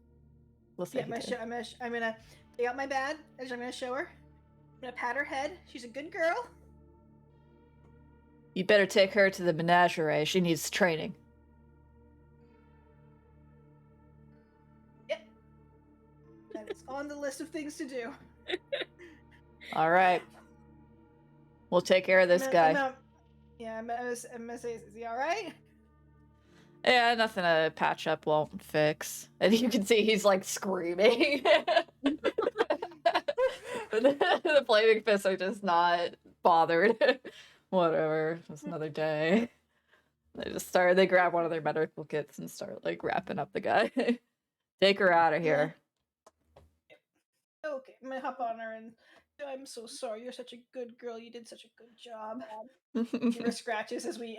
We'll say Yeah, I'm gonna take out my badge. I'm gonna show her. I'm gonna pat her head. She's a good girl. You better take her to the menagerie. She needs training. Yep. That is on the list of things to do. All right. We'll take care of this guy. I'm gonna say, is he all right? Yeah, nothing a patch up won't fix. And you can see he's like screaming. The flaming fists are just not bothered. Whatever, it's another day. They grab one of their medical kits and start like wrapping up the guy. Take her out of here. Okay, I'm gonna hop on her and I'm so sorry. You're such a good girl. You did such a good job. Give her scratches as we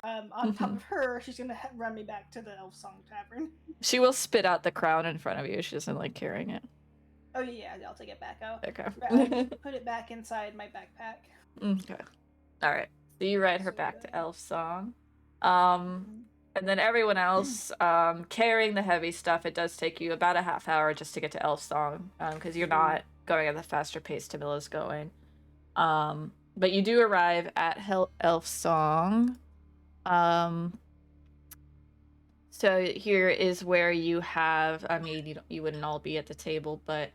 on top of her. She's gonna run me back to the Elf Song Tavern. She will spit out the crown in front of you. She doesn't like carrying it. Oh yeah, I'll take it back out. Okay. Put it back inside my backpack. Okay. All right. So you ride her back to Elf Song. And then everyone else carrying the heavy stuff. It does take you about a half hour just to get to Elf Song because you're not going at the faster pace Tamilla's going. But you do arrive at Elf Song. So here is where you have, I mean, you wouldn't all be at the table, but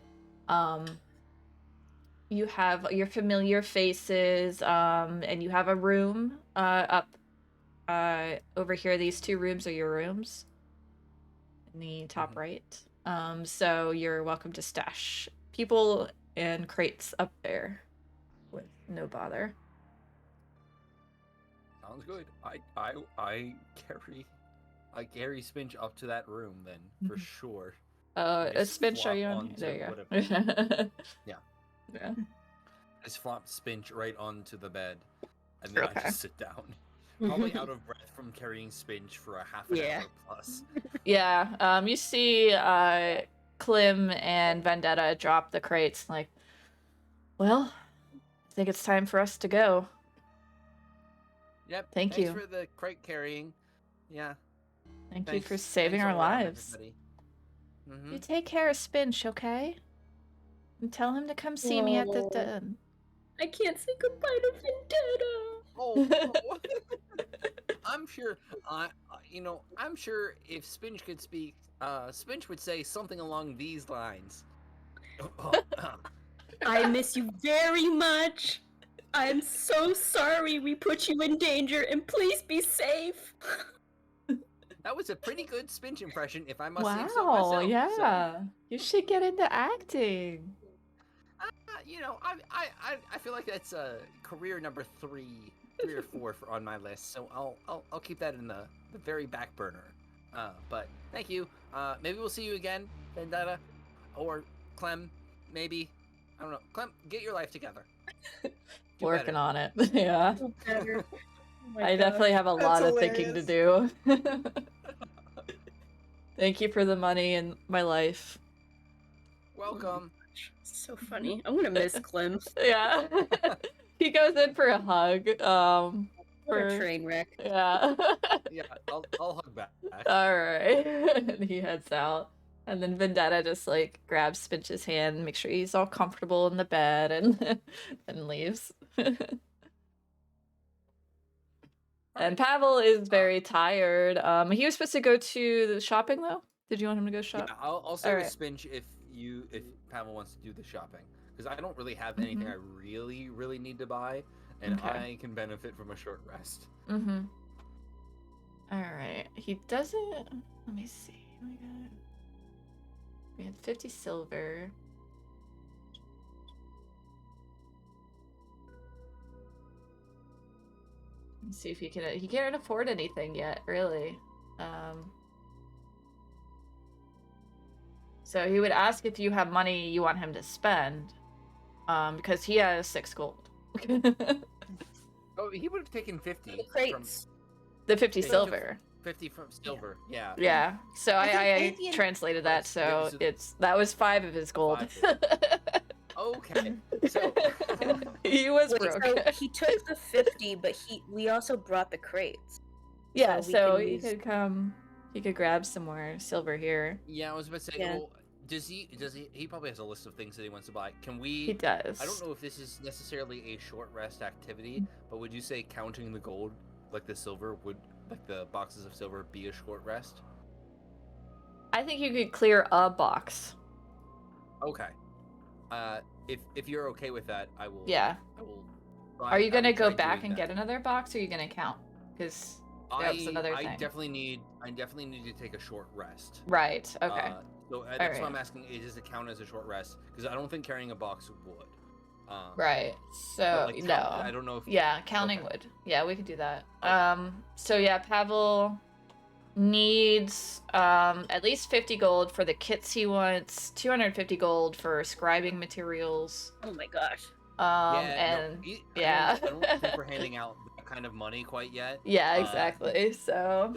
you have your familiar faces, and you have a room up over here. These two rooms are your rooms in the top right. So you're welcome to stash people and crates up there with no bother. Sounds good. I carry Spinch up to that room then, for sure. Spinch, are you on? There you go. Yeah. Just flop Spinch right onto the bed, and then I just sit down. Probably out of breath from carrying Spinch for a half an hour plus. Yeah. You see Clem and Vendetta drop the crates like, well, I think it's time for us to go. Yep. Thanks for the crate carrying. Yeah. Thank you for saving our lives. You take care of Spinch, okay? And tell him to come see me at the den. I can't say goodbye to Vendetta. Oh, I'm sure. I'm sure if Spinch could speak, Spinch would say something along these lines. I miss you very much. I'm so sorry we put you in danger, and please be safe. That was a pretty good Spinch impression, if I must say so myself. Wow, yeah. So. You should get into acting. I feel like that's career number 3 or 4 on my list. So I'll keep that in the very back burner. But thank you. Maybe we'll see you again, Vendetta, or Clem. Maybe, I don't know. Clem, get your life together. Working on it. Yeah. I definitely have a lot of thinking to do. Thank you for the money and my life. Welcome. So funny. I'm gonna miss Clem. Yeah. He goes in for a hug. What a train wreck. Yeah. Yeah, I'll hug back. Alright. And he heads out. And then Vendetta just like grabs Spinch's hand, make sure he's all comfortable in the bed, and leaves. And Pavel is very tired. He was supposed to go to the shopping though. Did you want him to go shop? Yeah, I'll say All with right. Spinch if Pavel wants to do the shopping, because I don't really have anything I really need to buy, and Okay. I can benefit from a short rest. Mm-hmm. All right. He doesn't. Let me see. We had 50 silver. Let's see if he can. He can't afford anything yet, really. So he would ask if you have money you want him to spend, because he has 6 gold. Oh, he would have taken 50 The crates. The 50 Yeah, he took silver. 50 from silver. Yeah. Yeah. So I think I Athean- translated that, so so- that was 5 of his gold. 5. Okay. So He was Wait, broke. so he took the 50, but we also brought the crates. Yeah, so we so can he use- could come. He could grab some more silver here. yeah, I was about to say, Yeah. well, does he probably has a list of things that he wants to buy. Can we He does. I don't know if this is necessarily a short rest activity, but would you say counting the gold, like the silver, would like the boxes of silver be a short rest? I think you could clear a box. Okay. If you're okay with that, I will. Yeah. I will. Are you gonna go try back doing and that. get another box, or are you gonna count? Because that's another I thing. definitely need to take a short rest. Right. Okay. So that's why Alright. I'm asking: does it count as a short rest? Because I don't think carrying a box would. Right. but, So like, no. I don't know if. Yeah, counting Okay. would. Yeah, we could do that. Okay. So yeah, Pavel needs at least 50 gold for the kits he wants, 250 gold for scribing materials. Oh my gosh. And yeah. I don't think we're handing out that kind of money quite yet. Yeah, exactly. So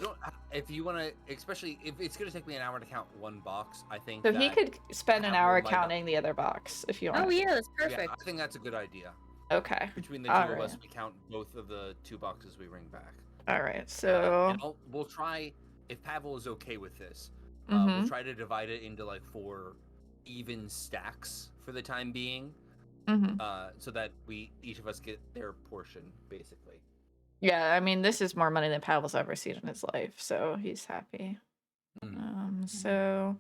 If you want to, especially if it's going to take me an hour to count one box, I think. so he that could spend an Pavel hour might- counting the other box if you want. Oh yeah, that's Yeah, perfect. I think that's a good idea. Okay. Between the two of us, we count both of the 2 boxes we bring back. All right. So And we'll try, if Pavel is okay with this, Mhm. we'll try to divide it into like 4 even stacks for the time being, mhm. so that each of us get their portion, basically. Yeah, I mean, this is more money than Pavel's ever seen in his life, so he's happy. Mhm. So,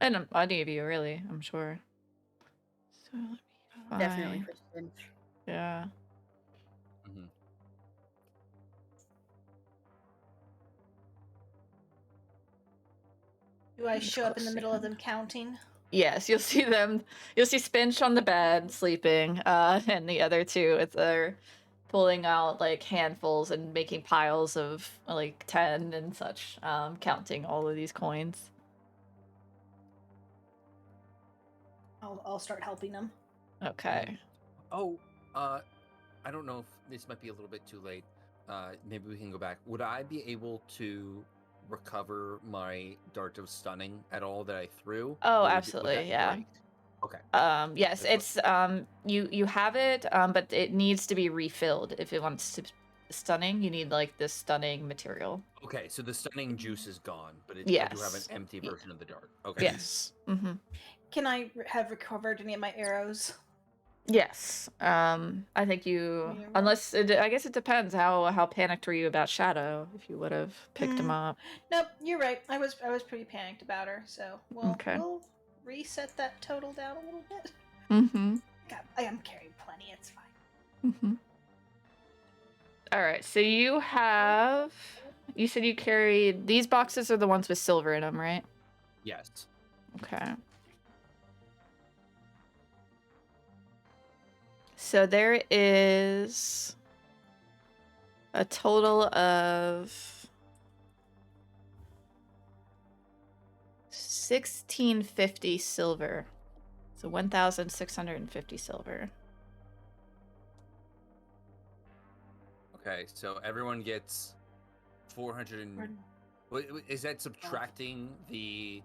and any of you, really, I'm sure. So let me Definitely find- for Spinch. Yeah. Mhm. Do I show up in the middle of them counting? Yes, you'll see them. You'll see Spinch on the bed sleeping, and the other two, they're pulling out like handfuls and making piles of like 10 and such, counting all of these coins. I'll start helping them. Okay. Oh, I don't know if this might be a little bit too late. Maybe we can go back. Would I be able to recover my dart of stunning at all that I threw? Oh, Or would absolutely, that yeah. break? Okay. Yes, That's it's you have it, but it needs to be refilled if it wants to stunning. You need like this stunning material. Okay, so the stunning juice is gone, but I do have an Yes. empty version of the dart. Okay. Yes. Mm-hmm. Can I have recovered any of my arrows? Yes. I think you, Yeah. unless I guess it depends how panicked were you about Shadow if you would have picked him up. Nope, you're right. I was pretty panicked about her, so Okay. we'll reset that total down a little bit. Mm-hmm. God, I am carrying plenty. It's fine. Mm-hmm. All right. So you said you carried these boxes are the ones with silver in them, right? Yes. Okay. So there is a total of 1650 silver. So 1,650 silver. Okay, so everyone gets 400 and... Is that subtracting the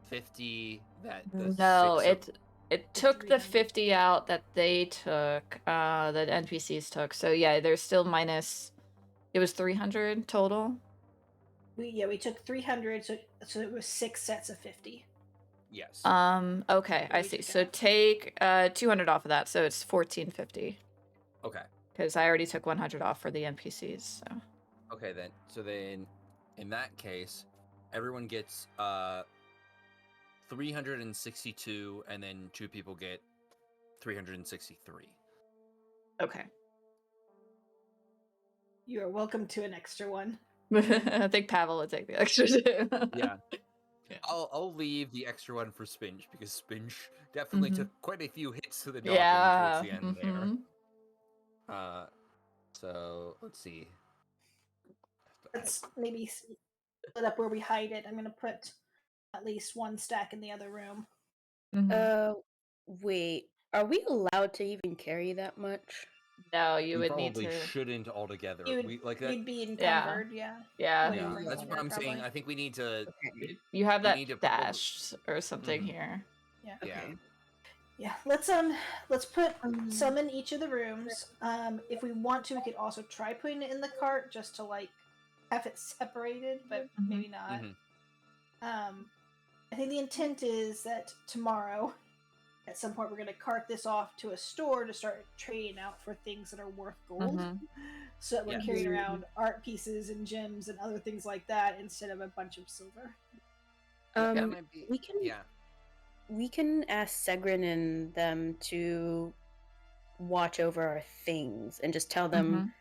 50 that the No, 6 of- it took the 300. 50 out that they took, that NPCs took. So yeah, there's still minus. It was 300 total. We took 300, so it was 6 sets of 50. Yes. Okay, I we see. took So out. take 200 off of that, so it's 1450. Okay. Because I already took 100 off for the NPCs. So Okay, then. So then, in that case, everyone gets 362, and then 2 people get 363. Okay. You are welcome to an extra one. I think Pavel would take the extra two. Yeah. Yeah. I'll leave the extra one for Spinch because Spinch definitely took quite a few hits to the noggin Yeah. towards the end there. So let's see. Let's maybe split up where we hide it. I'm gonna put at least one stack in the other room. Mhm. Wait. Are we allowed to even carry that much? No, you We would need probably to. shouldn't altogether. You'd We like that. you'd be encumbered, yeah. Yeah. Wouldn't Yeah, bring that's it what over, I'm saying. probably. I think we need to. Okay. You have We that need to dash or something Mhm. here. Yeah. Yeah. Okay. Yeah. Let's put some in each of the rooms. If we want to, we could also try putting it in the cart just to like have it separated, but maybe not. I think the intent is that tomorrow, at some point, we're going to cart this off to a store to start trading out for things that are worth gold. Mhm. So that we're Yes. carrying around art pieces and gems and other things like that instead of a bunch of silver. That might be. We can Yeah. we can ask Segrin and them to watch over our things and just tell them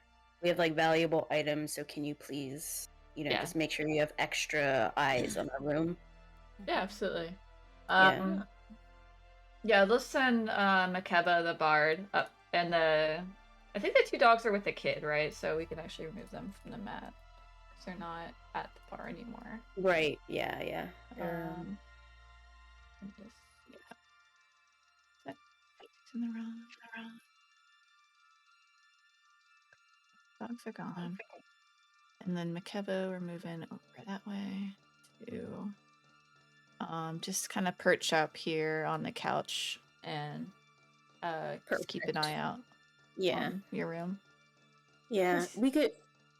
we have like valuable items, so can you please, Yeah. just make sure you have extra eyes on our room. Yeah, absolutely. Yeah. Yeah, let's send Makeba the bard up, and I think the 2 dogs are with the kid, right? So we can actually remove them from the map. So they're not at the bar anymore. Right. Yeah. They're, And just, yeah. In the wrong. Dogs are gone. And then Makeba, we're moving over that way to just kind of perch up here on the couch and just keep an Perfect. eye out yeah. on your room. Yeah. We could.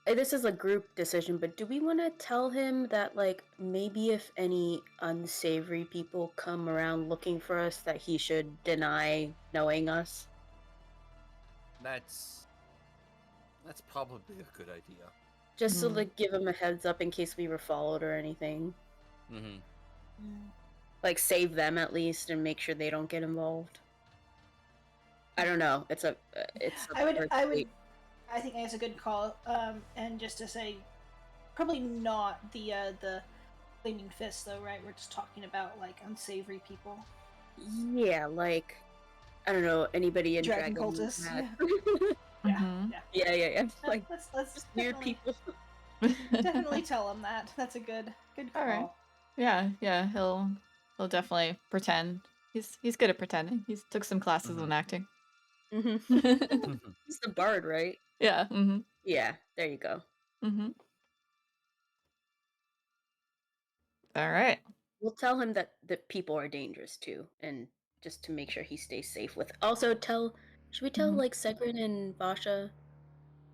This is a group decision, but do we want to tell him that, like, maybe if any unsavory people come around looking for us, that he should deny knowing us? That's probably a good idea. Just to like give him a heads up in case we were followed or anything. Like save them at least and make sure they don't get involved. I don't know. I think that's a good call. And just to say, probably not the flaming fist though, right? We're just talking about like unsavory people. Yeah, like I don't know anybody in Dragon cultists. Yeah. Like let's weird people. Definitely tell him that. That's a good call. All right. Yeah. He'll definitely pretend. He's good at pretending. He's took some classes on acting. He's the bard, right? Yeah. Yeah. There you go. All right. We'll tell him that people are dangerous too, and just to make sure he stays safe with. Also, should we tell like Segrin and Vasha,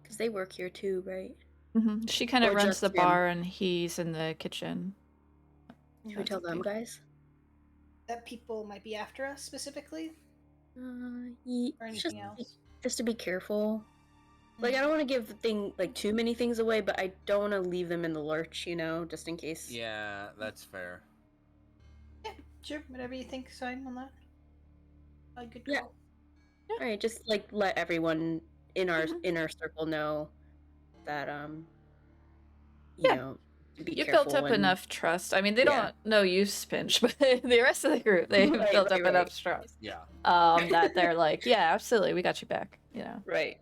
because they work here too, right? She kind of Or runs just the him? bar, and he's in the kitchen. Should we tell them guys? That people might be after us specifically, or anything else. Just to be careful. Like I don't want to give too many things away, but I don't want to leave them in the lurch, just in case. Yeah, that's fair. Yeah, sure. Whatever you think, sign on that. A good call. Yeah. All right, just like let everyone in our inner circle know that You've built up enough trust. I mean, they don't know you, Spinch, but the rest of the group, they've built up enough trust. Yeah. That they're like, yeah, absolutely, we got you back. Right.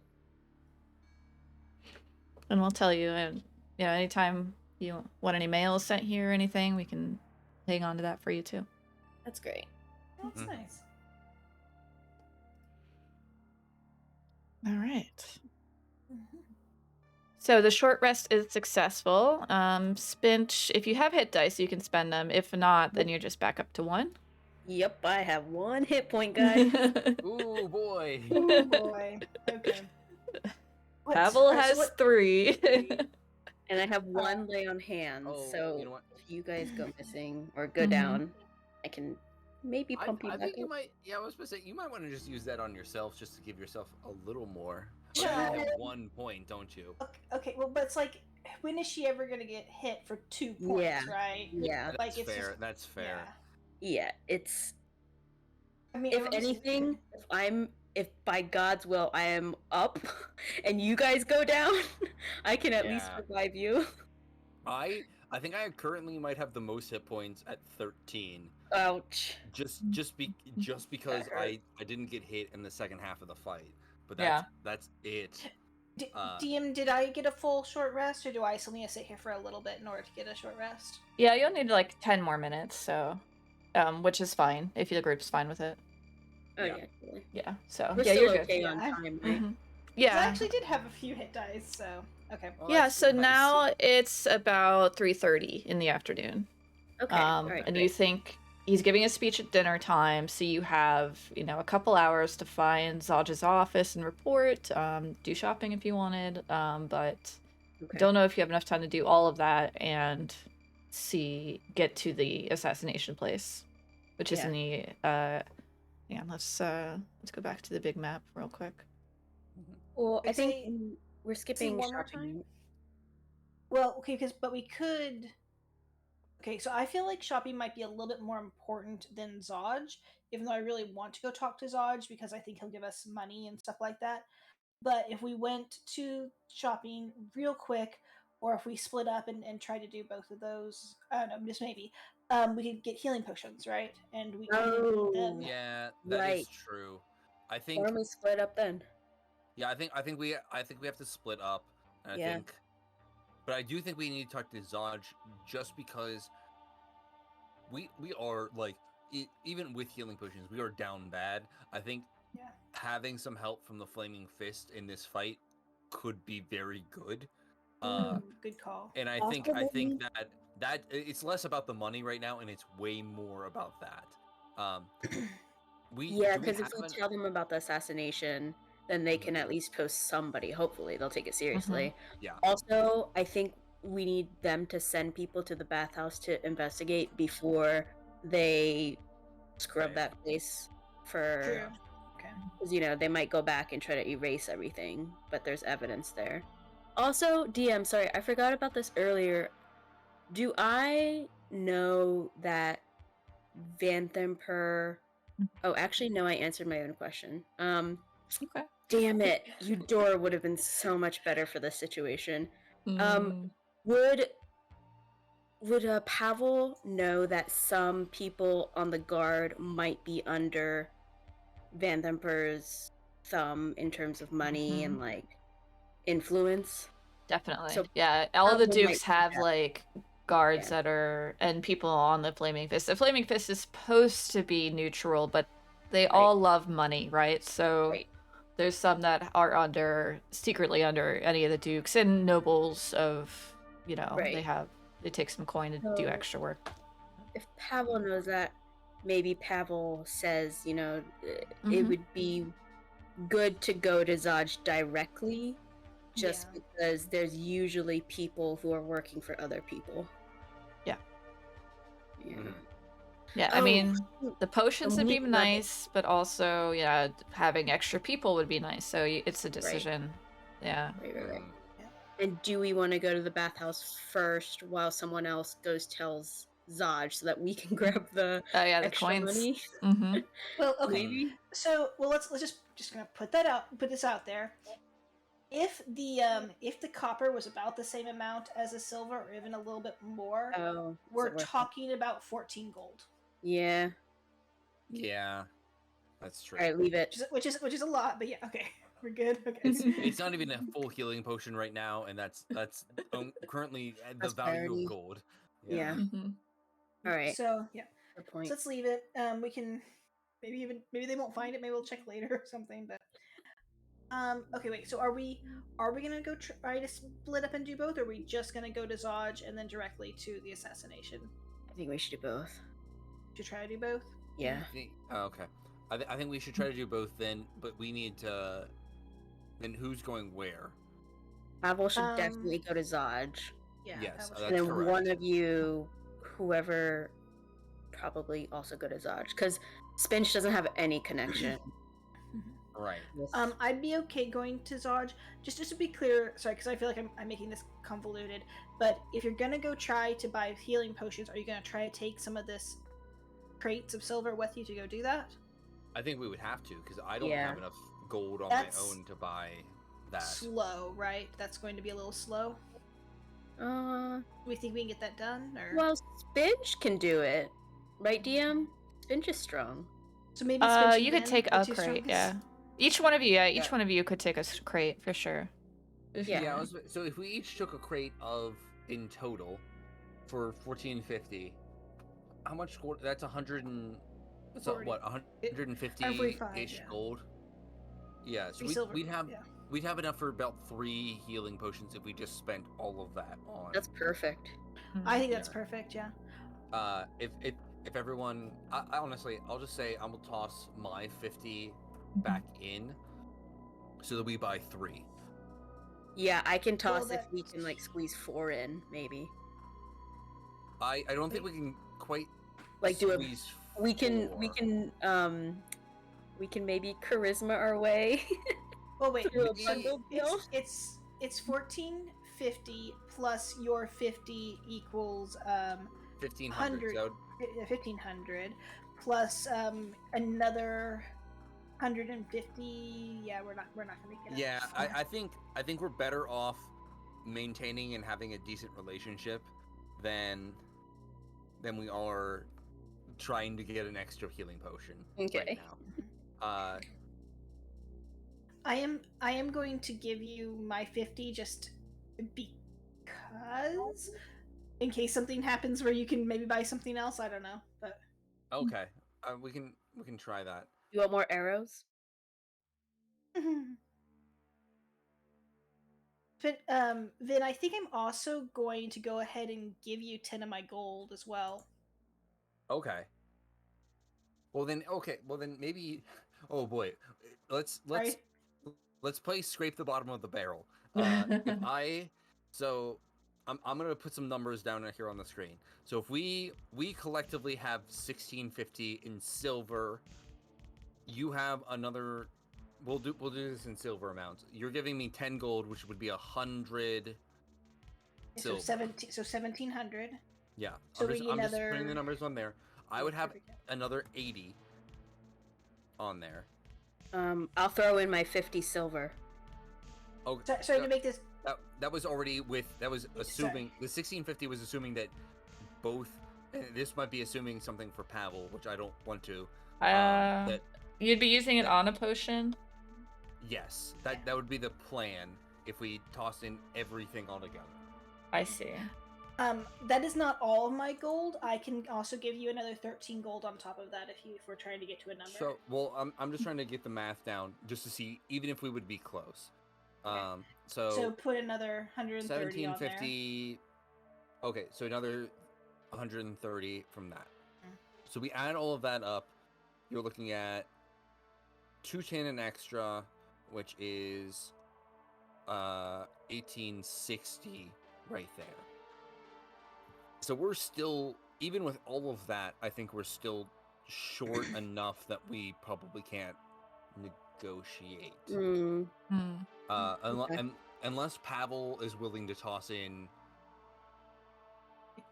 And we'll tell you, and anytime you want any mail sent here or anything, we can hang on to that for you too. That's great. That's nice. All right. So the short rest is successful. Spinch, if you have hit dice, you can spend them. If not, then you're just back up to 1. Yep, I have 1 hit point, guys. Ooh boy. Oh boy. Okay. Pavel has 3. And I have 1 lay on hands, so you know what? if you guys go missing or go down, I can maybe pump you I back think you up. might. Yeah, I was supposed to say you might want to just use that on yourself, just to give yourself a little more. Yeah. You have 1 point, don't you? Okay, well, but it's like when is she ever gonna get hit for 2 points, Yeah. right? Yeah. That's Like, it's fair. just- That's fair. Yeah. It's I mean, if obviously- anything, if by God's will I am up and you guys go down, I can at least Yeah. revive you. I think I currently might have the most hit points at 13. Ouch. Just because That hurt. I didn't get hit in the second half of the fight. But Yeah. that's it. DM, did I get a full short rest, or do I still need to sit here for a little bit in order to get a short rest? Yeah, you'll need like 10 more minutes, so which is fine if the group's fine with it. Oh Yeah. yeah. Totally. Yeah. So We're yeah, still you're okay good. on Yeah. time, right? Mhm. 'Cause I Yeah. actually did have a few hit dice, so okay. Oh, Yeah, that's so nice. now it's about 3:30 in the afternoon. Okay. All right. And great. you think he's giving a speech at dinner time, so you have, a couple hours to find Zodge's office and report, do shopping if you wanted, but Okay. don't know if you have enough time to do all of that and get to the assassination place, which is Yeah. in the yeah, let's go back to the big map real quick. Well, I Like, think say- we're skipping one more shopping. time? Well, okay, but we could. Okay, so I feel like shopping might be a little bit more important than Zodge, even though I really want to go talk to Zodge because I think he'll give us money and stuff like that. But if we went to shopping real quick, or if we split up and try to do both of those, I don't know, just maybe, we could get healing potions, right? And we can need Oh. them. Yeah, that is Right. true. I Why think don't we split up then? yeah, I think we have to split up. And Yeah. but I do think we need to talk to Zodge just because we are like even with healing potions, we are down bad. I think Yeah. having some help from the Flaming Fist in this fight could be very good. Good call. And I think that it's less about the money right now, and it's way more about that. Yeah, because if we tell them about the assassination, then they can at least post somebody. Hopefully, they'll take it seriously. Yeah. Also, I think we need them to send people to the bathhouse to investigate before they scrub Right. that place for. True. Okay. Because, they might go back and try to erase everything, but there's evidence there. Also, DM, sorry, I forgot about this earlier. Do I know that Vanthamper... Oh, actually, no, I answered my own question. Okay. Damn it. Eudora would have been so much better for this situation. Mm. Would Pavel know that some people on the guard might be under Vanthamper's thumb in terms of money and influence? Definitely. So yeah, all of the Pavel might dukes do have that. guards Yeah. that are and people on the Flaming Fist. The Flaming Fist is supposed to be neutral, but they all love money, right? So Right. there's some that are secretly under any of the dukes and nobles of, Right. they take some coin to do So- extra work. If Pavel knows that, maybe Pavel says, it Mhm. would be good to go to Zodge directly, just Yeah. because there's usually people who are working for other people. Yeah. Yeah. Mhm. Yeah, Oh, I mean, shoot. the potions And would we be need weapons. nice, but also, having extra people would be nice. So it's a decision. Yeah. Right. Mm. And do we want to go to the bathhouse first while someone else goes Zodge so that we can grab the Oh yeah, the extra coins. money? Mm-hmm. Well, okay. Maybe. So, let's just gonna put this out there. If the copper was about the same amount as the silver, or even a little bit more, Oh, we're is it worth it? talking about 14 gold, Yeah. Yeah. That's true. All right, leave it. which is a lot. But yeah, okay, we're good. Okay. It's not even a full healing potion right now, and that's currently the That's value priority. of gold. Yeah. Mm-hmm. All right. So yeah, Good so point. let's leave it. We can maybe they won't find it. Maybe we'll check later or something. But okay, wait. So are we gonna go try to split up and do both, or are we just gonna go to Zodge and then directly to the assassination? I think we should do both. To try to do both. Yeah. Okay. I think we should try to do both then, but we need to. Then who's going where? Pavel should definitely go to Zodge. Yeah. Yes, that was- And then correct. one of you, whoever, probably also go to Zodge. Because Spinch doesn't have any connection. Right. Yes. I'd be okay going to Zodge. Just to be clear, sorry, because I feel like I'm making this convoluted. But if you're gonna go try to buy healing potions, are you gonna try to take some of this crates of silver with you to go do that? I think we would have to because I don't Yeah. have enough gold on That's my own to buy that. Slow, right? That's going to be a little slow. Uh, We think we can get that done, or well, Spinch can do it, right, DM? Spinch is strong. so maybe Spinch You and could Vin, take the a two crate, strongest? yeah. Each one of you, each Yeah. one of you could take a crate for sure. Yeah. So if we each took a crate of in total for 1450, how much gold? That's 100 and that's 40. what 150 ish yeah. gold. Yeah, so Be silver. we'd have Yeah. we'd have enough for about 3 healing potions if we just spent all of that on. That's perfect. I think that's Yeah. perfect. Yeah. If everyone, I honestly, I'll just say I will toss my 50 back in, so that we buy 3. Yeah, I can toss Well, if we can like squeeze 4 in, maybe. I don't think we can quite Like do a squeeze. we can 4. we can maybe charisma our way. Oh wait, Through a so bundle deal? it's 1450 plus your 50 equals 1500. 1500 plus another 150. Yeah, we're not gonna make it. Yeah, I think we're better off maintaining and having a decent relationship than we are trying to get an extra healing potion Okay. right now. I am going to give you my 50 just because in case something happens where you can maybe buy something else. I don't know, but Okay, we can try that. You want more arrows? But Vin, I think I'm also going to go ahead and give you 10 of my gold as well. Okay. Well then maybe. Oh boy, let's Right? play scrape the bottom of the barrel. So I'm gonna put some numbers down here on the screen. So if we collectively have 1650 in silver, you have another. We'll do this in silver amounts. You're giving me 10 gold, which would be 100 So silver. 1700. Yeah, So I'm we just need another. putting the numbers on there. I would have Perfect. another 80 on there. I'll throw in my 50 silver. Oh, Sorry to make this. that was already with. That was Sorry. assuming the 1650 was assuming that both. This might be assuming something for Pavel, which I don't want to. That You'd be using it on a potion? yes, that would be the plan if we tossed in everything all together. I see. That is not all of my gold. I can also give you another 13 gold on top of that if we're trying to get to a number. So, well, I'm just trying to get the math down just to see even if we would be close. Okay. So So put another 130 on there. 1750. Okay, so another 130 from that. So we add all of that up. You're looking at 210 extra, which is 1860 right there. So we're still, even with all of that, I think we're still short enough that we probably can't negotiate. Okay. Unless Pavel is willing to toss in.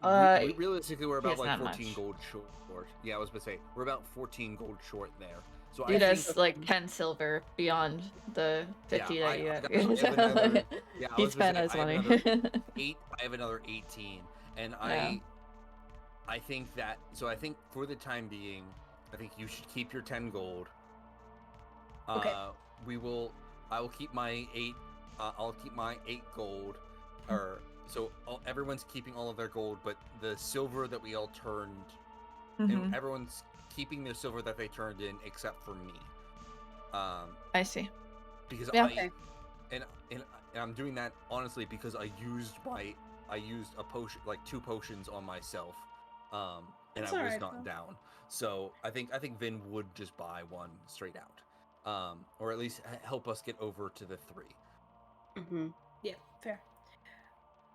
Uh, Realistically, we're about it's like not 14 much. gold short. Yeah, I was gonna say we're about 14 gold short there. So It I is think, like 10 silver beyond the 50 Yeah, that you I have. have another- yeah, I He was gonna spent say, his I have money. I have another 18, and Yeah. I think that. So I think for the time being, I think you should keep your 10 gold. Okay. I will keep my 8. I'll keep my 8 gold. Or so everyone's keeping all of their gold, but the silver that we all turned, and everyone's keeping their silver that they turned in except for me. I see. Because Yeah. Okay. and I'm doing that honestly because I used a potion, like 2 potions on myself, and That's I was alright, not though. down. So I think Vin would just buy one straight out, or at least help us get over to the 3. Yeah, fair.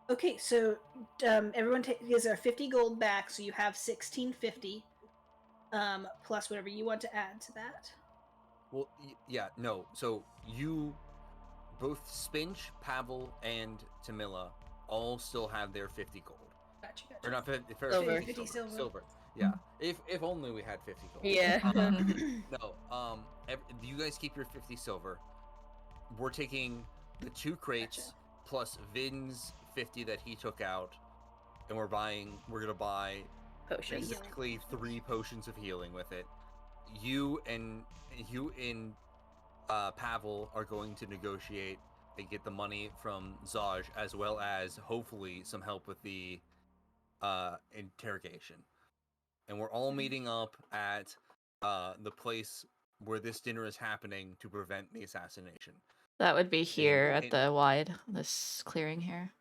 Okay, so everyone gives their 50 gold back, so you have 1650, plus whatever you want to add to that. Well, yeah, no. So you, both Spinch, Pavel, and Tamila all still have their 50 gold. Gotcha. Or not 50, Silver. 50 silver. Silver. Yeah. If only we had 50 gold. Yeah. No. You guys keep your 50 silver. We're taking the 2 crates Gotcha. plus Vin's 50 that he took out, and we're gonna buy Potion. basically 3 potions of healing with it. You and Pavel are going to negotiate and get the money from Zodge, as well as hopefully some help with the interrogation. And we're all meeting up at the place where this dinner is happening to prevent the assassination. That would be here at the wide, this clearing here.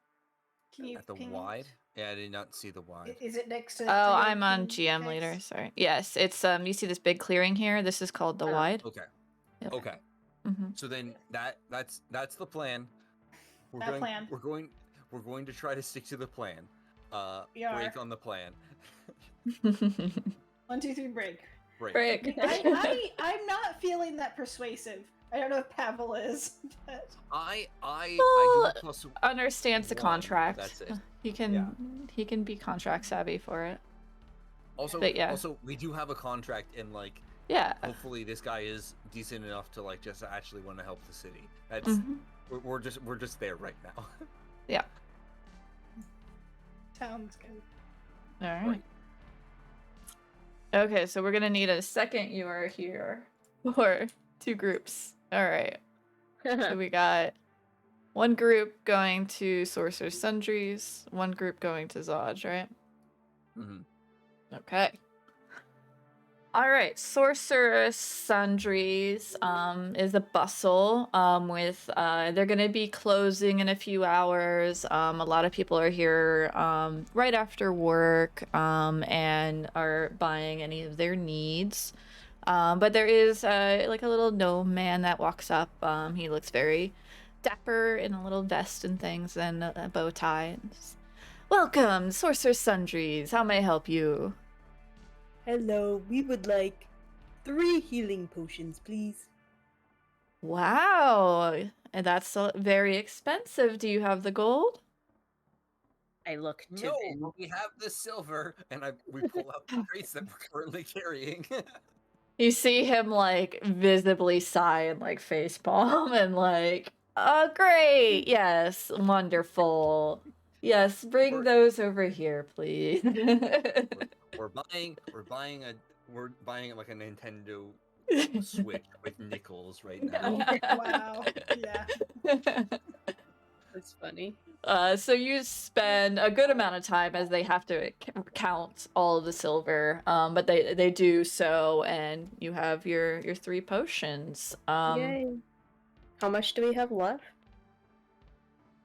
Can you At the ping wide? Yeah, I did not see the wide. Is it next to? Oh, 3 I'm on King GM X? later. Sorry. Yes, it's you see this big clearing here? This is called the wide. Okay. Yep. Okay. Mm-hmm. So then that's the plan. We're going to try to stick to the plan. Break on the plan. 1, 2, 3, break. Break. I'm not feeling that persuasive. I don't know if Pavel is, but I Well, do plus understands the 1, contract. that's it. He can be contract savvy for it. Also, But yeah. also we do have a contract, and like Yeah. hopefully this guy is decent enough to like just actually want to help the city. That's Mhm. we're just there right now. Yeah. sounds good. All right. Right. Okay, so we're gonna need a second you are here for 2 groups. All right. So we got 1 group going to Sorcerer's Sundries, 1 group going to Zodge, right? Mhm. Okay. All right, Sorcerer's Sundries is a bustle with they're going to be closing in a few hours. A lot of people are here right after work and are buying any of their needs. But there is like a little gnome man that walks up. He looks very dapper in a little vest and things and a bow tie. And just, welcome, Sorcerer's Sundries. How may I help you? Hello, we would like 3 healing potions, please. Wow, and that's very expensive. Do you have the gold? I look to No, Vin. but we have the silver, and we pull out the crates that we're currently carrying. You see him like visibly sigh and like facepalm and like, oh great, yes, wonderful. Yes, bring We're- those over here, please. we're buying like a Nintendo Switch with nickels right now. Wow. Yeah. That's funny. So you spend a good amount of time as they have to count all of the silver, but they do so, and you have your 3 potions. Yay. How much do we have left?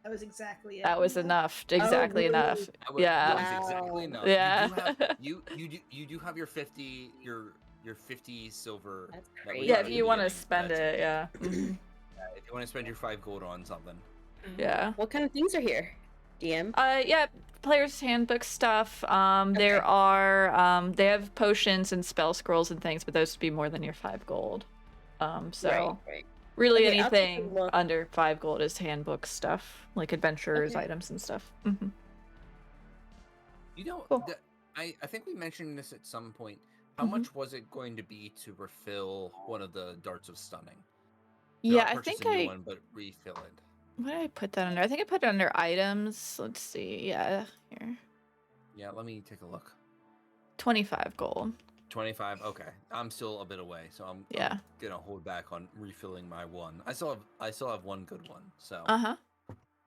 That was exactly it. That was enough. Exactly really? enough. That was Yeah. exactly enough. Yeah. You do have your 50 silver. That's that we crazy. Yeah, got if at the you want to beginning. spend That's it, yeah. Mhm. If you want to spend your 5 gold on something. Yeah. What kind of things are here? DM? Yeah, player's handbook stuff. There Okay. are they have potions and spell scrolls and things, but those would be more than your 5 gold. So Right. really Okay, I'll take a anything look. under 5 gold is handbook stuff, like adventurers Okay. items and stuff. Mhm. You know, Cool. I think we mentioned this at some point. How Mhm. much was it going to be to refill one of the darts of stunning? Yeah, Not I purchase think a new one, but refill it. what did I put that under? I think I put it under items. Let's see. Yeah, here. Yeah, let me take a look. 25 gold. 25. Okay, I'm still a bit away, so I'm gonna hold back on refilling my one. I still have one good one, so Uh-huh.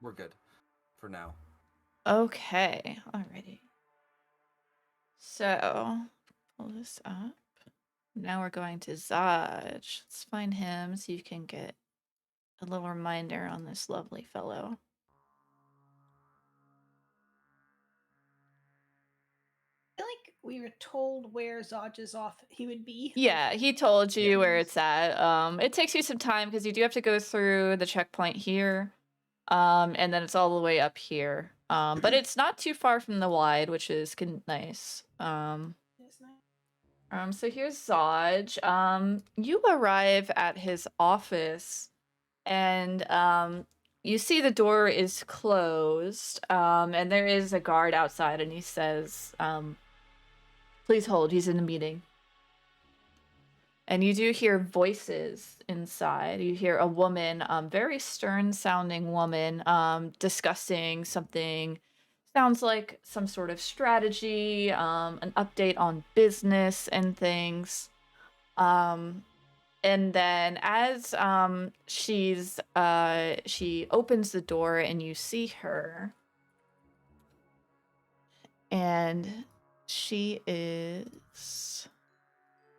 we're good for now. Okay. Alrighty. So, pull this up. Now we're going to Zodge. Let's find him so you can get a little reminder on this lovely fellow. I feel like we were told where Zodge is off he would be. Yeah, he told you Yeah. where it's at. It takes you some time because you do have to go through the checkpoint here. And then it's all the way up here. But it's not too far from the wide, which is nice. It's nice. So here's Zodge. You arrive at his office, and you see the door is closed, and there is a guard outside, and he says, please hold, he's in a meeting. And you do hear voices inside. You hear a woman, very stern-sounding woman, discussing something. Sounds like some sort of strategy, an update on business and things. And then as she opens the door and you see her, and she is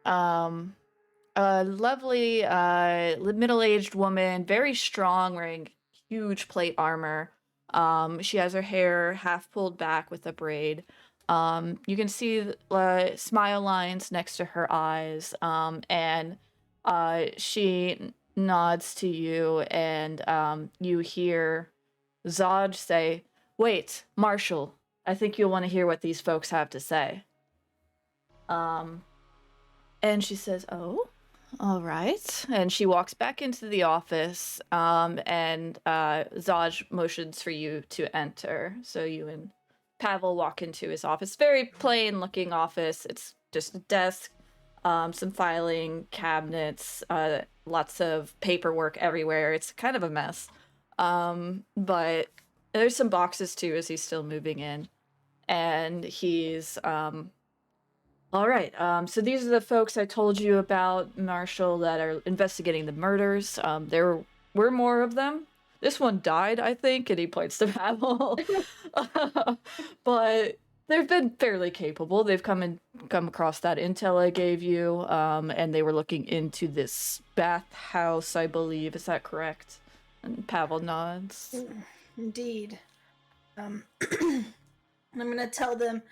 a lovely middle-aged woman, very strong, wearing huge plate armor. She has her hair half pulled back with a braid. You can see smile lines next to her eyes, and she nods to you, and you hear Zodge say, "Wait, Marshal, I think you'll want to hear what these folks have to say." And she says, "Oh, all right." And she walks back into the office, and Zodge motions for you to enter. So you and Pavel walk into his office. Very plain looking office. It's just a desk, some filing cabinets, lots of paperwork everywhere. It's kind of a mess. But there's some boxes too as he's still moving in. And he's all right, so these are the folks I told you about, Marshal, that are investigating the murders. There were more of them. This one died, I think, and he points to Pavel. But they've been fairly capable. They've come across that intel I gave you, and they were looking into this bathhouse, I believe. Is that correct? And Pavel nods. Indeed. I'm gonna tell them.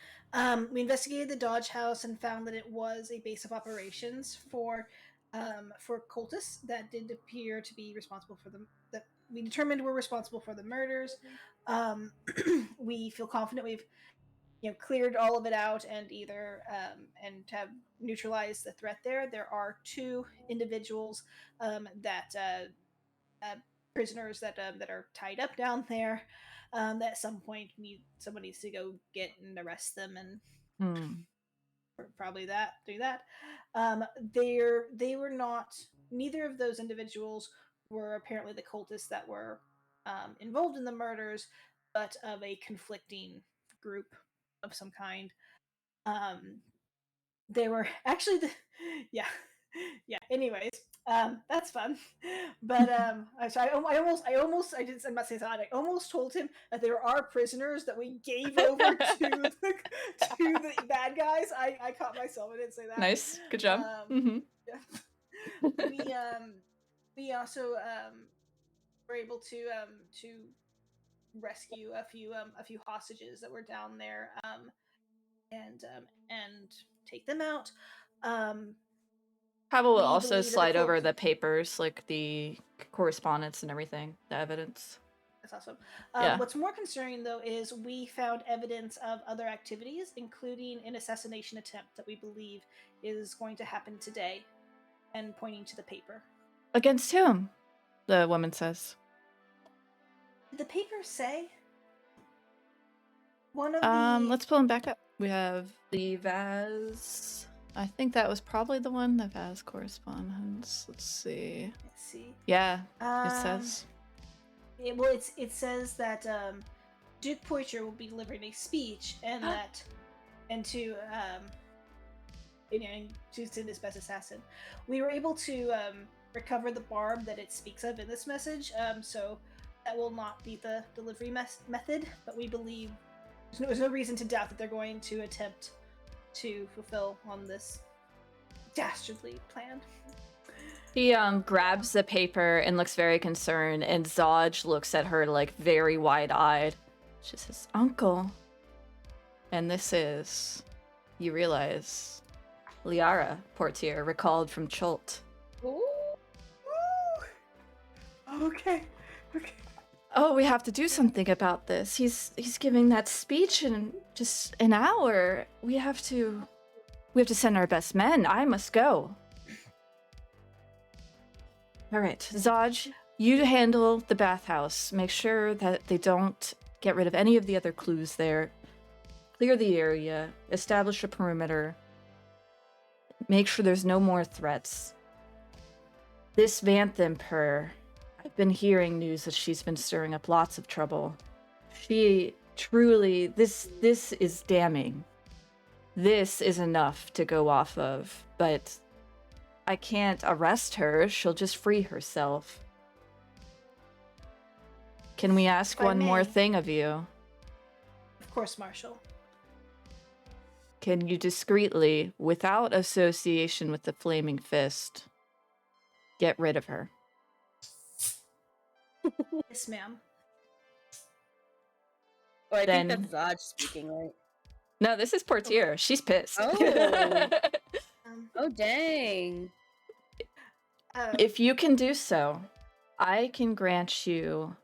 We investigated the Dodge house and found that it was a base of operations for cultists that did appear to be responsible for them. That we determined were responsible for the murders. We feel confident we've cleared all of it out and and have neutralized the threat there. There are two individuals that prisoners that are tied up down there. That at some point someone needs to go get and arrest them and probably do that. They were not. Neither of those individuals were apparently the cultists that were involved in the murders, but of a conflicting group of some kind. They were actually yeah. Anyways, that's fun. But I'm not saying that. I almost told him that there are prisoners that we gave over to the bad guys. I caught myself. I didn't say that. Nice, good job. Yeah. We also were able to rescue a few hostages that were down there, and take them out. Pavel will We also believe that slide the over the papers, like the correspondence and everything, the evidence. That's awesome. Yeah. What's more concerning, though, is we found evidence of other activities, including an assassination attempt that we believe is going to happen today, and pointing to the paper. Against whom? The woman says. Did the paper say? One of the... Let's pull him back up. We have the Vaz. I think that was probably the one, the Vaz correspondence. Let's see. Yeah, it says. It says that Duke Portyr will be delivering a speech, and that, and to send his best assassin. We were able to recover the barb that it speaks of in this message, so that will not be the delivery method, but we believe there's no reason to doubt that they're going to attempt to fulfill on this dastardly plan. He grabs the paper and looks very concerned, and Zodge looks at her like very wide-eyed. She says, "Uncle." And this is, you realize, Liara Portyr, recalled from Chult. Ooh. Okay. Oh, we have to do something about this. He's giving that speech in just an hour. We have to We have to send our best men. I must go. All right, Zodge, you handle the bathhouse. Make sure that they don't get rid of any of the other clues there. Clear the area. Establish a perimeter. Make sure there's no more threats. This Vanth Emperor, I've been hearing news that she's been stirring up lots of trouble. She truly, this is damning. This is enough to go off of, but I can't arrest her. She'll just free herself. Can we ask If I one more may. thing of you? Of course, Marshal. Can you discreetly, without association with the Flaming Fist, get rid of her? Yes, ma'am. Oh, I Then- think that's Zodge speaking, right? No, this is Portyr. She's pissed. Oh. Um, Oh, dang. If you can do so, I can grant you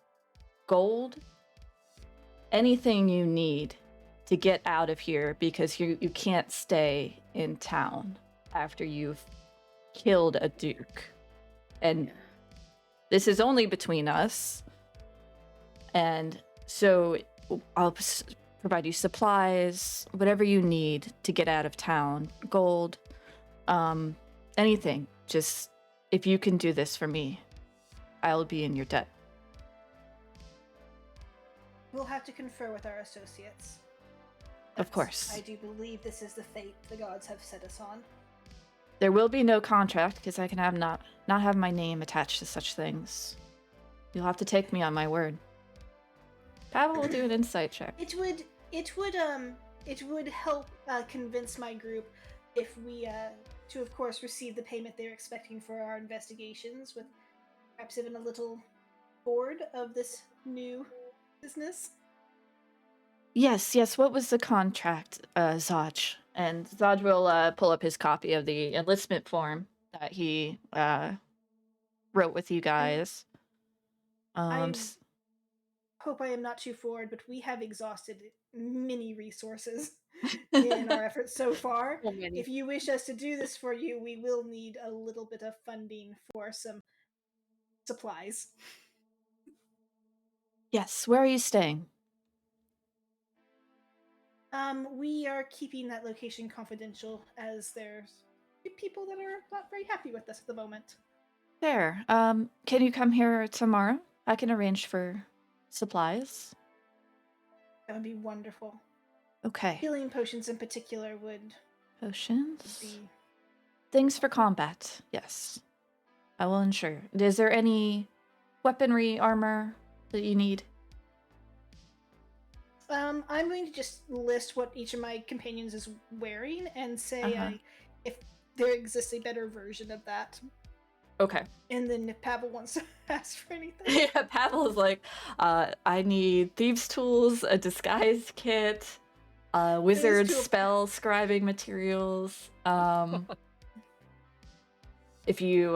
gold, anything you need to get out of here, because you can't stay in town after you've killed a duke. And this is only between us. And so I'll provide you supplies, whatever you need to get out of town, gold, anything. Just, if you can do this for me, I'll be in your debt. We'll have to confer with our associates. Of course. I do believe this is the fate the gods have set us on. There will be no contract, because I can have not have my name attached to such things. You'll have to take me on my word. Pavel will do an insight check. It would help convince my group if we to of course receive the payment they're expecting for our investigations, with perhaps even a little board of this new business. Yes. What was the contract, Zodge? And Zodge will pull up his copy of the enlistment form that he wrote with you guys. I hope I am not too forward, but we have exhausted many resources in our efforts so far. So many. If you wish us to do this for you, we will need a little bit of funding for some supplies. Yes. Where are you staying? We are keeping that location confidential, as there's people that are not very happy with us at the moment. There. Can you come here tomorrow? I can arrange for supplies. That would be wonderful. Okay. Healing potions in particular would Potions. be. Things for combat. Yes. I will ensure. Is there any weaponry, armor that you need? I'm going to just list what each of my companions is wearing and say if there exists a better version of that. Okay. And then if Pavel wants to ask for anything. Yeah, Pavel is like, I need thieves' tools, a disguise kit, wizard tool- spell scribing materials. If you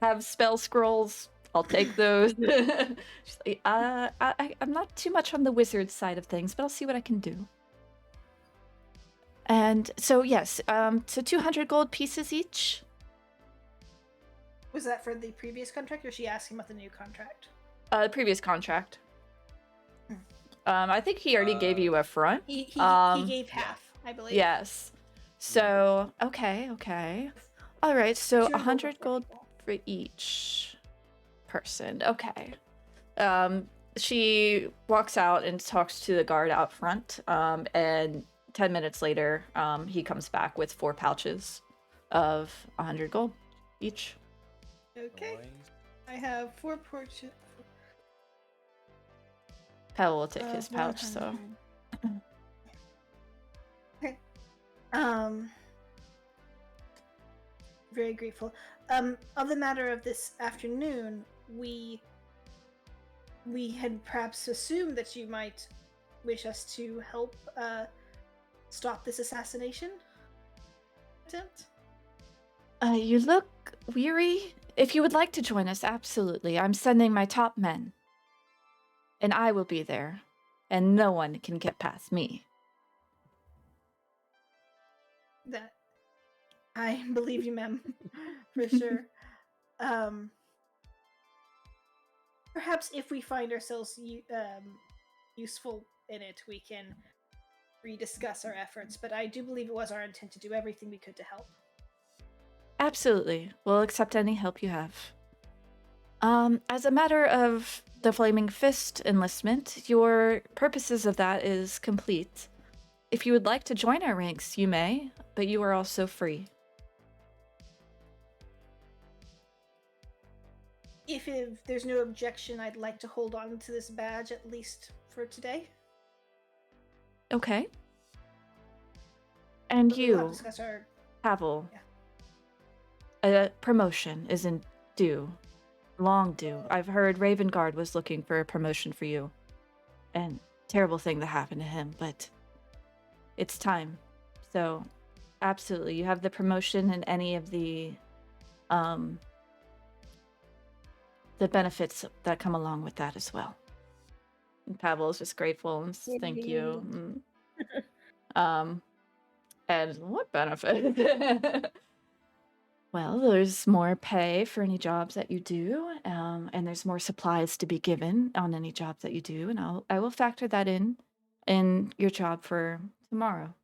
have spell scrolls, I'll take those. She's like, I'm not too much on the wizard side of things, but I'll see what I can do. And so yes, so 200 gold pieces each. Was that for the previous contract, or is she asking about the new contract? The previous contract. I think he already gave you a front. He gave half, I believe. Yes. So okay. All right. So 100 gold people. for each person. Okay. She walks out and talks to the guard out front. And 10 minutes later, he comes back with 4 pouches of 100 gold each. Okay. Nice. I have 4 portions. Pavel will take his pouch. So 100. Okay. Very grateful. Of the matter of this afternoon, we had perhaps assumed that you might wish us to help stop this assassination attempt. you look weary. If you would like to join us, absolutely. I'm sending my top men. And I will be there. And no one can get past me. That I believe you, ma'am, for sure. Perhaps if we find ourselves useful in it, we can rediscuss our efforts. But I do believe it was our intent to do everything we could to help. Absolutely. We'll accept any help you have. As a matter of the Flaming Fist enlistment, your purposes of that is complete. If you would like to join our ranks, you may, but you are also free. If there's no objection, I'd like to hold on to this badge at least for today. Okay. And But we'll have to you, discuss our. Pavel, Yeah. a promotion isn't due. Long due. I've heard Ravengard was looking for a promotion for you. And terrible thing that happened to him, but it's time. So, absolutely, you have the promotion and any of the benefits that come along with that as well. And Pavel is just grateful and thank you. And what benefit? Well, there's more pay for any jobs that you do, and there's more supplies to be given on any jobs that you do, and I will factor that in your job for tomorrow.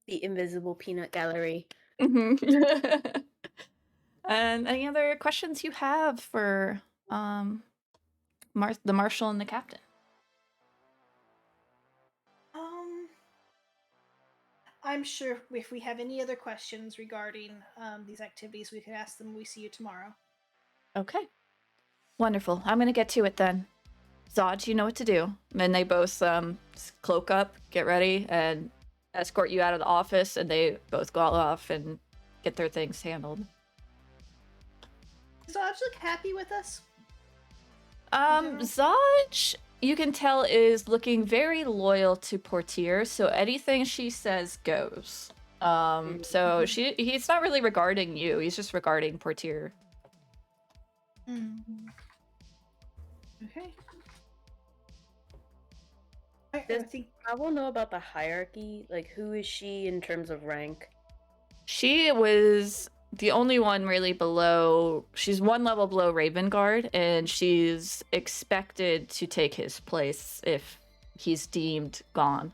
The invisible peanut gallery. Mm-hmm. And any other questions you have for the Marshal and the Captain? I'm sure if we have any other questions regarding these activities, we could ask them when we see you tomorrow. Okay. Wonderful. I'm gonna get to it then. Zodge, you know what to do. And they both cloak up, get ready, and escort you out of the office, and they both go off and get their things handled. Does Dodge look happy with us? Zodge, you can tell, is looking very loyal to Portyr, so anything she says goes. So he's not really regarding you, he's just regarding Portyr. Okay. Does Pavel know about the hierarchy? Like, who is she in terms of rank? She was the only one really below. She's one level below Ravengard, and she's expected to take his place if he's deemed gone.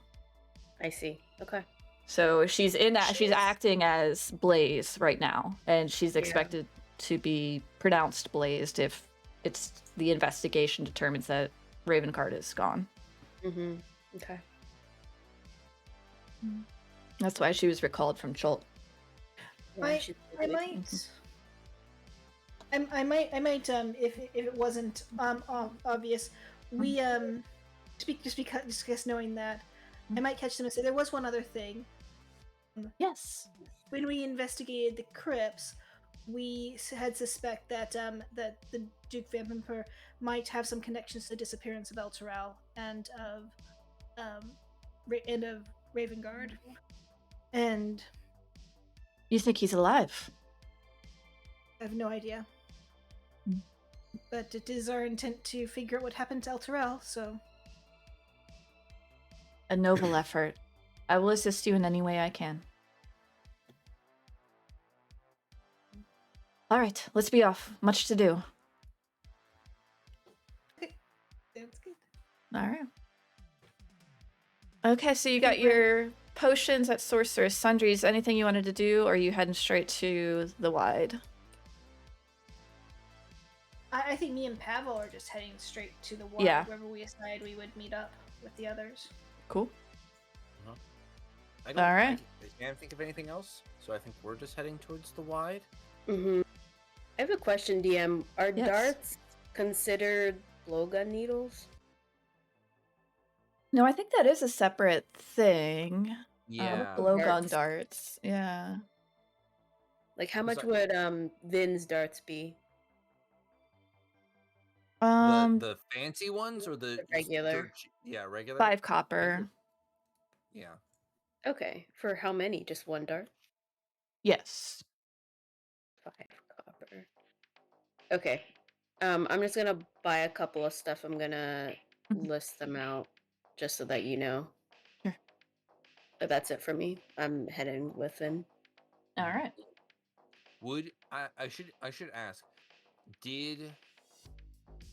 I see. Okay. So she's acting as Blaze right now, and she's expected to be pronounced blazed if it's the investigation determines that Ravengard is gone. Mm-hmm. Okay. That's why she was recalled from Chult. I might, if it wasn't obvious, we just because knowing that, I might catch them and say there was one other thing. Yes. When we investigated the crypts, we had suspect that that the Duke Vampire might have some connections to the disappearance of El Terrell and of Ravengard. And you think he's alive? I have no idea. But it is our intent to figure out what happened to El Terrell, so. A noble effort. I will assist you in any way I can. All right, let's be off. Much to do. Okay, sounds good. All right. Okay, so you got your potions at Sorcerer's Sundries. Anything you wanted to do, or are you heading straight to the Wide? I think me and Pavel are just heading straight to the Wide. Yeah. Wherever we decide we would meet up with the others. Cool. All right. I can't think of anything else, so I think we're just heading towards the Wide. Mm-hmm. I have a question, DM. Are Yes. darts considered blowgun needles? No, I think that is a separate thing. Yeah. Blowgun darts. Yeah. Like, how Was much that- would Vin's darts be? The fancy ones or the regular? Regular. 5 copper. Yeah. Okay. For how many? Just one dart? Yes. 5 copper. Okay. I'm just gonna buy a couple of stuff. I'm gonna list them out. just so that you know. Sure. But that's it for me. I'm heading with him. All right. Would I should ask, did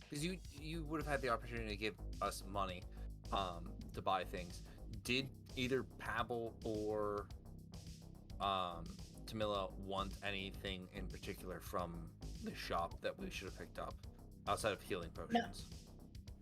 because you would have had the opportunity to give us money to buy things. Did either Pavel or Tamila want anything in particular from the shop that we should have picked up outside of healing potions?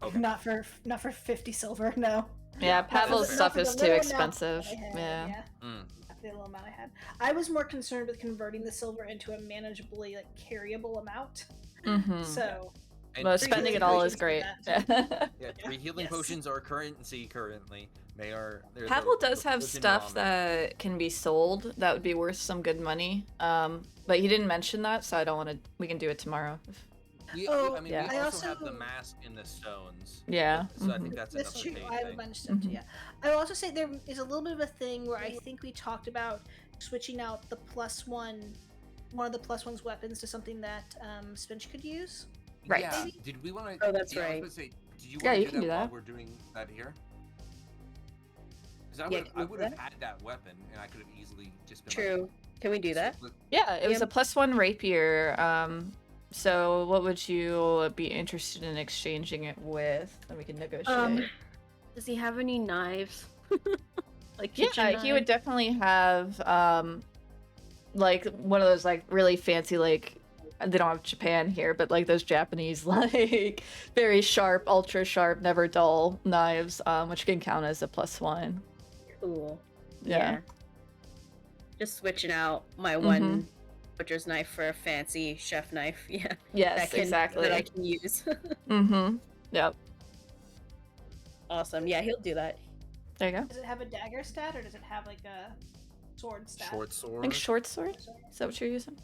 Okay. Not for 50 silver, no. Yeah, Not for Pavel's the- stuff not for is the too little amount expensive. that I had, Yeah. Mm. Not for the little amount I had. I was more concerned with converting the silver into a manageably carryable amount. Mm-hmm. So And Well, three spending healing it all is potions- great. that. Yeah, 3 healing Yes. potions are currency currently. They're Pavel the- does the have poison stuff ramen. that can be sold that would be worth some good money. But he didn't mention that, so I don't want to. We can do it tomorrow. Oh, I mean, yeah. we I also have the also- mask and the stones. Yeah. So I think that's That's another true. paid I have a thing. bunch of stuff too. Mhm. Yeah. I will also say there is a little bit of a thing where I think we talked about switching out the +1, one of the +1's weapons to something that Spinch could use. Right. Yeah. Maybe? Did we want to? Oh, that's I was right. gonna say, did you Yeah, want you to can do do that while that. we're doing that here? Because Yeah, can we I do would have that? had that weapon, and I could have easily just been True. Can we do that? Like, Yeah, it was Yeah. a +1 rapier. So what would you be interested in exchanging it with? Then we can negotiate. Does he have any knives? Like Yeah, kitchen he would knives? definitely have like one of those really fancy they don't have Japan here, but those Japanese very sharp, ultra sharp, never dull knives, which can count as a +1. Cool. Yeah. Just switching out my Mhm. one butcher's knife for a fancy chef knife. Yeah. Yes, That exactly. I can use. Mm-hmm. Yep. Awesome. Yeah, he'll do that. There you go. Does it have a dagger stat or does it have a sword stat? short I sword. think short sword. Is that what you're using?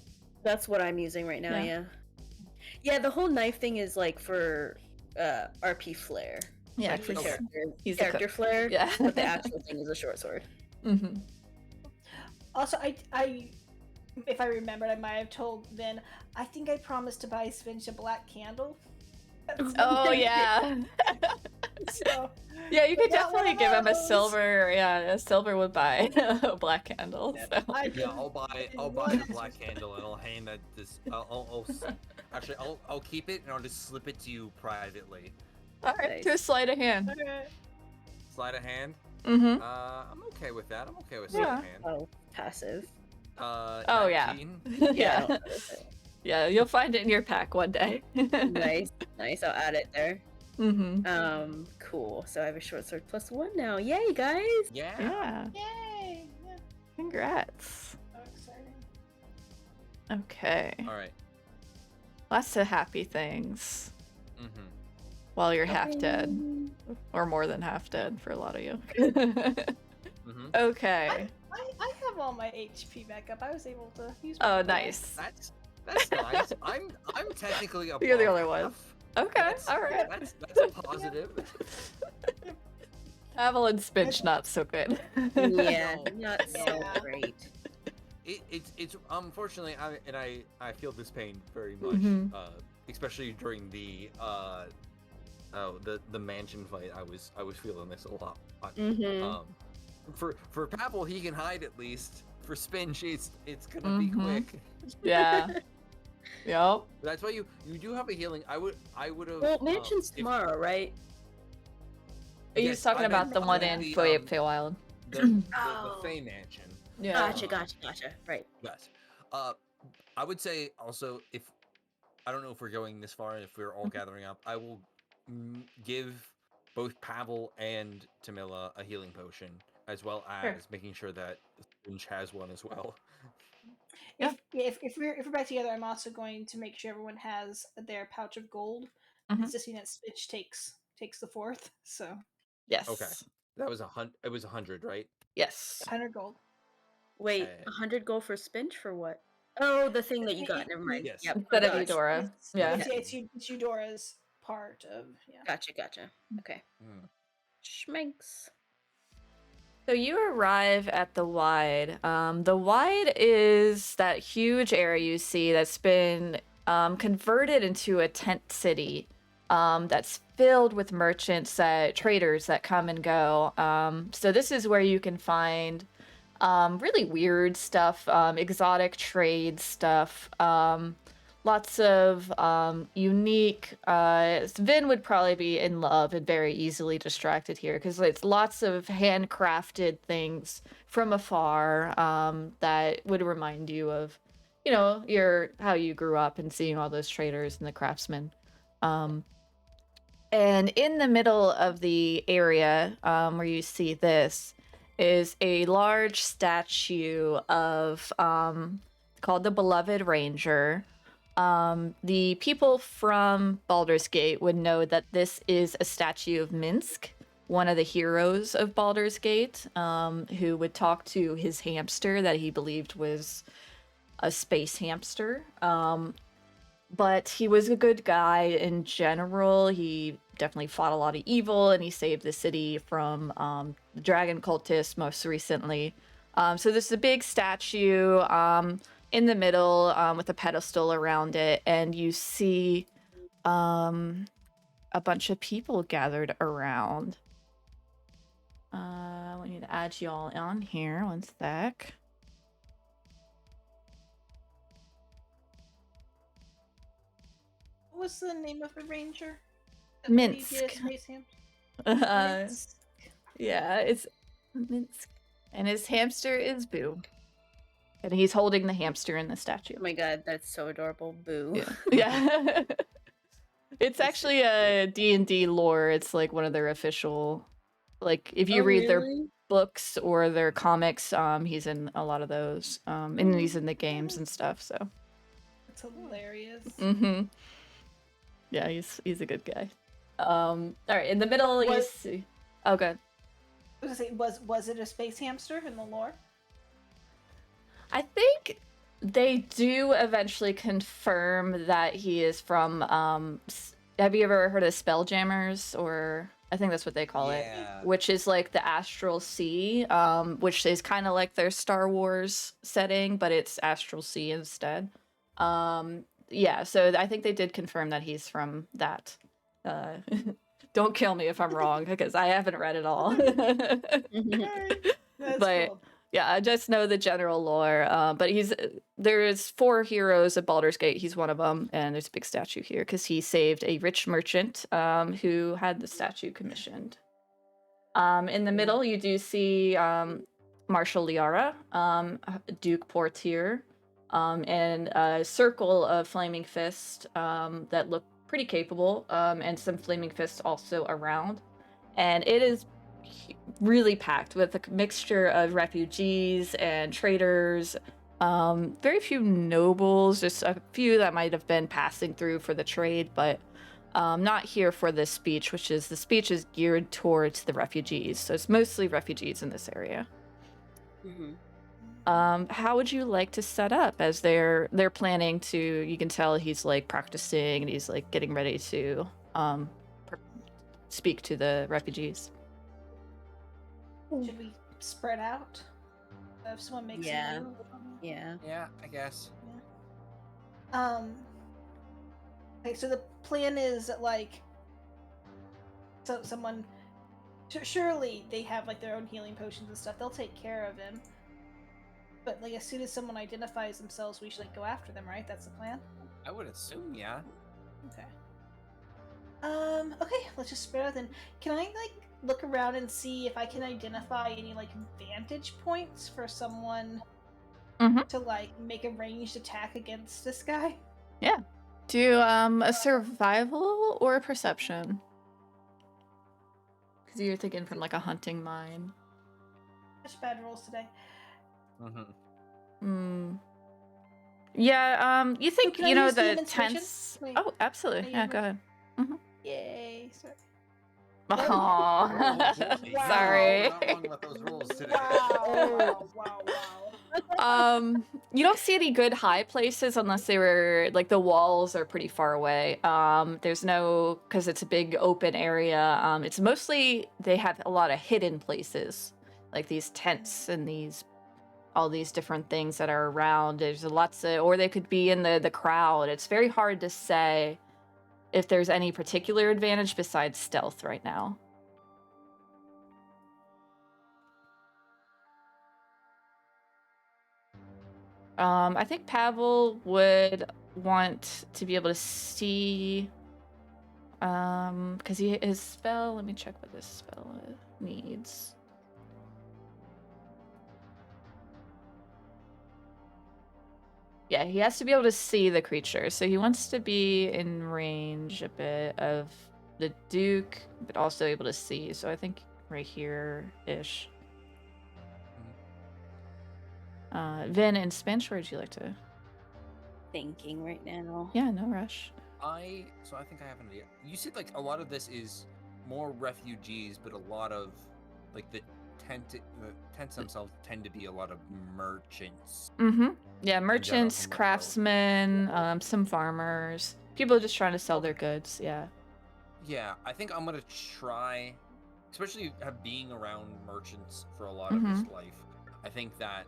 That's what I'm using right now, Yeah. yeah. Yeah, the whole knife thing is for RP flair. Yeah, Like for he's- character, he's a character flair. Yeah. But the actual thing is a short sword. Mm-hmm. Also, I if I remembered, I might have told Vin, I think I promised to buy Spinch a black candle. Oh yeah. So, Yeah, you could Got one definitely of give him a those. silver. Yeah, a silver would buy a black candle. yeah, So. I Yeah, I'll buy One- the black candle and I'll hand that this. Actually, I'll keep it and I'll just slip it to you privately. All right, Nice. to a sleight of hand. Okay. Sleight of hand. Mm-hmm. I'm okay with that. I'm okay with sleight Yeah. of hand. Oh, passive. Oh, yeah. 19. Yeah. Yeah, you'll find it in your pack one day. Nice. Nice. I'll add it there. Mm-hmm. Cool. So I have a short sword +1 now. Yay, guys! Yeah. Yeah. Yay! Yeah, Congrats. so exciting. Okay. All right. Lots of happy things Mm-hmm. while you're half dead. Or more than half dead for a lot of you. Mm-hmm. Okay. I have all my HP back up. I was able to use. Oh, my nice. That's nice. I'm technically a. You're the only one. Okay, That's, alright. That's a positive. Pavel and Spinch, not so good. Yeah, No, not so Yeah. great. It's unfortunately I feel this pain very much, Mhm. especially during the mansion fight. I was feeling this a lot. Mm-hmm. For Pavel, he can hide at least. For Spinch, it's gonna be Mhm. quick. Yeah. Yep. That's why you do have a healing. I would have. Well, mansion's tomorrow, right? Are you Yes, talking I about meant- the I one meant in the, Feywild? the Oh. Fey mansion. Yeah. Gotcha. Right. Yes. I would say also if I don't know if we're going this far, if we're all gathering up, I will give both Pavel and Tamila a healing potion, as well as Sure. making sure that Finch has one as well. Yeah. If we're back together, I'm also going to make sure everyone has their pouch of gold. Mhm. Insisting that Spitch takes the fourth. So Yes. Okay. That was It was 100, right? Yes. 100 gold. Wait, Uh, 100 gold for Spinch for what? Oh, the thing that you got. Never mind. Yes. Yep. Instead of gotcha. Eudora. Yeah. It's Eudora's part of Gotcha. Okay. Hmm. Schmanks. So you arrive at the Wide. The Wide is that huge area you see that's been converted into a tent city. that's filled with merchants, traders that come and go. So this is where you can find really weird stuff, exotic trade stuff, lots of unique. Vin would probably be in love and very easily distracted here because it's lots of handcrafted things from afar that would remind you of, how you grew up and seeing all those traders and the craftsmen. And in the middle of the area where you see this is a large statue of called the Beloved Ranger. The people from Baldur's Gate would know that this is a statue of Minsk, one of the heroes of Baldur's Gate, who would talk to his hamster that he believed was a space hamster. But he was a good guy in general. He definitely fought a lot of evil, and he saved the city from the dragon cultists most recently. So there's a big statue in the middle with a pedestal around it, and you see a bunch of people gathered around. We need to add you all on here. One sec. What was the name of the ranger? Minsk. Minsk. Yeah, it's Minsk. And his hamster is Boo. And he's holding the hamster in the statue. Oh my god, that's so adorable. Boo. Yeah. It's actually a D&D lore. It's like one of their official, like if you read their books or their comics, he's in a lot of those. And he's in the games and stuff, so. That's hilarious. Mm-hmm. Yeah, he's a good guy. All right, in the middle you see. Oh, good. I was gonna say, was it a space hamster in the lore? I think they do eventually confirm that he is from. Have you ever heard of Spelljammers, or I think that's what they call it, which is like the Astral Sea, which is kind of like their Star Wars setting, but it's Astral Sea instead. Yeah, so I think they did confirm that he's from that. Don't kill me if I'm wrong, because I haven't read it all. But cool. yeah, I just know the general lore. But there's 4 heroes at Baldur's Gate. He's one of them, and there's a big statue here because he saved a rich merchant who had the statue commissioned. In the middle, you do see Marshal Liara, Duke Portyr, and a circle of Flaming Fist that look pretty capable, and some Flaming Fists also around. And it is really packed with a mixture of refugees and traders, very few nobles, just a few that might have been passing through for the trade, but not here for this speech, the speech is geared towards the refugees, so it's mostly refugees in this area. How would you like to set up, as they're planning to, you can tell he's like practicing and he's like getting ready to speak to the refugees. Should we spread out? If someone makes a move? Yeah, I guess. Yeah. Okay, so the plan is that, like, so someone, surely they have like their own healing potions and stuff. They'll take care of him. But like, as soon as someone identifies themselves, we should like go after them, right? That's the plan. I would assume, yeah. Okay. Okay, let's just spread out then. Can I like look around and see if I can identify any like vantage points for someone to like make a ranged attack against this guy? Yeah. Do a survival or a perception? Because you're thinking from like a hunting mind. Such bad rolls today. Yeah, you think, Can I use the demonstration? tense... Wait, Oh, absolutely. Yeah, go ahead. Yay. Sorry. Oh, Wow. sorry. We're not wrong about those rules today. Wow. You don't see any good high places unless they were, like, the walls are pretty far away. There's no, because it's a big open area, it's mostly, they have a lot of hidden places, like these tents and all these different things that are around. There's lots of, or they could be in the crowd. It's very hard to say if there's any particular advantage besides stealth right now. I think Pavel would want to be able to see, because his spell. Let me check what this spell needs. Yeah, he has to be able to see the creature, so he wants to be in range a bit of the Duke, but also able to see. So I think right here-ish. Vin and Spanish, where would you like to? Thinking right now. Yeah, no rush. So I think I have an idea. You said like a lot of this is more refugees, but a lot of like the tents themselves tend to be a lot of merchants. Mm-hmm. Yeah, merchants, from, like, craftsmen, some farmers. People just trying to sell their goods, yeah. Yeah, I think I'm gonna try, especially being around merchants for a lot of his life. I think that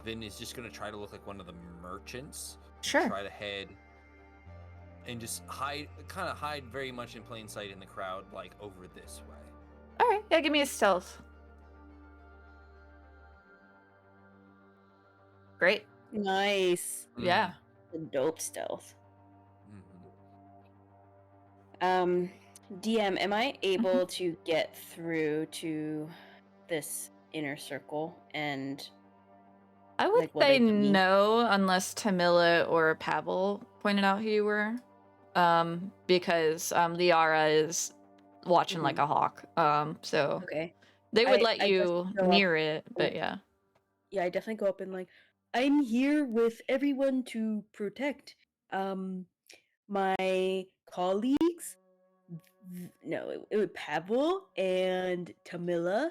Vin is just gonna try to look like one of the merchants. Sure. Try to head and just hide very much in plain sight in the crowd, like over this way. All right, yeah, give me a stealth. Great. Nice. Yeah. The dope stealth. Mm-hmm. DM, am I able to get through to this inner circle and I would like, what say I need? no, unless Tamila or Pavel pointed out who you were. Because Liara is watching like a hawk. So Okay. they would let I you just go up- near it, but yeah. Yeah, I definitely go up and like, I'm here with everyone to protect my colleagues. No, it was Pavel and Tamila,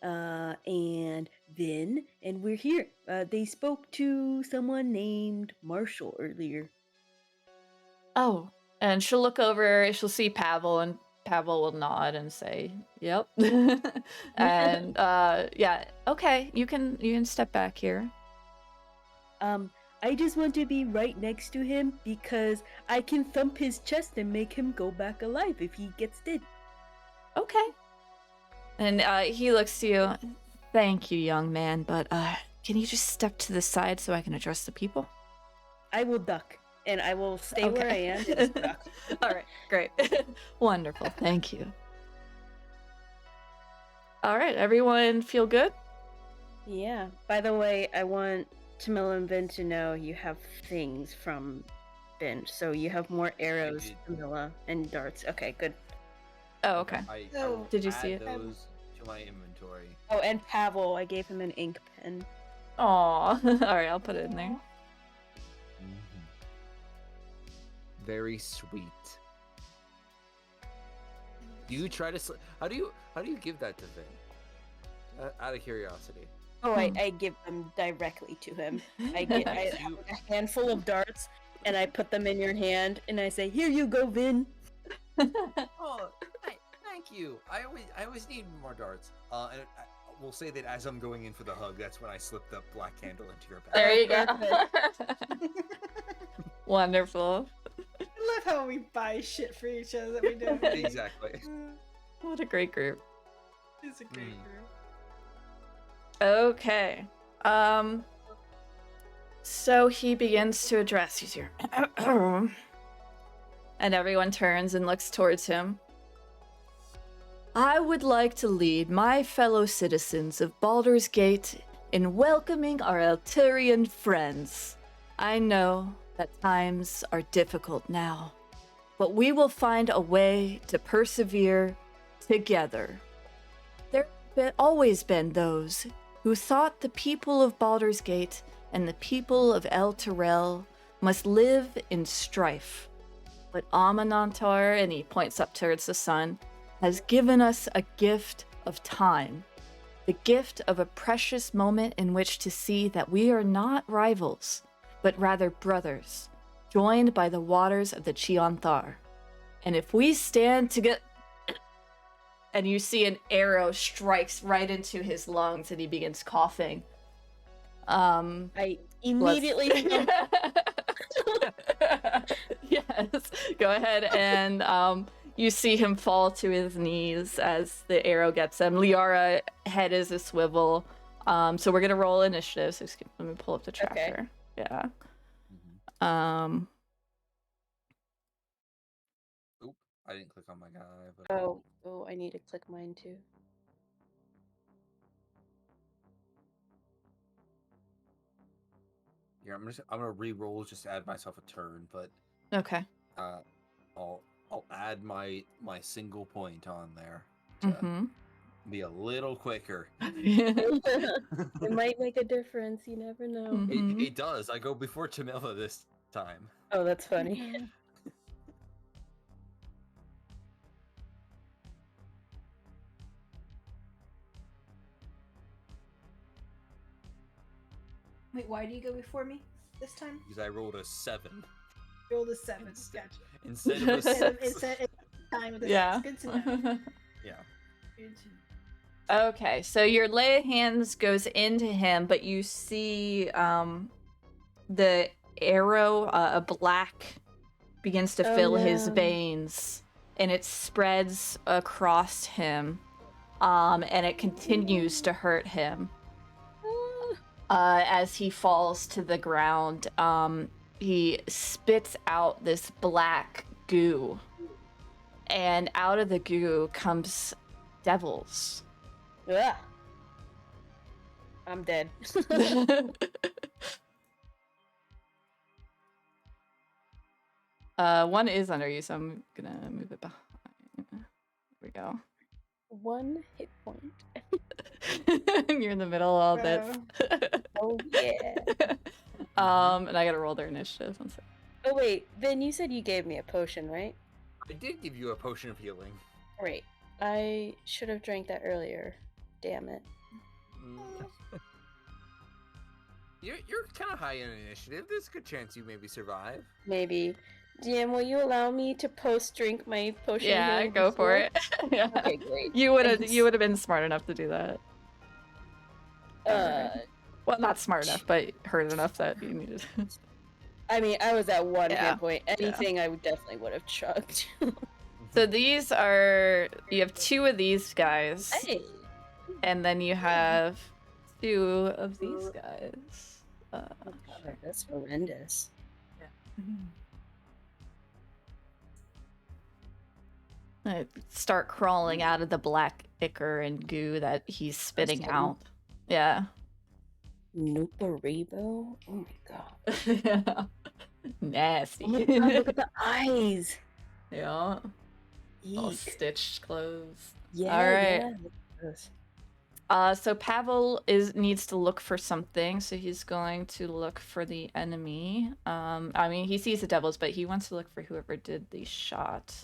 and Vin, and we're here. They spoke to someone named Marshall earlier. Oh, and she'll look over, she'll see Pavel, and Pavel will nod and say, "Yep." And yeah, okay, you can step back here. I just want to be right next to him because I can thump his chest and make him go back alive if he gets dead. Okay. And he looks to you. Thank you, young man, but can you just step to the side so I can address the people? I will duck, and I will stay where I am. Just duck. All right, great. Wonderful, thank you. All right, everyone feel good? Yeah. By the way, I want Tamila and Vin to know you have things from Vin. So you have more arrows, Tamila, and darts. Okay, good. Oh, okay. I Oh, will did you add see it? those to my inventory. Oh, and Pavel, I gave him an ink pen. Aw. All right, I'll put it in there. Very sweet. Do you try to? How do you give that to Vin? Out of curiosity. Oh, I give them directly to him. I have a handful of darts, and I put them in your hand, and I say, "Here you go, Vin." Oh, thank you. I always need more darts. And we'll say that as I'm going in for the hug, that's when I slip the black candle into your bag. There you go. Wonderful. I love how we buy shit for each other that we don't need. Exactly. What a great group. It's a great group. Okay. So he begins to address you here. And everyone turns and looks towards him. I would like to lead my fellow citizens of Baldur's Gate in welcoming our Elturian friends. I know that times are difficult now, but we will find a way to persevere together. There have always been those who thought the people of Baldur's Gate and the people of El Terrell must live in strife. But Amanantar, and he points up towards the sun, has given us a gift of time. The gift of a precious moment in which to see that we are not rivals, but rather brothers, joined by the waters of the Chionthar. And if we stand together... And you see an arrow strikes right into his lungs and he begins coughing. I immediately Yeah. Yes. Go ahead and you see him fall to his knees as the arrow gets him. Liara head is a swivel. So we're gonna roll initiative. So let me pull up the tracker. Yeah. Mhm. Oop, I didn't click on my guy. But... Oh, I need to click mine too. Yeah, I'm gonna re-roll just to add myself a turn, but Okay. I'll add my single point on there to be a little quicker. It might make a difference. You never know. It does. I go before Tamila this time. Oh, that's funny. Wait, why do you go before me this time? Because I rolled a 7 Roll the 7. Instead- Gotcha. instead of a 6. Instead time with the Yeah. 6. Good to know. Yeah. Good to know. Okay, so your lay of hands goes into him, but you see the arrow, a black, begins to fill his veins, and it spreads across him, and it continues to hurt him. As he falls to the ground, he spits out this black goo, and out of the goo comes devils. Ugh. I'm dead. One is under you, so I'm gonna move it behind. There we go. 1 hit point. You're in the middle of all this. Oh yeah. And I gotta roll their initiative. One second. Oh wait, then you said you gave me a potion, right? I did give you a potion of healing. Great. I should have drank that earlier. Damn it. You're kind of high in initiative. There's a good chance you maybe survive. Maybe. DM, will you allow me to post-drink my potion? Yeah, healing go for before? it. Yeah. Okay, great. You would have Thanks. been smart enough to do that. Uh, Well, not smart enough, but hurt enough that you needed. I mean, I was at 1 Yeah. hit point. Anything I would definitely would have chugged. So these are, you have 2 of these guys, Hey. and then you have 2 of these guys. Oh God, that's horrendous. I start crawling out of the black ichor and goo that he's spitting That's out. Yeah. Noparibo? Oh my God. Nasty. Oh my God, look at the eyes. Yeah. All Eek. stitched clothes. Yeah, All right. yeah. Look at this. So Pavel needs to look for something, so he's going to look for the enemy. I mean, he sees the devils, but he wants to look for whoever did the shot.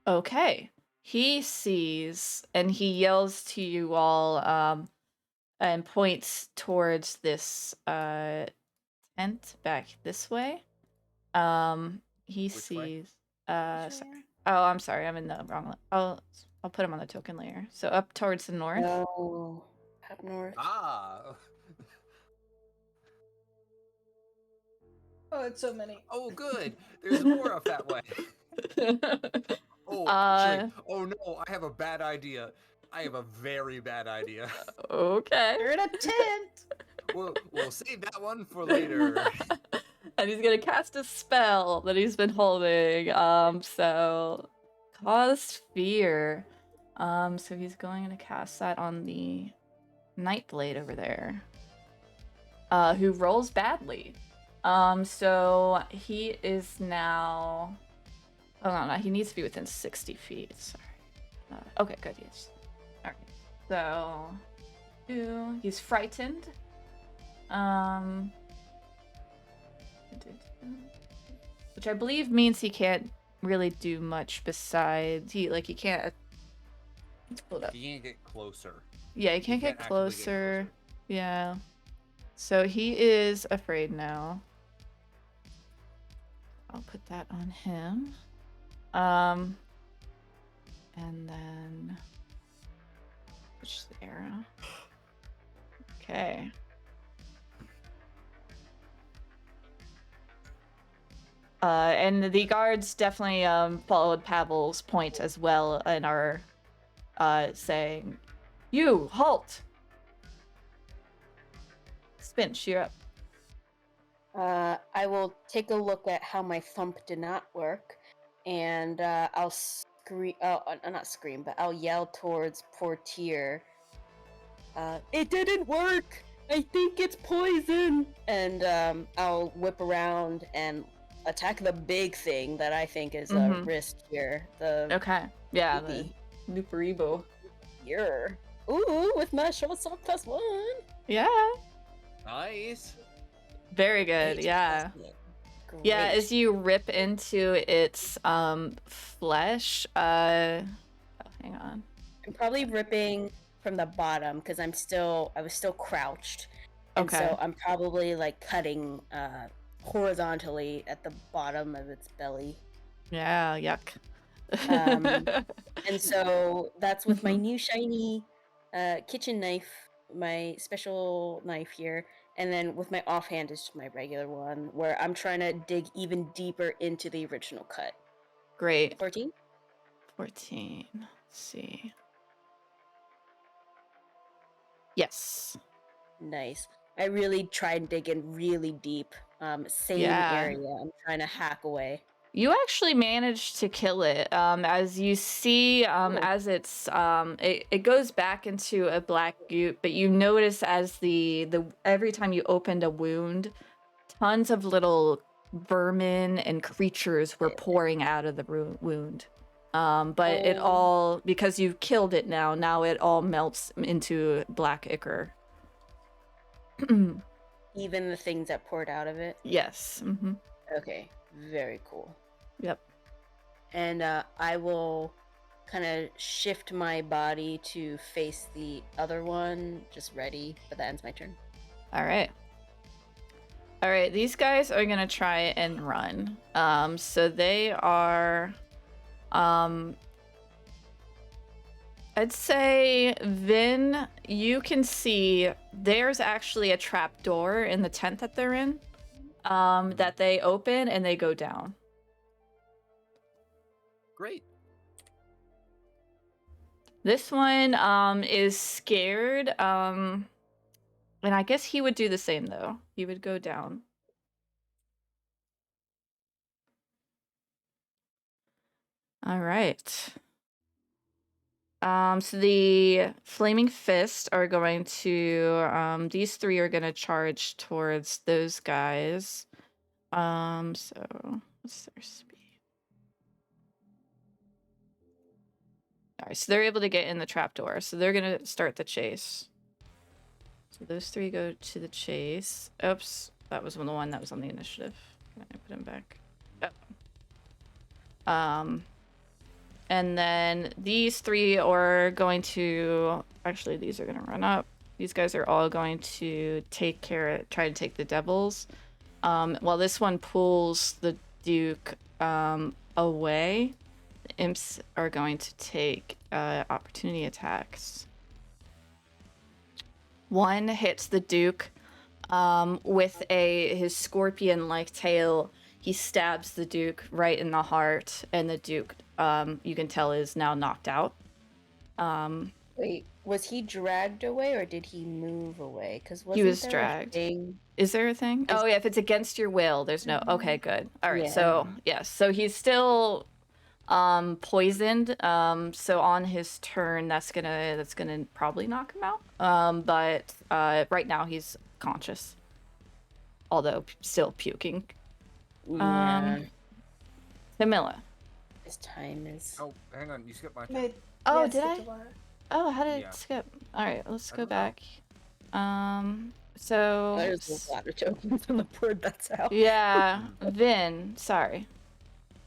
Okay. He sees and he yells to you all, and points towards this tent back this way. He Which way? sees. Which Sorry. way? Oh, I'm sorry. I'm in the wrong. I'll put him on the token layer. So up towards the north. No. Up north. Ah. Oh, it's so many. Oh, good. There's more up that way. Oh, actually, oh no, I have a bad idea. I have a very bad idea. Okay. You're in a tent. We'll save that one for later. And he's gonna cast a spell that he's been holding. So cause fear. So he's going to cast that on the Nightblade over there. Who rolls badly. So he is now. Oh no, he needs to be within 60 feet. Sorry. Okay, good. Yes. All right. So, he's frightened. Which I believe means he can't really do much besides he can't. Let's pull it up. He can't get closer. Yeah, he can't get actually closer. Yeah. So he is afraid now. I'll put that on him. And then switch the arrow. Okay. And the guards definitely followed Pavel's point as well and are saying, "You halt!" Spinch, you're up. I will take a look at how my thump did not work, and I'll scream. Oh, not scream, but I'll yell towards Portyr. It didn't work. I think it's poison. And I'll whip around and attack the big thing that I think is a risk here. The Okay. Yeah, the Maybe. Nuparibo. Year. Ooh, with my short sword +1. Yeah. Nice. Very good. Eight Yeah. +1. Yeah, Great. as you rip into its flesh, hang on. I'm probably ripping from the bottom because I was still crouched. And Okay. so I'm probably like cutting horizontally at the bottom of its belly. Yeah, yuck. And so that's with my Mhm. new shiny kitchen knife, my special knife here. And then with my offhand is just my regular one, where I'm trying to dig even deeper into the original cut. Great. 14? 14. Let's see. Yes. Nice. I really try and dig in really deep. Same Yeah. area. I'm trying to hack away. You actually managed to kill it. As you see, Cool. as it's it goes back into a black goop, but you notice as the every time you opened a wound, tons of little vermin and creatures were pouring out of the wound. But it all, because you've killed it now it all melts into black ichor. Even the things that poured out of it. Yes. Mm-hmm. Okay. Very cool. Yep. And I will kind of shift my body to face the other one, just ready, but that ends my turn. All right. All right, these guys are gonna try and run. So they are, I'd say, Vin, you can see there's actually a trap door in the tent that they're in, that they open and they go down. Great. This one, is scared, and I guess he would do the same though. He would go down. All right. So the Flaming Fist are going to, these three are going to charge towards those guys. So what's their speed? All right, so they're able to get in the trapdoor, so they're going to start the chase. So those three go to the chase. Oops, that was the one that was on the initiative. Can I put him back? Oh. And then these three are going to, actually these are going to run up. These guys are all going to try to take the devils. While this one pulls the Duke away, the imps are going to take opportunity attacks. One hits the Duke with his scorpion-like tail. He stabs the Duke right in the heart, and the Duke, you can tell, is now knocked out. Wait, was he dragged away or did he move away? Because he was dragged. Is there a thing? Oh yeah, if it's against your will, there's no. Okay, good. All right, Yeah. so yes, so he's still poisoned. So on his turn, that's gonna probably knock him out. But right now he's conscious, although still puking. Yeah. Camilla. His time is. Oh, hang on. You skipped my turn. Mid. Oh, Yeah, did I? skip the bar. Oh, how did Yeah. it skip? All right, let's I go don't know. back. So There's a lot of tokens on the board. That's how. yeah, Vin. Sorry.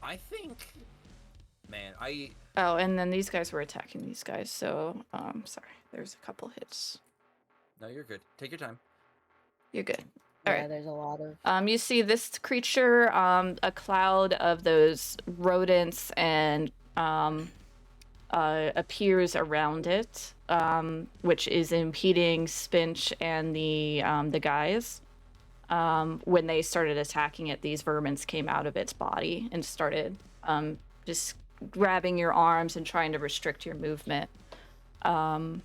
I think, man, Oh, and then these guys were attacking these guys. So sorry. There's a couple hits. no, you're good. Take your time. You're good. Yeah, Alright. there's a lot of. You see this creature, a cloud of those rodents, and appears around it, which is impeding Spinch and the guys. when they started attacking it, these vermins came out of its body and started just grabbing your arms and trying to restrict your movement. And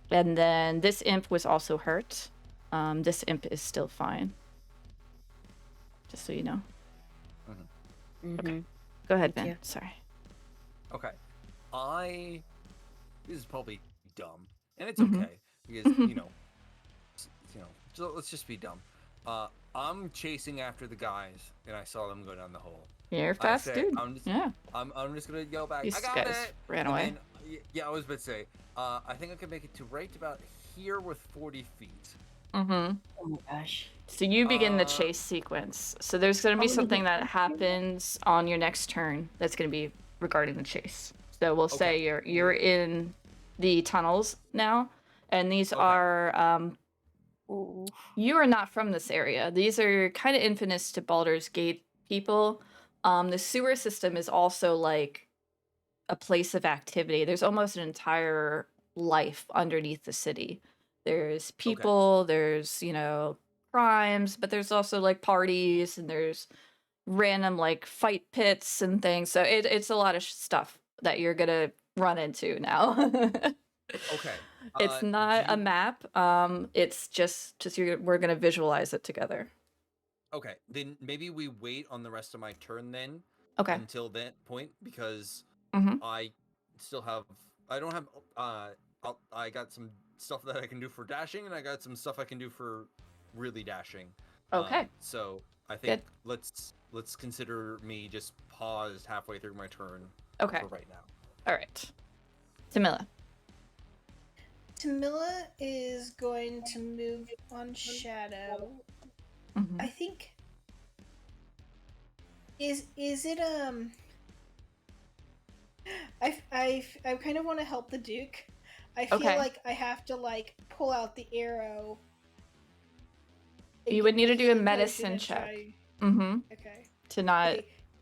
then this imp was also hurt. This imp is still fine. Just so you know. Okay. Go ahead, Ben. you. Sorry. Okay. This is probably dumb, and it's Mhm. okay because so let's just be dumb. I'm chasing after the guys, and I saw them go down the hole. You're a I fast say, dude. I'm just, Yeah. I'm just gonna yell back. These I got guys it. ran And away. then, yeah, I was about to say. I think I can make it to right about here with 40 feet. Mm-hmm. Oh my gosh. So you begin the chase sequence. So there's going to be Oh, something that okay. happens on your next turn that's going to be regarding the chase. So we'll say Okay. you're in the tunnels now, and these Okay. are Ooh. you are not from this area. These are kind of infamous to Baldur's Gate people. The sewer system is also like a place of activity. There's almost an entire life underneath the city. There's people, there's, crimes, but there's also like parties and there's random like fight pits and things. So it's a lot of stuff that you're gonna run into now. Okay. It's not a map. It's just we're gonna visualize it together. Okay, then maybe we wait on the rest of my turn then. Okay. Until that point, because Mm-hmm. I don't have I got some stuff that I can do for dashing, and I got some stuff I can do for really dashing. Okay. So I think Good. let's consider me just paused halfway through my turn. Okay. For right now. All right. Tamila. Tamila is going to move on Shadow. Mm-hmm. I think. Is it I kind of want to help the Duke. I feel like I have to like pull out the arrow. You would need to do a medicine check. Mm-hmm. Okay. To not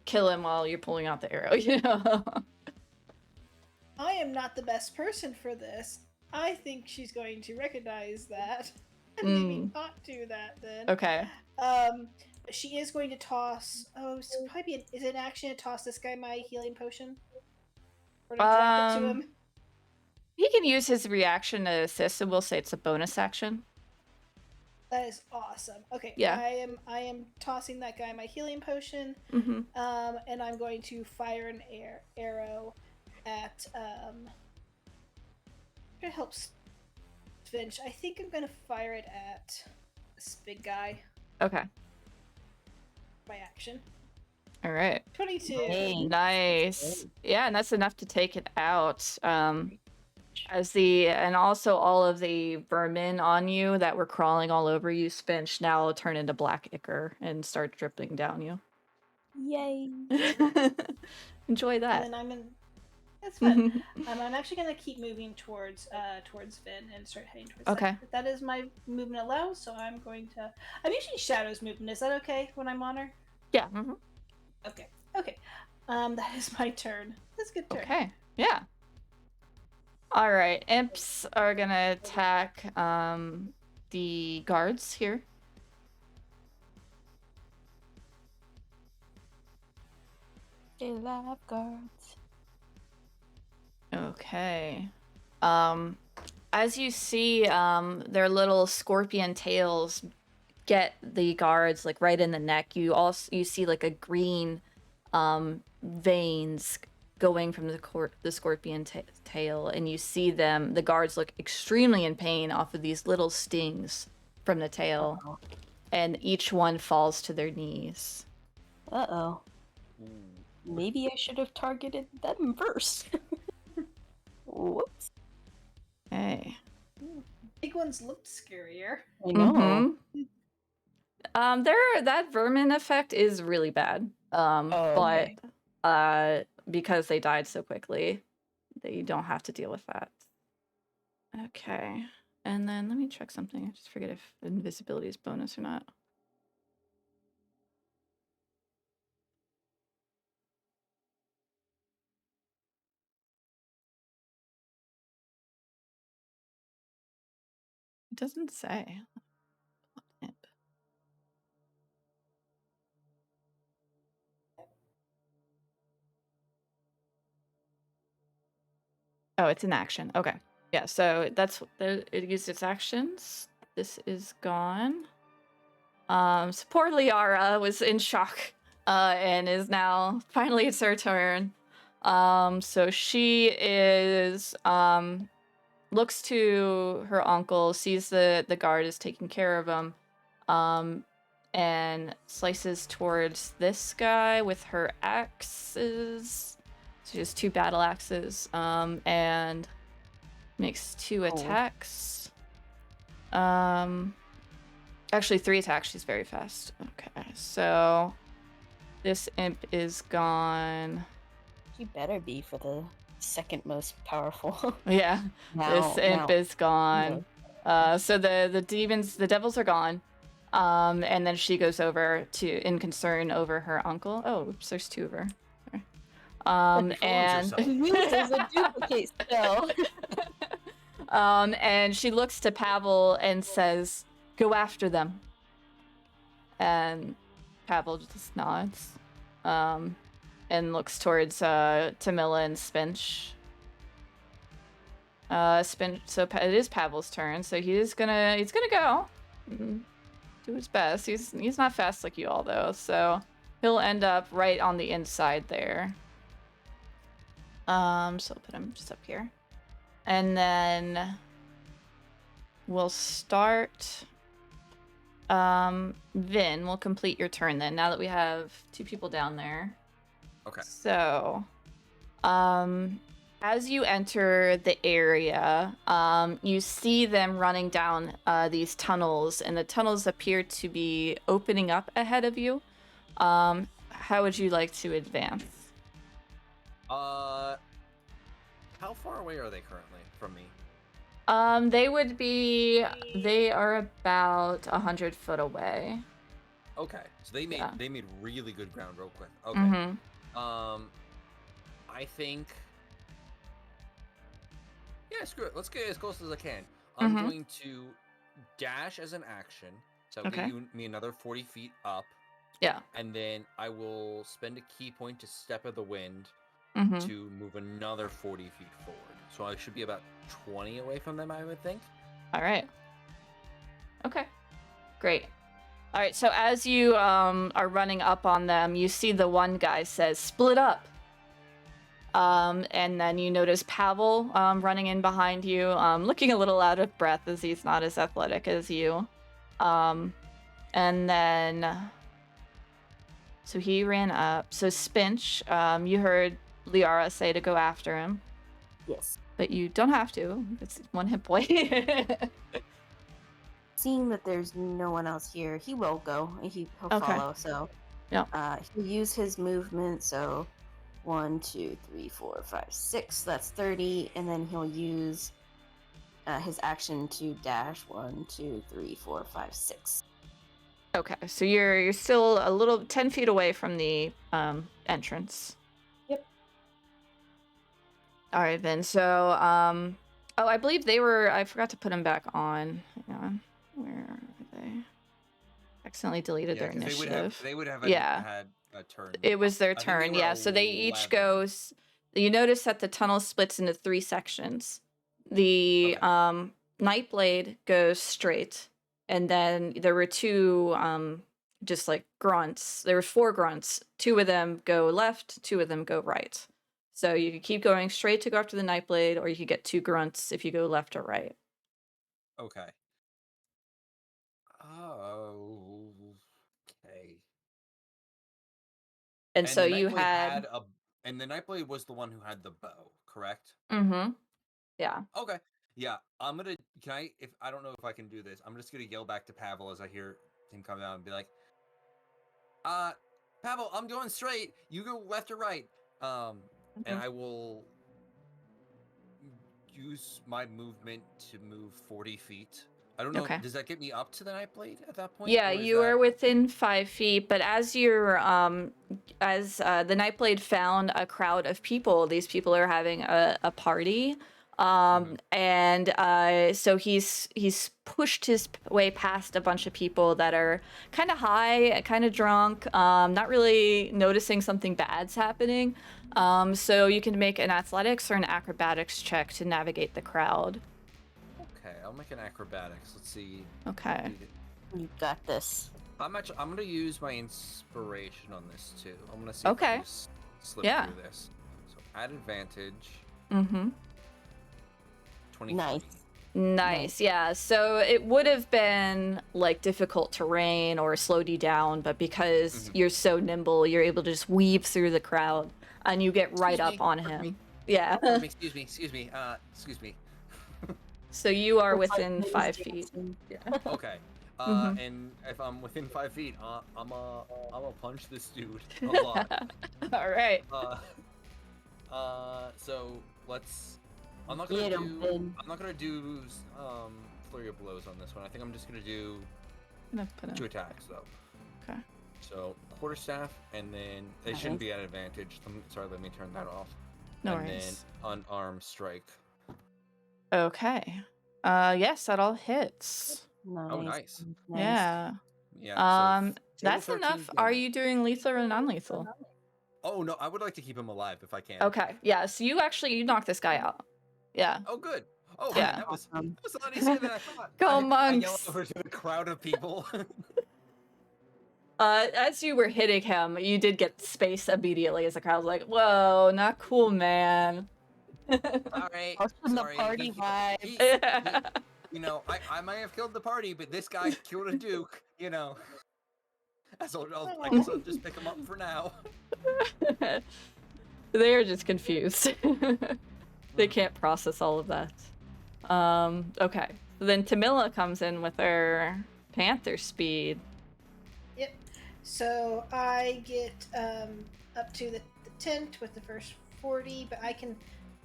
kill him while you're pulling out the arrow, you know. I am not the best person for this. I think she's going to recognize that. And maybe not do that then. Okay. She is going to toss. Oh, so probably is it an action to toss this guy my healing potion? Or to drop it to him? He can use his reaction to assist, and we'll say it's a bonus action. That is awesome. Okay. Yeah. I am tossing that guy my healing potion. Mm-hmm. And I'm going to fire an arrow at it helps Finch. I think I'm gonna fire it at this big guy. Okay. By action. All right. 22. Dang. Nice. Yeah, and that's enough to take it out. And also all of the vermin on you that were crawling all over you, Finch, now turn into black ichor and start dripping down you. Yay. Enjoy that. And then that's fun. I'm actually gonna keep moving towards Vin and start heading towards Okay. that is my movement allows, so I'm using Shadow's movement. Is that okay when I'm on her? Yeah. Mm-hmm. Okay. That is my turn. That's a good turn. Okay. Yeah. All right. Imps are gonna attack the guards here. They love guards. Okay. As you see, their little scorpion tails get the guards like right in the neck. You see like a green veins going from the scorpion tail, and you see the guards look extremely in pain off of these little stings from the tail, and each one falls to their knees. Uh-oh. Maybe I should have targeted them first. Whoops. Hey. Big ones looked scarier. I know. Mm-hmm. That vermin effect is really bad. Okay. But because they died so quickly, they don't have to deal with that. Okay. And then let me check something. I just forget if invisibility is bonus or not. It doesn't say. Oh, it's an action. Okay. Yeah, so it used its actions. This is gone. So poor Liara was in shock, and is now finally it's her turn. So she is looks to her uncle, sees the guard is taking care of him, and slices towards this guy with her axes. So she has 2 battle axes, and makes 2 attacks. Actually 3 attacks. She's very fast. Okay, so this imp is gone. She better be for the second most powerful. Yeah, this imp is gone. No. So the devils are gone. And then she goes over in concern over her uncle. Oh, oops, there's 2 of her. Sorry. And Uses a duplicate spell. and she looks to Pavel and says, "Go after them." And Pavel just nods, and looks towards Tamila and Spinch. So it is Pavel's turn, so he's gonna go. Do his best. He's not fast like you all though, so he'll end up right on the inside there. So I'll put him just up here, and then we'll start. Vin, we'll complete your turn then. Now that we have 2 people down there. Okay. So, as you enter the area, you see them running down these tunnels, and the tunnels appear to be opening up ahead of you. How would you like to advance? How far away are they currently from me? They are about 100 foot away. Okay, so they made really good ground real quick. Okay. Mm-hmm. I think. Yeah, screw it. Let's get as close as I can. I'm going to dash as an action, so I'll give me another 40 feet up. Yeah. And then I will spend a key point to Step of the Wind to move another 40 feet forward. So I should be about 20 away from them, I would think. All right. Okay. Great. All right, so as you are running up on them, you see the one guy says, "Split up." And then you notice Pavel running in behind you, looking a little out of breath as he's not as athletic as you. And then, so he ran up. So Spinch, you heard Liara say to go after him. Yes. But you don't have to. It's 1 hit point. Seeing that there's no one else here, he will go. He'll follow. So, yeah. He'll use his movement. So, 1, 2, 3, 4, 5, 6. That's 30, and then he'll use his action to dash. 1, 2, 3, 4, 5, 6. Okay, so you're still a little 10 feet away from the entrance. Yep. All right, then. So, I believe I forgot to put them back on. Hang on. Where are they? Accidentally deleted their initiative. They would have had a turn. It was their turn, yeah. So they each go. You notice that the tunnel splits into 3 sections. The Nightblade goes straight, and then there were 2 just like grunts. There were 4 grunts. 2 of them go left, 2 of them go right. So you could keep going straight to go after the Nightblade, or you could get 2 grunts if you go left or right. Okay. Oh, okay. And so you had and the Nightblade was the one who had the bow, correct? Mm-hmm. Yeah. Okay. Yeah, I don't know if I can do this. I'm just gonna yell back to Pavel as I hear him come out and be like, Pavel, I'm going straight. You go left or right. And I will use my movement to move 40 feet. I don't know. Okay. Does that get me up to the Nightblade at that point? Yeah, you are within 5 feet, but as you're the Nightblade found a crowd of people, these people are having a party. And so he's pushed his way past a bunch of people that are kind of high, kind of drunk, not really noticing something bad's happening. So you can make an athletics or an acrobatics check to navigate the crowd. Okay, I'll make an acrobatics. Let's see. Okay. You got this. I'm gonna use my inspiration on this too. I'm gonna see Okay. if I can just slip Yeah. through this. So add advantage. Mm-hmm. 23. Nice, yeah. So it would have been like difficult terrain or slowed you down, but because you're so nimble, you're able to just weave through the crowd and you get right Excuse up me, on pardon him. me. Yeah. Excuse me. Excuse me. So you are It's like within Miss 5 feet. Jackson. Okay. Mhm. And if I'm within 5 feet, I'm a punch this dude a lot. All right. So let's. I'm not Get gonna 'em, do. Ben. I'm not gonna do flurry of blows on this one. I think I'm just gonna do I'm gonna put 2 a... attacks though. Okay. So quarterstaff, and then it shouldn't be at advantage. Sorry, let me turn that off. No and worries. then unarmed strike. Okay. Yes, that all hits. Oh, nice. Yeah. Yeah. So total That's 13 enough. Are damage. you doing lethal or non-lethal? Oh no, I would like to keep him alive if I can. Okay. Yeah. So you knock this guy out. Yeah. Oh good. Oh Yeah. man, that was a lot easier than I thought. Go I yell monks. over to the crowd of people. As you were hitting him, you did get space immediately as the crowd was like, "Whoa, not cool, man." Alright. From the Sorry. party vibe. he- you know, I might have killed the party, but this guy killed a duke. You know. I guess I'll just pick him up for now. They're just confused. They can't process all of that. Okay. Then Tamila comes in with her panther speed. Yep. So I get up to the tent with the first 40, but I can,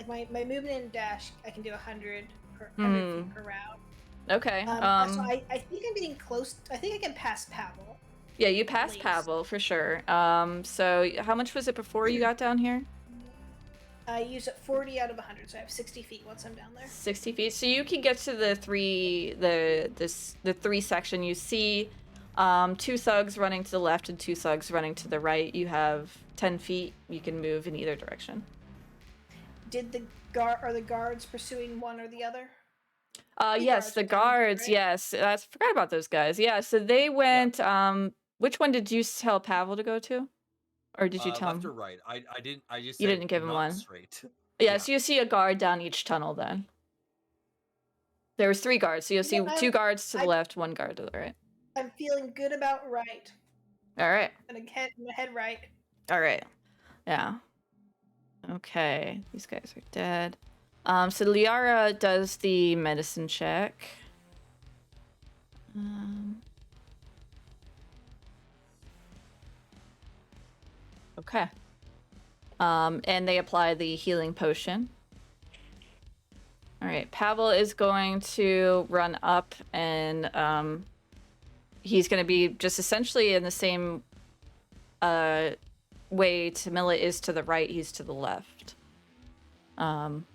like my movement and dash, I can do 100 feet per round. Okay. So I think I'm getting close. I think I can pass Pavel. Yeah, you passed least. Pavel for sure. So how much was it before you got down here? I use it 40 out of 100, so I have 60 feet once I'm down there. 60 feet. So you can get to the three section. You see 2 thugs running to the left and 2 thugs running to the right. You have 10 feet. You can move in either direction. Did the guards pursuing one or the other? Yes, the guards. right? Yes, I forgot about those guys. Yeah, so they went. Which one did you tell Pavel to go to, or did you tell Left him? or right? I didn't. I just. You said didn't give him not one. Straight. Yeah, so you see a guard down each tunnel. Then there was 3 guards. So you'll see 2 guards to the left, 1 guard to the right. I'm feeling good about right. All right. I'm gonna head right. All right. Yeah. Okay. These guys are dead. So Liara does the medicine check. Okay. And they apply the healing potion. All right. Pavel is going to run up and he's going to be just essentially in the same way Tamila is to the right, he's to the left. And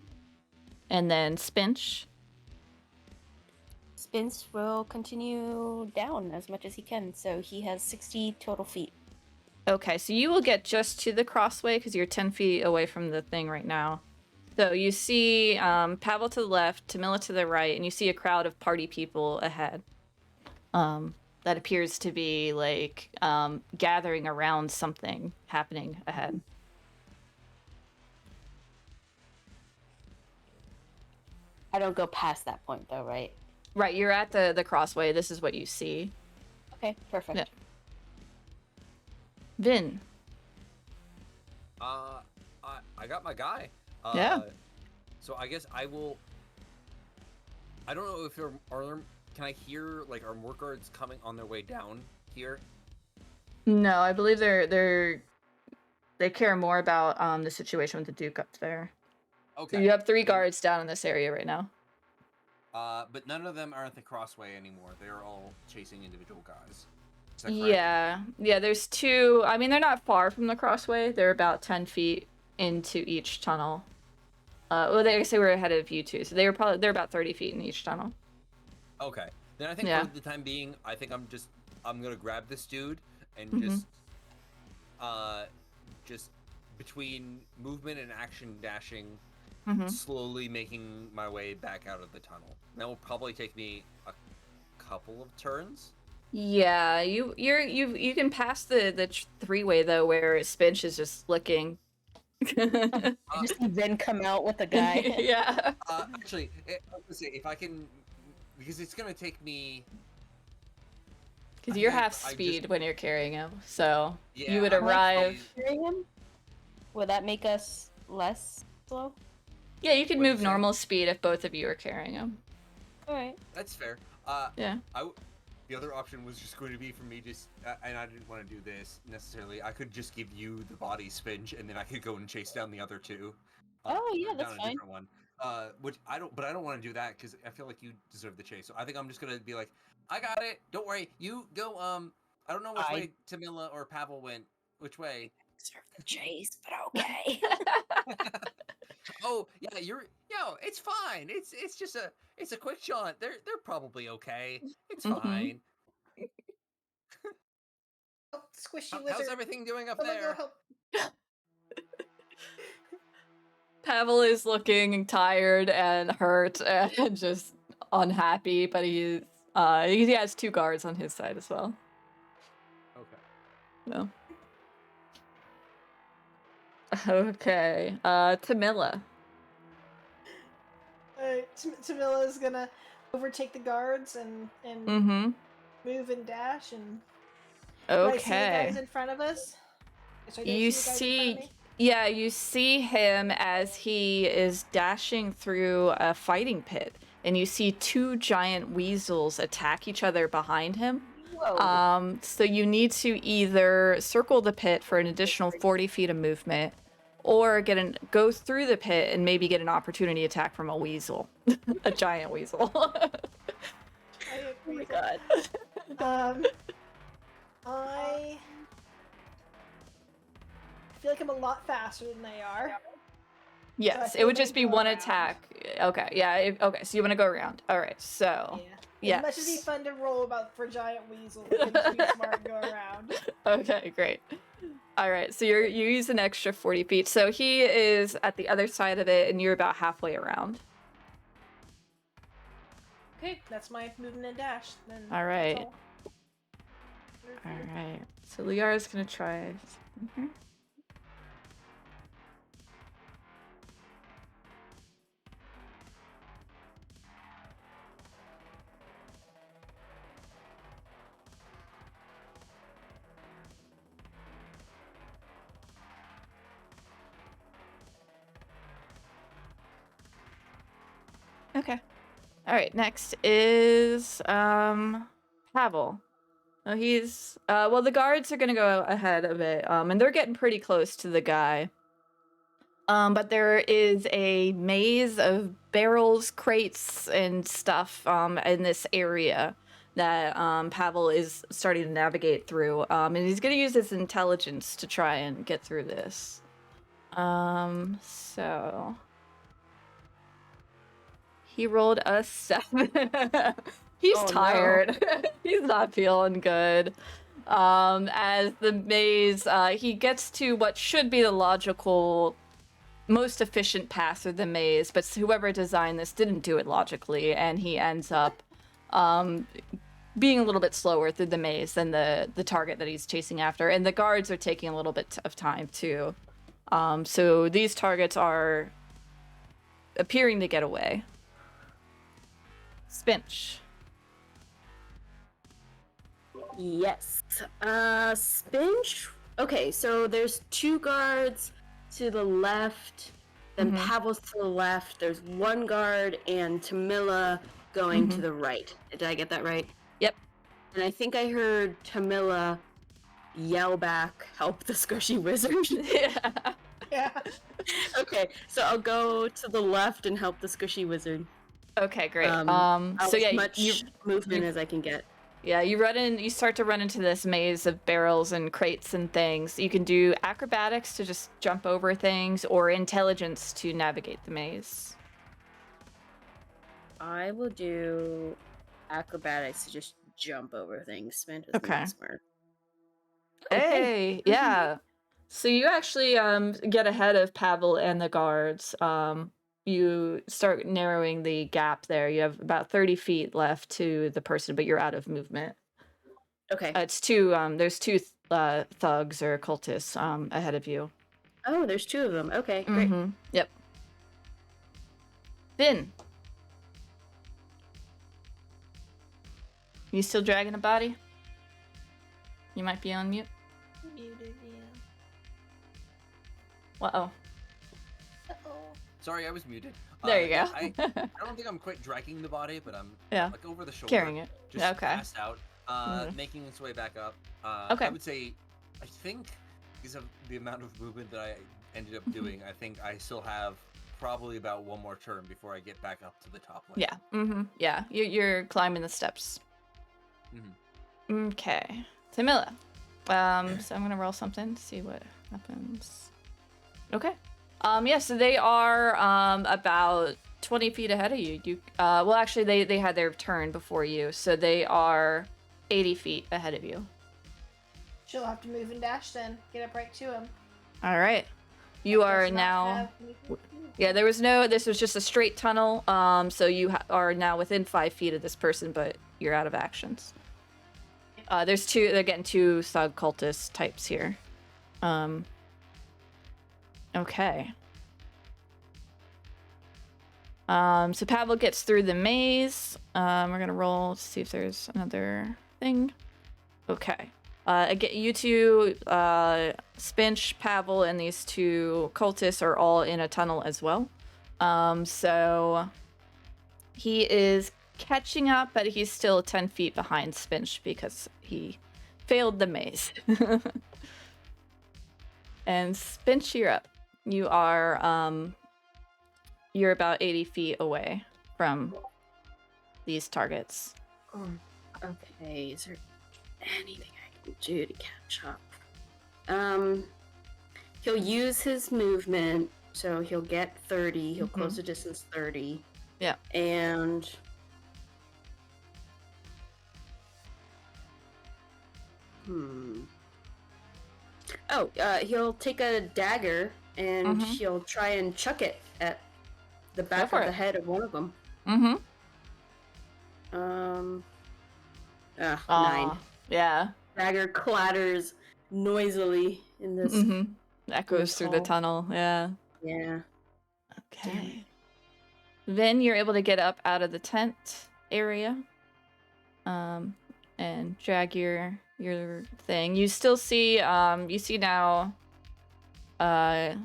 then Spinch. Spinch will continue down as much as he can, so he has 60 total feet. Okay, so you will get just to the crossway because you're 10 feet away from the thing right now. So you see Pavel to the left, Tamila to the right, and you see a crowd of party people ahead. That appears to be like gathering around something happening ahead. I don't go past that point though, right? Right, you're at the crossway. This is what you see. Okay, perfect. Yeah. Vin. I got my guy. Yeah. So I guess I will. I don't know if there are. Can I hear like our more guards coming on their way down here? No, I believe they care more about the situation with the Duke up there. Okay. So you have 3 guards down in this area right now. But none of them are at the crossway anymore. They're all chasing individual guys. Is that correct? Yeah, there's 2. I mean, they're not far from the crossway. They're about 10 feet into each tunnel. Well, I guess they were ahead of you two, so they're about 30 feet in each tunnel. Okay. Then I think Yeah. for the time being, I think I'm gonna grab this dude and Mhm. just between movement and action dashing, Mhm. slowly making my way back out of the tunnel. That will probably take me a couple of turns. Yeah, you can pass the three-way though, where Spinch is just looking. I just see Zen come out with a guy. Yeah, Actually, I was gonna say if I can, because it's gonna take me. because I you're think half I speed just- when you're carrying him, so Yeah, you would I'm half arrive. speed. Carrying him? Would that make us less slow? Yeah, you could What'd you move say? normal speed if both of you are carrying him. All right. That's fair. Yeah. The other option was just going to be for me and I didn't want to do this necessarily. I could just give you the body Spinch, and then I could go and chase down the other two. Oh, yeah, that's down a fine. different one. Which I don't want to do that because I feel like you deserve the chase. So I think I'm just gonna be like, I got it. Don't worry. You go. I don't know which way Tamila or Pavel went. Which way? Deserve the chase, but okay. Oh yeah, it's fine. It's just a quick jaunt. They're probably okay. It's Mhm. fine. Oh, squishy How's wizard. everything going up Someone go there? help. Pavel is looking tired and hurt and just unhappy, but he has two guards on his side as well. Okay. No. Okay. Tamila. Tamila is gonna overtake the guards and Mm-hmm. move and dash and. Do I see the guys Okay. in front of us? Sorry, do I You see the guys in front of see, me? yeah, you see him as he is dashing through a fighting pit, and you see two giant weasels attack each other behind him. Whoa. So you need to either circle the pit for an additional 40 feet of movement, or go through the pit and maybe get an opportunity attack from a weasel, a giant weasel. Giant Oh my weasel. god. I feel like I'm a lot faster than they are. Yes, So it would I just be go one around. attack. Okay, yeah. Okay, so you want to go around. All right, so Yeah. As much as it'd be yes. fun to roll about for giant weasels, I can just be smart and go around. Okay, great. All right, so you use an extra 40 feet. So he is at the other side of it, and you're about halfway around. Okay, that's my movement and dash. Then All right. that's all. All right. So Liara's gonna try. Mhm. Okay. All right. Next is Pavel. Oh, he's well, the guards are gonna go ahead of it, and they're getting pretty close to the guy. But there is a maze of barrels, crates, and stuff in this area that Pavel is starting to navigate through. And he's gonna use his intelligence to try and get through this. So he rolled a 7. He's Oh, no. tired. He's not feeling good. As the maze, he gets to what should be the logical, most efficient path through the maze, but whoever designed this didn't do it logically, and he ends up being a little bit slower through the maze than the target that he's chasing after. And the guards are taking a little bit of time too. So these targets are appearing to get away. Spinch. Yes. Spinch. Okay, so there's two guards to the left, then Mhm. Pavel's to the left. There's one guard and Tamila going to the right. Did I get that right? Yep. And I think I heard Tamila yell back, "Help the squishy wizard." Yeah. Yeah. Okay, so I'll go to the left and help the squishy wizard. Okay, great. I'll So yeah, as much movement you- as I can get. Yeah, you start to run into this maze of barrels and crates and things. You can do acrobatics to just jump over things, or intelligence to navigate the maze. I will do acrobatics to just jump over things. Samantha's Okay. not smart. Hey, yeah. So you actually get ahead of Pavel and the guards. You start narrowing the gap there. You have about 30 feet left to the person, but you're out of movement. Okay. It's two. There's two thugs or cultists ahead of you. Oh, there's 2 of them. Okay, great. Mm-hmm. Yep. Finn, you still dragging a body? You might be on mute. Muted, yeah. Uh-oh. Uh-oh. Sorry, I was muted. There you go. I don't think I'm quite dragging the body, but I'm Yeah. like over the shoulder, Carrying it. just Okay. passed out, Mhm. making its way back up. Okay. I would say, I think because of the amount of movement that I ended up doing, I think I still have probably about one more turn before I get back up to the top lane. Yeah. Mm-hmm. Yeah. You're climbing the steps. Mhm. Okay. Tamila. So I'm gonna roll something to see what happens. Okay. Yeah, so they are about 20 feet ahead of you. Well, actually, they had their turn before you, so they are 80 feet ahead of you. She'll have to move and dash then. Get up right to him. All right. You are now. Yeah, this was just a straight tunnel. So you are now within 5 feet of this person, but you're out of actions. There's they're getting 2 thug cultist types here. Okay. So Pavel gets through the maze. We're gonna roll to see if there's another thing. Okay. Again, you two, Spinch, Pavel, and these 2 cultists are all in a tunnel as well. So he is catching up, but he's still 10 feet behind Spinch because he failed the maze. And Spinch, you're up. You are, you're about 80 feet away from these targets. Okay, is there anything I can do to catch up? He'll use his movement, so he'll get 30. He'll close the distance 30. Yeah. And he'll take a dagger and he'll try and chuck it at the back of the head of one of them. Mm-hmm. 9. Yeah. Dagger clatters noisily in this. That goes through the tunnel. Yeah. Yeah. Okay. Then you're able to get up out of the tent area, and drag your thing. You still see you see now the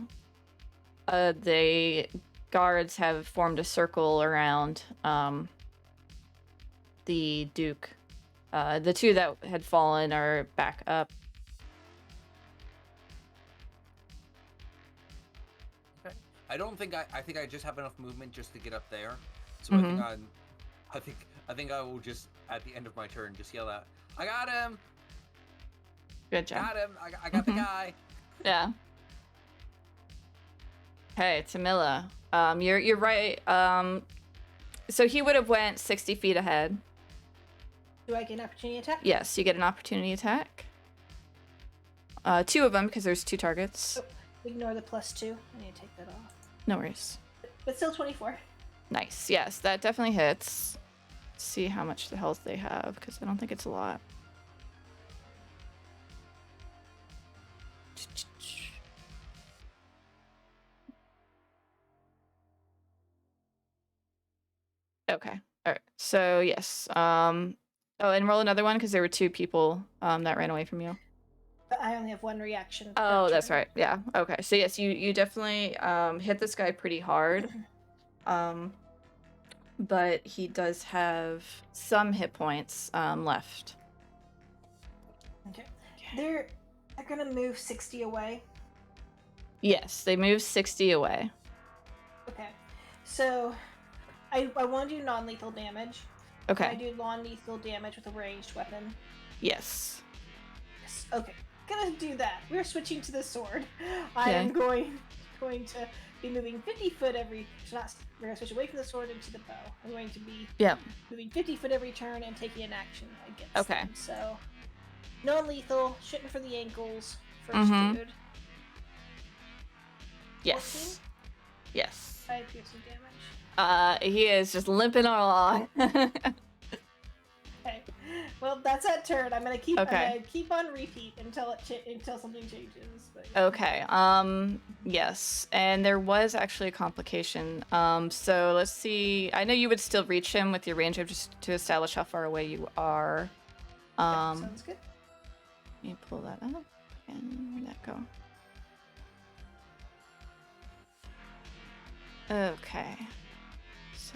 guards have formed a circle around the Duke. The 2 that had fallen are back up. Okay. I don't think I think I just have enough movement just to get up there. So I think I will just at the end of my turn just yell out, "I got him! Good job. Got him! I got the guy!" Yeah. Okay, Tamila. You're right. So he would have went 60 feet ahead. Do I get an opportunity attack? Yes, you get an opportunity attack. 2 of them because there's 2 targets. Oh, ignore the +2. I need to take that off. No worries. But still 24. Nice. Yes, that definitely hits. Let's see how much the health they have because I don't think it's a lot. Okay. All right. So yes. Oh, and roll another one because there were 2 people that ran away from you. But I only have 1 reaction. per Oh, that's turn. right. Yeah. Okay. So yes, you definitely hit this guy pretty hard. But he does have some hit points left. Okay. They're gonna move 60 away. Yes, they move 60 away. Okay. So I want to do non-lethal damage. Okay. Can I do non-lethal damage with a ranged weapon? Yes. Yes. Okay. Gonna do that. We're switching to the sword. I Okay. am going to be moving 50 foot every. We're gonna switch away from the sword into the bow. I'm going to be Yeah. moving 50 foot every turn and taking an action against Okay. them. So non-lethal, shooting for the ankles. First Mhm. dude. Yes. Yes. 5 piercing damage. He is just limping along. Okay. Well, that's that turn. I'm gonna keep. Okay. I'm gonna keep on repeat until until something changes. But, Okay. Yes. And there was actually a complication. So let's see. I know you would still reach him with your range, just to establish how far away you are. yeah, sounds good. Let me pull that up. And where'd that go? Okay. So.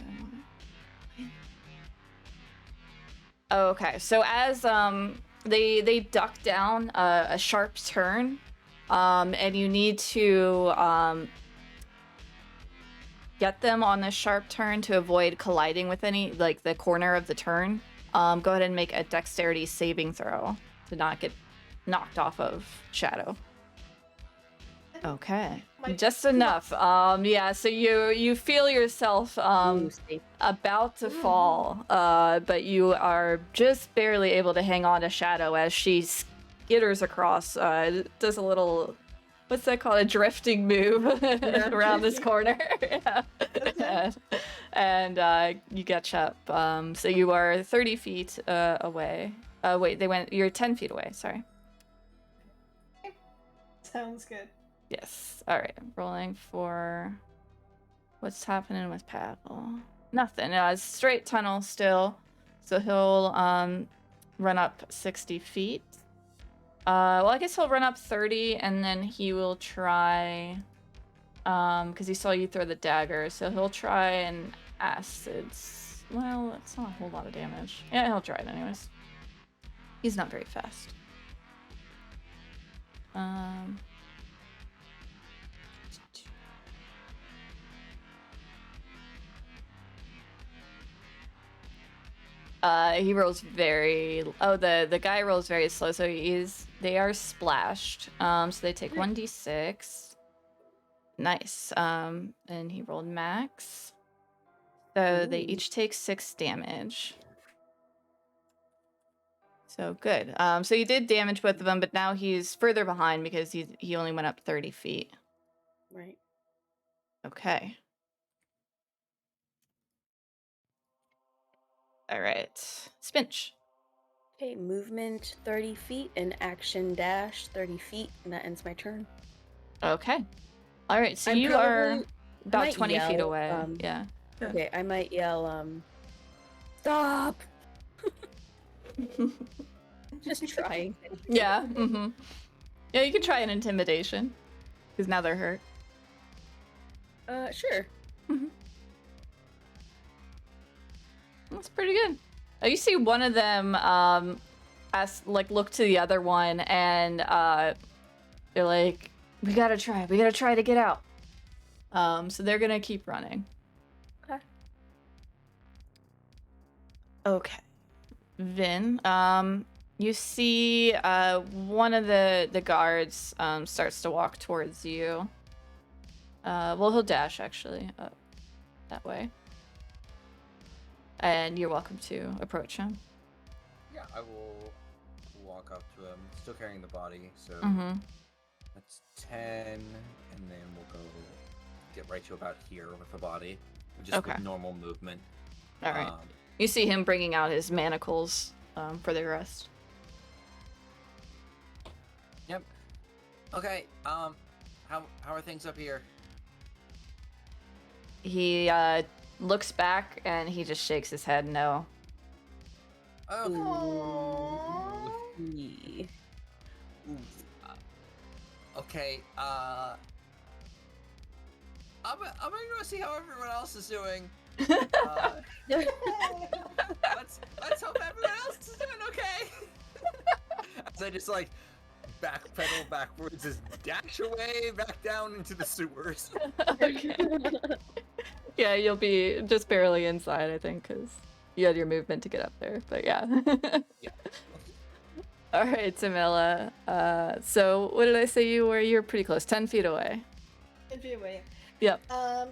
Okay. So as they duck down a sharp turn, and you need to get them on this sharp turn to avoid colliding with any, like, the corner of the turn. Go ahead and make a dexterity saving throw to not get knocked off of Shadow. Okay. Just enough. Yeah, so you feel yourself Ooh, safe. about to fall, but you are just barely able to hang on to Shadow as she skitters across, does a little, what's that called, a drifting move around this corner. Yeah. And you catch up. So you are 30 feet away. Wait, you're 10 feet away, sorry. Sounds good. Yes. All right. I'm rolling for what's happening with Pavel. Nothing. It's straight tunnel still. So he'll run up 60 feet. Well, I guess he'll run up 30, and then he will try, because he saw you throw the dagger, so he'll try an acid. Well, it's not a whole lot of damage. Yeah, he'll try it anyways. He's not very fast. He rolls very. Oh, the guy rolls very slow, so they are splashed. So they take 1d6. Nice. And he rolled max. So they each take 6 damage. So good. So you did damage both of them, but now he's further behind because he only went up 30 feet. Right. Okay. All right. Spinch. Okay, movement 30 feet and action dash 30 feet, and that ends my turn. Okay. All right. So I'm you probably- are about might 20 feet yell, away. Yeah. Okay, I might yell, stop! Just trying. Yeah. Mm-hmm. Yeah, you could try an intimidation, because now they're hurt. Sure. That's pretty good. You see one of them look to the other one, and they're like, we gotta try to get out. So they're gonna keep running. Okay. Vin, you see one of the guards starts to walk towards you. Well, he'll dash actually up that way. And you're welcome to approach him. Yeah, I will walk up to him, still carrying the body, so that's 10, and then we'll go get right to about here with the body, just with normal movement. All right. You see him bringing out his manacles for the rest. Yep. Okay. How are things up here? He looks back and he just shakes his head no. Oh. Yeah. Okay. I'm gonna go see how everyone else is doing. Let's hope everyone else is doing okay. As I just like backpedal backwards, just dash away back down into the sewers. Okay. Yeah, you'll be just barely inside, I think, because you had your movement to get up there, but yeah. Yeah. All right, Tamila. So what did I say you were? You're pretty close, 10 feet away. 10 feet away. Yep.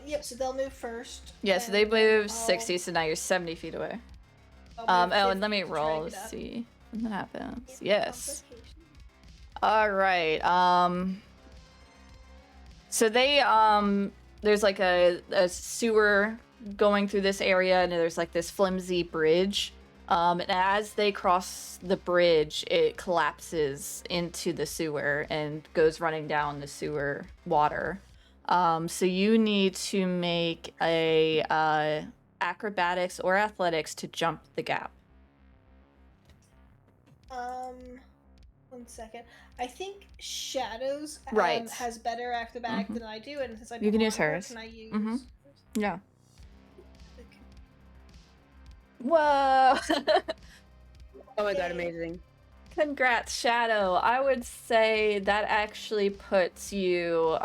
Yep. So they'll move first. Yeah, so they and then move 60, so now you're 70 feet away. I'll move Oh, and 50 let me to try roll and to get up. see what happens. It's Yes. complication. All right. So they there's like a sewer going through this area, and there's like this flimsy bridge. And as they cross the bridge, it collapses into the sewer and goes running down the sewer water. So you need to make a acrobatics or athletics to jump the gap. 1 second. I think Shadows Right. has better acrobatic than I do, and since I You can don't use want her, hers. can I use? Mhm. Yeah. Okay. Whoa! Oh my god, Yay. amazing. Congrats, Shadow. I would say that actually puts you,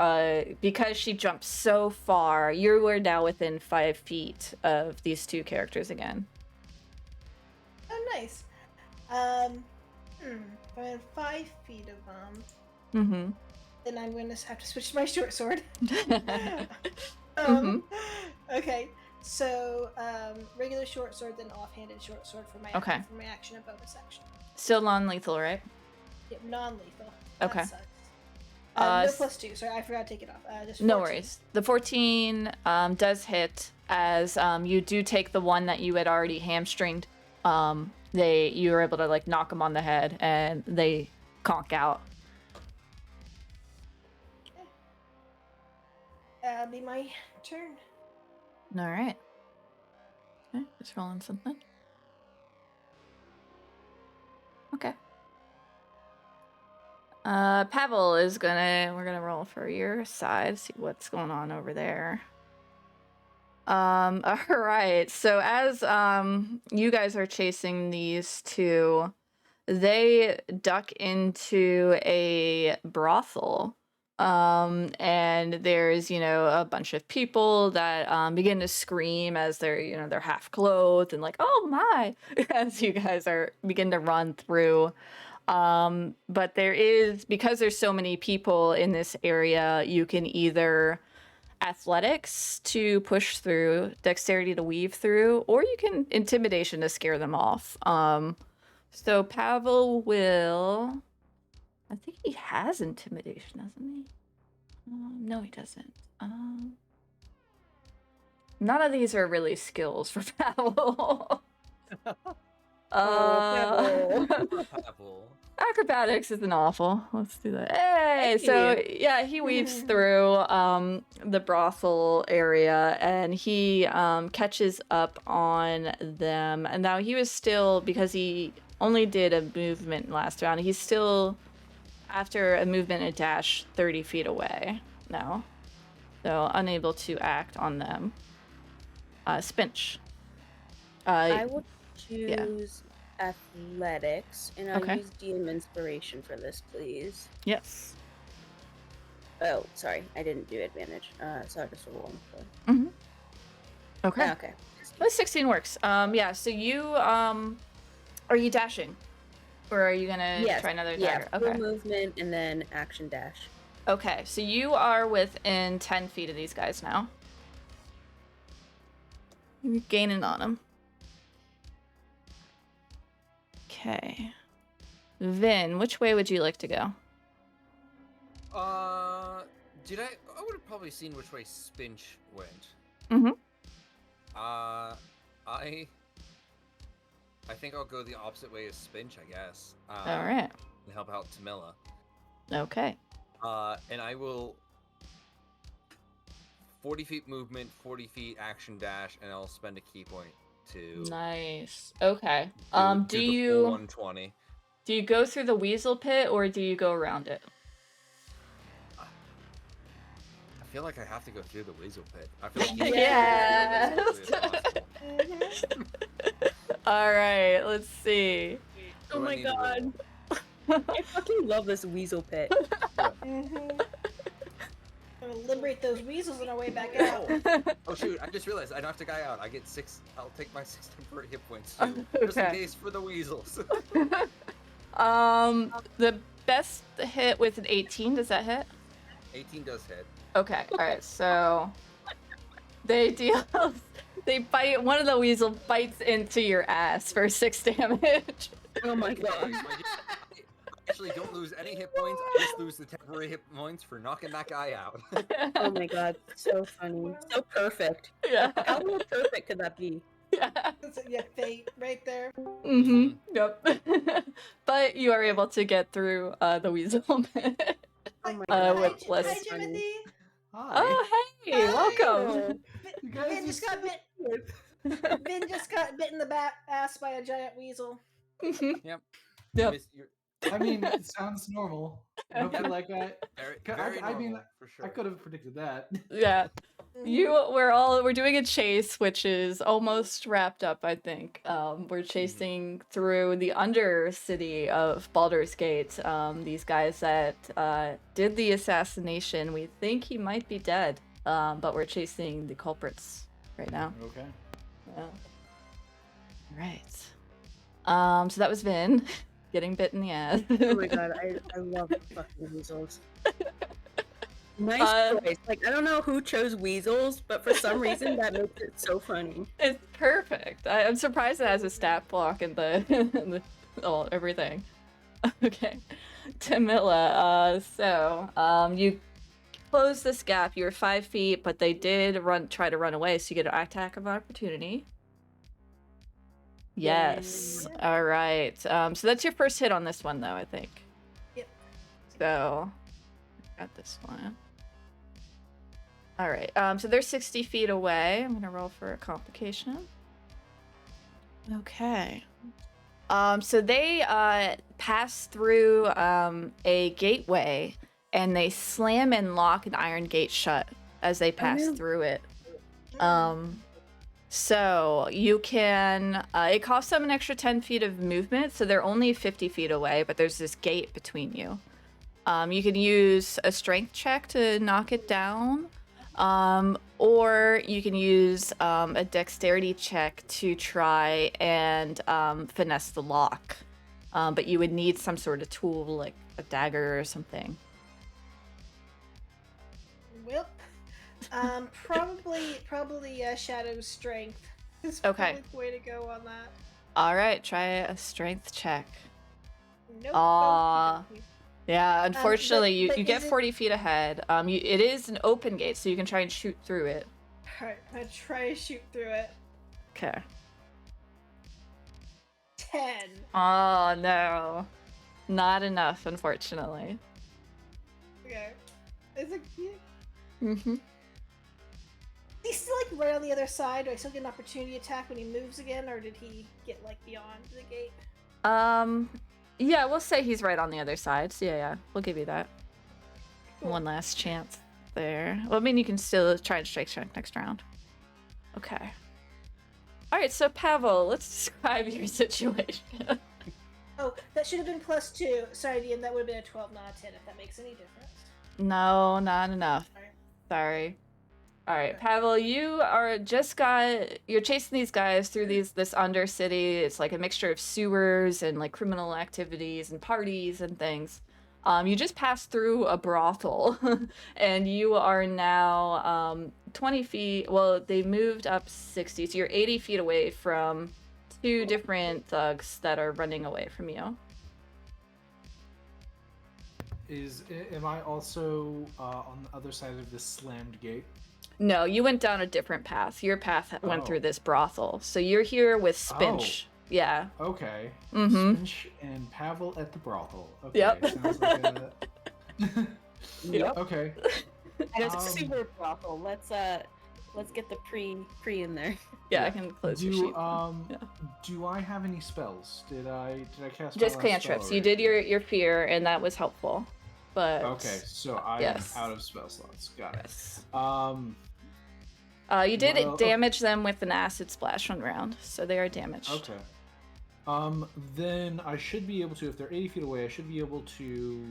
because she jumped so far, you were now within 5 feet of these two characters again. Oh, nice. I'm at 5 feet of them. Mm-hmm. Then I'm going to have to switch to my short sword. Mhm. Okay. So, regular short sword, then offhanded short sword for my Okay. for my action and bonus action. Still non-lethal, right? Yep, non-lethal. Okay. That sucks. Uh, No s- +2. Sorry, I forgot to take it off. Just No 14. worries. The 14 does hit, as you do take the one that you had already hamstringed. You were able to like knock them on the head, and they conk out. That'll be my turn. All right. Okay, just rolling something. Okay. Pavel is we're gonna roll for your side, see what's going on over there. All right. So as you guys are chasing these two, they duck into a brothel. And there's, a bunch of people that begin to scream as they're half clothed and like, oh my, as you guys begin to run through. But because there's so many people in this area, you can either athletics to push through, dexterity to weave through, or you can intimidation to scare them off. So Pavel will. I think he has intimidation, doesn't he? No, he doesn't. None of these are really skills for Pavel. Pavel. Apple. Acrobatics isn't awful. Let's do that. Hey, Thank so you. yeah, he weaves through the brothel area, and he catches up on them. And now he was still, because he only did a movement last round, he's still, after a movement and dash, 30 feet away now. So unable to act on them. Spinch. I would yeah. choose athletics, and I'll Okay. use DM inspiration for this, please. Yes. Oh, sorry, I didn't do advantage. So I'll just roll one. Mm-hmm. Okay. Okay. Well, 16 works. Yeah, so you, are you dashing? Or are you gonna Yes, try another yeah, dagger? full Okay. movement and then action dash. Okay, so you are within 10 feet of these guys now. You're gaining on them. Okay. Vin, which way would you like to go? I would have probably seen which way Spinch went. Mm-hmm. I think I'll go the opposite way as Spinch, I guess. All right. And help out Tamila. Okay. And I will 40 feet movement, 40 feet action dash, and I'll spend a key point to Nice. Okay. do the full 120. Do you go through the weasel pit or do you go around it? I feel like I have to go through the weasel pit. I feel like Yes. possible. All right, let's see. Oh Do I my need to god. roll? I fucking love this weasel pit. Gonna liberate those weasels on our way back out. Oh shoot! I just realized I knocked a guy out. I get 6. I'll take my 6 temporary hit points too, just in Okay. case for the weasels. The best hit with an 18. Does that hit? 18 does hit. Okay. All right. So they deal. They bite. One of the weasel bites into your ass for 6 damage. Oh my god. I actually don't lose any hit points. I just lose the temporary hit points for knocking that guy out. Oh my god. So funny. So perfect. Yeah. How perfect could that be? Yeah. Yeah, fate right there. Mm-hmm. Yep. But you are able to get through the weasel. Oh my god. with Hi, less- hi, Timothy. Hi. Oh, hey, welcome. You guys Vin just got bit. bit. Vin just got bit in the ass by a giant weasel. Yep. You're I mean, it sounds normal. I don't feel like I. very I mean, normal, for sure. I could have predicted that. Yeah. We're doing a chase, which is almost wrapped up, I think. We're chasing through the undercity of Baldur's Gate. These guys that did the assassination, we think he might be dead. But we're chasing the culprits right now. Okay. Yeah. Alright. So that was Vin getting bit in the ass. Oh my god, I love fucking weasels. Nice choice. Like, I don't know who chose weasels, but for some reason that makes it so funny. It's perfect. I'm surprised it has a stat block and the everything. Okay, Tamila. You close this gap. You were 5 feet, but they did try to run away, so you get an attack of opportunity. Yes. All right. So that's your first hit on this one, though, I think. Yep. So, got this one. All right. So they're 60 feet away. I'm gonna roll for a complication. Okay. So they pass through a gateway, and they slam and lock an iron gate shut as they pass through it. So you can, it costs them an extra 10 feet of movement, so they're only 50 feet away, but there's this gate between you. You can use a strength check to knock it down, or you can use a dexterity check to try and finesse the lock. But you would need some sort of tool, like a dagger or something. Well, probably Shadow's strength is Okay. probably the way to go on that. All right, try a strength check. Nope. Aw. okey-dokey. Yeah, unfortunately, but you get is it- 40 feet ahead. It is an open gate, so you can try and shoot through it. Alright, I'm gonna try to shoot through it. Okay. 10. Oh, no. Not enough, unfortunately. Okay. Is it? Mm-hmm. He's still like right on the other side. Do I still get an opportunity attack when he moves again, or did he get like beyond the gate? Yeah, we'll say he's right on the other side. So yeah, we'll give you that. Cool. One last chance there. Well, I mean, you can still try and strike next round. Okay. All right, so Pavel, let's describe your situation. Oh, that should have been +2. Sorry, Ian, that would have been a 12, not a 10, if that makes any difference. No, not enough. Alright. Sorry. All right, Pavel, you're chasing these guys through this undercity. It's like a mixture of sewers and like criminal activities and parties and things. You just passed through a brothel, and you are now 20 feet. Well, they moved up 60, so you're 80 feet away from 2 different thugs that are running away from you. Am I also on the other side of this slammed gate? No, you went down a different path. Your path went Oh. through this brothel. So you're here with Spinch. Yeah. Okay. Mhm. Spinch and Pavel at the brothel. Okay. Yep. Sounds like a... Yep. Okay. It's Um, super brothel. Let's get the pre in there. Yeah, I can close your sheet. Yeah. Do I have any spells? Did I cast Just my last cantrips. spell You did already? your fear, and that was helpful. But Okay, so I Yes. am out of spell slots. Got it. yes. You did well, damage them with an acid splash one round, so they are damaged. Okay. Then I should be able to, if they're 80 feet away, I should be able to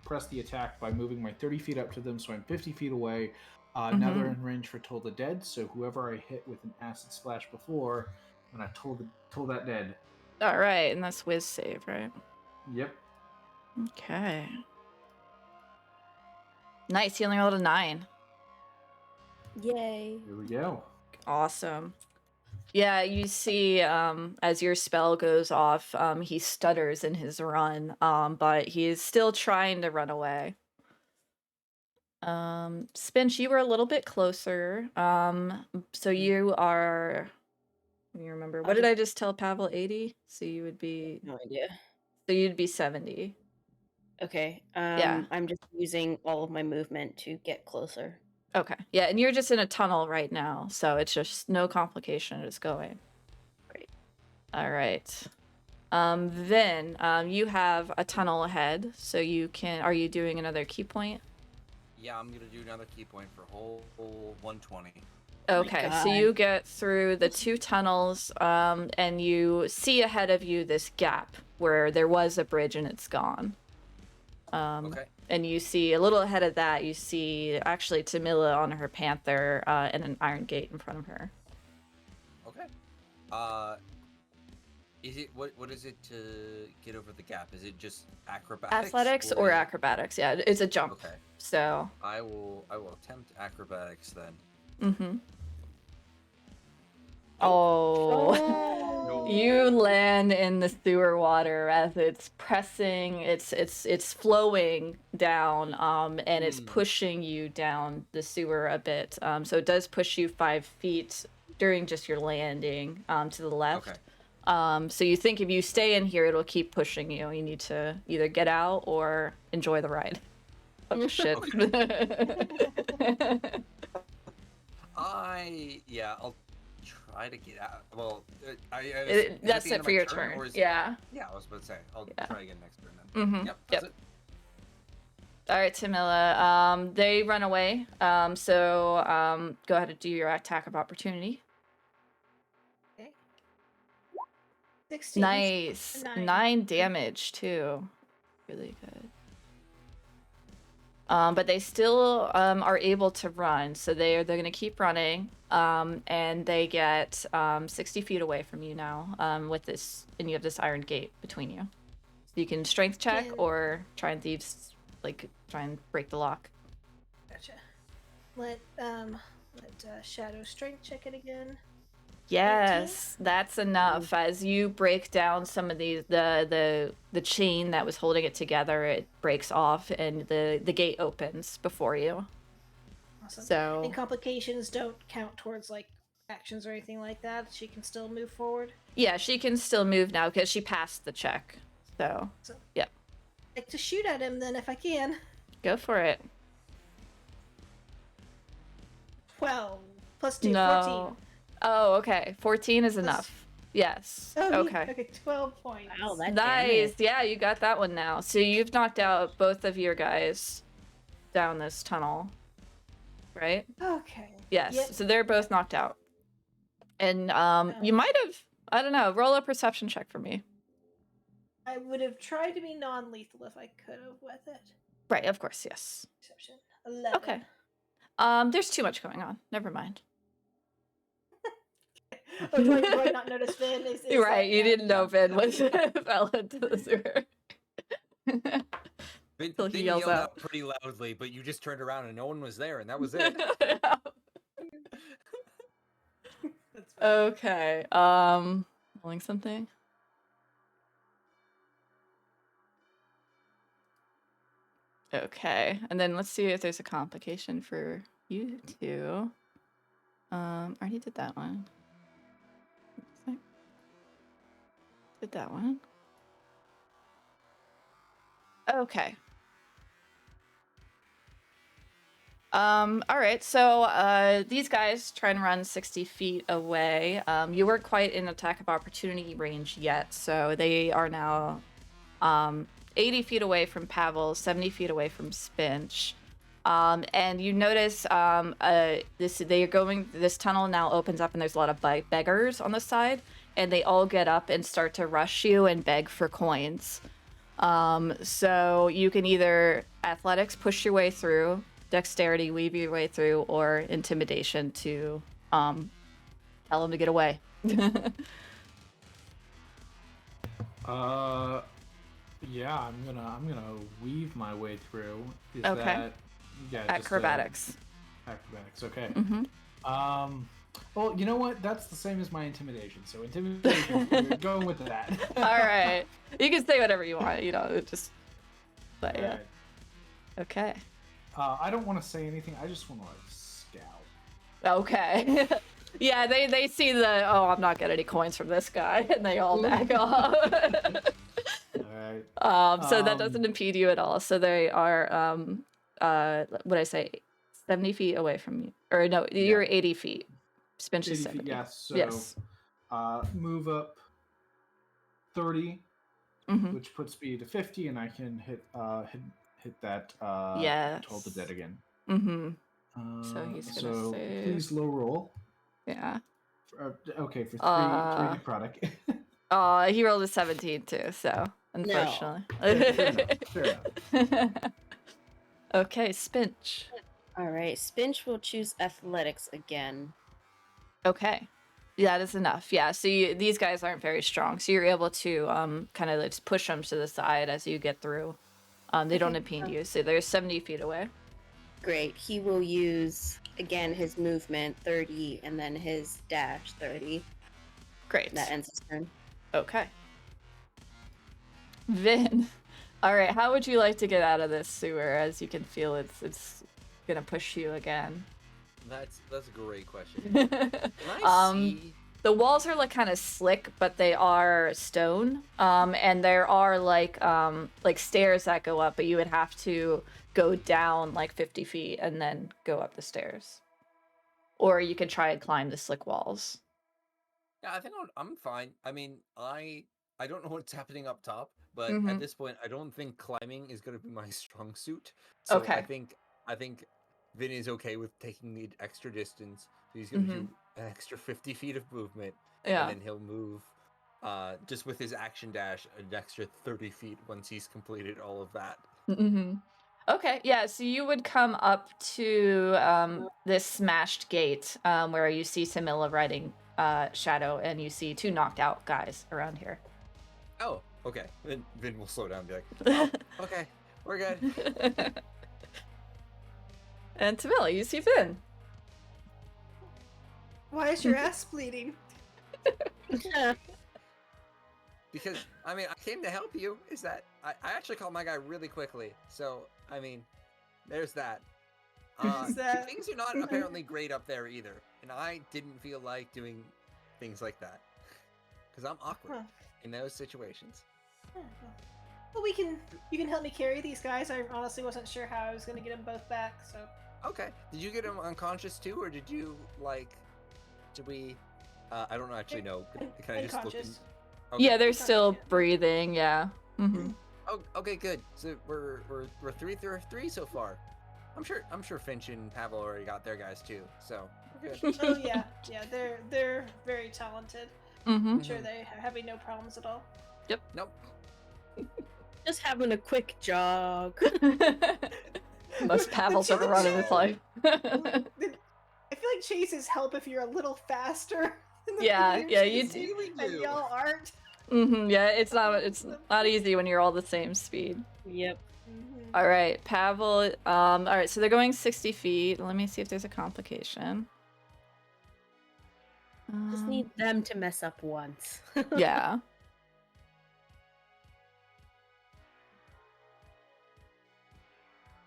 press the attack by moving my 30 feet up to them, so I'm 50 feet away. Now they're in range for Toll the Dead, so whoever I hit with an acid splash before, and I toll that dead. All right, and that's whiz save, right? Yep. Okay. Nice. He only rolled a 9. Yay. Here we go. Awesome. Yeah, you see, as your spell goes off, he stutters in his run, but he is still trying to run away. Spinch, you were a little bit closer. So you are. Let me remember. What did I just tell Pavel? 80. So you would be. No idea. So you'd be 70. Okay. Yeah. I'm just using all of my movement to get closer. Okay. Yeah, and you're just in a tunnel right now, so it's just no complication. It's going. Great. All right. Then you have a tunnel ahead, so you can. Are you doing another key point? Yeah, I'm gonna do another key point for whole 120. Okay, so you get through the 2 tunnels, and you see ahead of you this gap where there was a bridge and it's gone. Okay. And you see a little ahead of that, you see actually Tamila on her panther and an iron gate in front of her. Okay. Is it what is it to get over the gap? Is it just acrobatics? Athletics or is it- acrobatics? Yeah, it's a jump. Okay. So. I will attempt acrobatics then. Mm-hmm. Oh. You land in the sewer water as it's pressing, it's flowing down, and it's pushing you down the sewer a bit. So it does push you 5 feet during just your landing to the left. Okay. So you think if you stay in here, it'll keep pushing you. You need to either get out or enjoy the ride. Oh shit. I'll try to get out. Well, that's it for your turn. Yeah. Yeah, I was about to say I'll try again next turn then. Mm-hmm. Yep. That's it. All right, Tamila. They run away. So go ahead and do your attack of opportunity. Okay. 16. Nice. 9 damage too. Really good. But they still are able to run, so they're gonna keep running. And they get 60 feet away from you now. With this, and you have this iron gate between you. So you can strength check or try and try and break the lock. Gotcha. Let Shadow strength check it again. Yes, that's enough. As you break down some of the chain that was holding it together, it breaks off and the gate opens before you. Awesome. So and complications don't count towards like actions or anything like that. She can still move forward. yeah, she can still move now because she passed the check. So yeah, I'd like to shoot at him then if I can. go for it. 12 plus 2, No. 14. Oh, okay. 14 is enough. Yes. Oh, Okay. Okay, 12 points. Wow, that Nice. Yeah, you got that one now. So you've knocked out both of your guys down this tunnel, right? Okay. Yes. Yep. So they're both knocked out. And you might have, I don't know, roll a perception check for me. I would have tried to be non-lethal if I could have with it. Right, of course, yes. Perception. 11. Okay. There's too much going on. Never mind. Oh, do I not notice Finn? You're right, you didn't know Finn was fell into the sewer. Till he Finn yells yelled out. out pretty loudly, but you just turned around and no one was there, and that was it. That's fine. Okay. Rolling something. Okay, and then let's see if there's a complication for you two. I already did that one. Did that one. Okay. All right, so these guys try and run 60 feet away. You weren't quite in attack of opportunity range yet, so they are now 80 feet away from Pavel, 70 feet away from Spinch. And you notice this tunnel now opens up and there's a lot of beggars on the side, and they all get up and start to rush you and beg for coins. So you can either athletics push your way through, dexterity weave your way through, or intimidation to tell him to get away. Yeah, I'm gonna weave my way through. Is Okay. that Acrobatics. Acrobatics, okay. Mm-hmm. Well, you know what? That's the same as my intimidation. So intimidation, we're going with that. All right. You can say whatever you want. Just. But yeah. Right. Okay. I don't want to say anything. I just want to scout. Okay. Yeah, they see I'm not getting any coins from this guy, and they all back off. All right. So that doesn't impede you at all. So they are what I say, 70 feet away from you, or no, you're 80 feet. Spinch is 70. Feet, yes. So, yes. Move up 30, Mm-hmm. which puts me to 50, and I can hit that. Yes. Toll the dead again. Mm-hmm. So he's gonna save. Please low roll. Yeah. Okay, for three necrotic. He rolled a 17 too, so unfortunately. Fair enough. Okay, Spinch. All right, Spinch will choose athletics again. Okay. Yeah, that's enough. Yeah, so these guys aren't very strong, so you're able to kind of just push them to the side as you get through. They don't impede you, so they're 70 feet away. Great. He will use, again, his movement, 30, and then his dash, 30. Great. That ends his turn. Okay. Vin. All right, how would you like to get out of this sewer, as you can feel it's going to push you again? That's a great question. Can I see? The walls are kind of slick, but they are stone. And there are like stairs that go up, but you would have to go down 50 feet and then go up the stairs. Or you could try and climb the slick walls. Yeah, I think I'm fine. I mean, I don't know what's happening up top, but Mhm. at this point, I don't think climbing is going to be my strong suit. So Okay. I think Vin is okay with taking the extra distance. So he's going to do an extra 50 feet of movement, Yeah. and then he'll move, just with his action dash, an extra 30 feet once he's completed all of that. Mm-hmm. Okay, yeah, so you would come up to this smashed gate where you see Samilla riding Shadow, and you see 2 knocked out guys around here. Oh, okay. Then Vin will slow down and be like, oh, okay, we're good. And Tamila, you see Finn. Why is your ass bleeding? Because, I mean, I came to help you. Is that... I actually called my guy really quickly. So, I mean, there's that. Things are not apparently great up there either. And I didn't feel like doing things like that. Because I'm awkward in those situations. Well, you can help me carry these guys. I honestly wasn't sure how I was going to get them both back, so... Okay. Did you get them unconscious too, or did you, did we... I don't actually know. Can I just look in... Okay. Yeah, they're still breathing, yeah. Mm-hmm. Oh, okay, good. So we're 3 so far. I'm sure Finch and Pavel already got their guys too. So we're good. Oh yeah, they're very talented. Mm-hmm. I'm sure they're having no problems at all. Yep. Nope. Just having a quick jog. Most Pavels ever run in his life. I feel like chases help if you're a little faster. Yeah, you do. And y'all aren't. Mm-hmm, yeah, it's not easy when you're all the same speed. Yep. Mm-hmm. All right, Pavel. All right, so they're going 60 feet. Let me see if there's a complication. Just need them to mess up once. Yeah.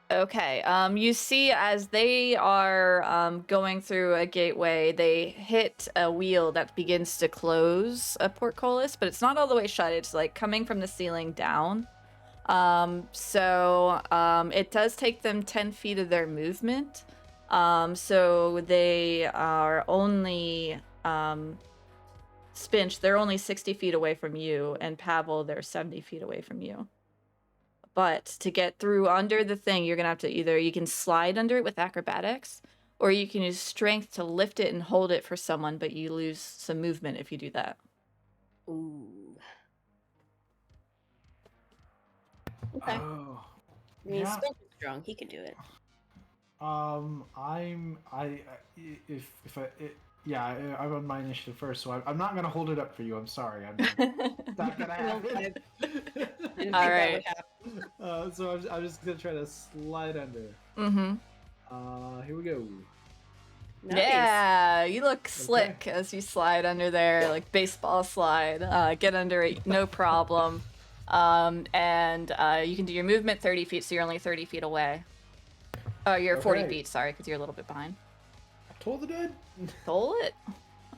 Okay, you see as they are going through a gateway, they hit a wheel that begins to close a portcullis, but it's not all the way shut. It's coming from the ceiling down. So it does take them 10 feet of their movement. So they are only, Spinch, they're only 60 feet away from you, and Pavel, they're 70 feet away from you. But to get through under the thing, you're going to have to you can slide under it with acrobatics, or you can use strength to lift it and hold it for someone, but you lose some movement if you do that. Ooh. Okay. Oh. I mean, Yeah. Spence is strong. He can do it. I'm on my initiative first, so I'm not gonna hold it up for you. I'm sorry. I'm not gonna Well, happen. I didn't think All that right. would happen. So I'm just gonna try to slide under. Mm-hmm. Here we go. Nice. Yeah, you look slick as you slide under there, like baseball slide. Get under it, no problem. And you can do your movement 30 feet, so you're only 30 feet away. Oh, you're 40 Okay. feet, sorry, because you're a little bit behind. Toll the dead. Toll it.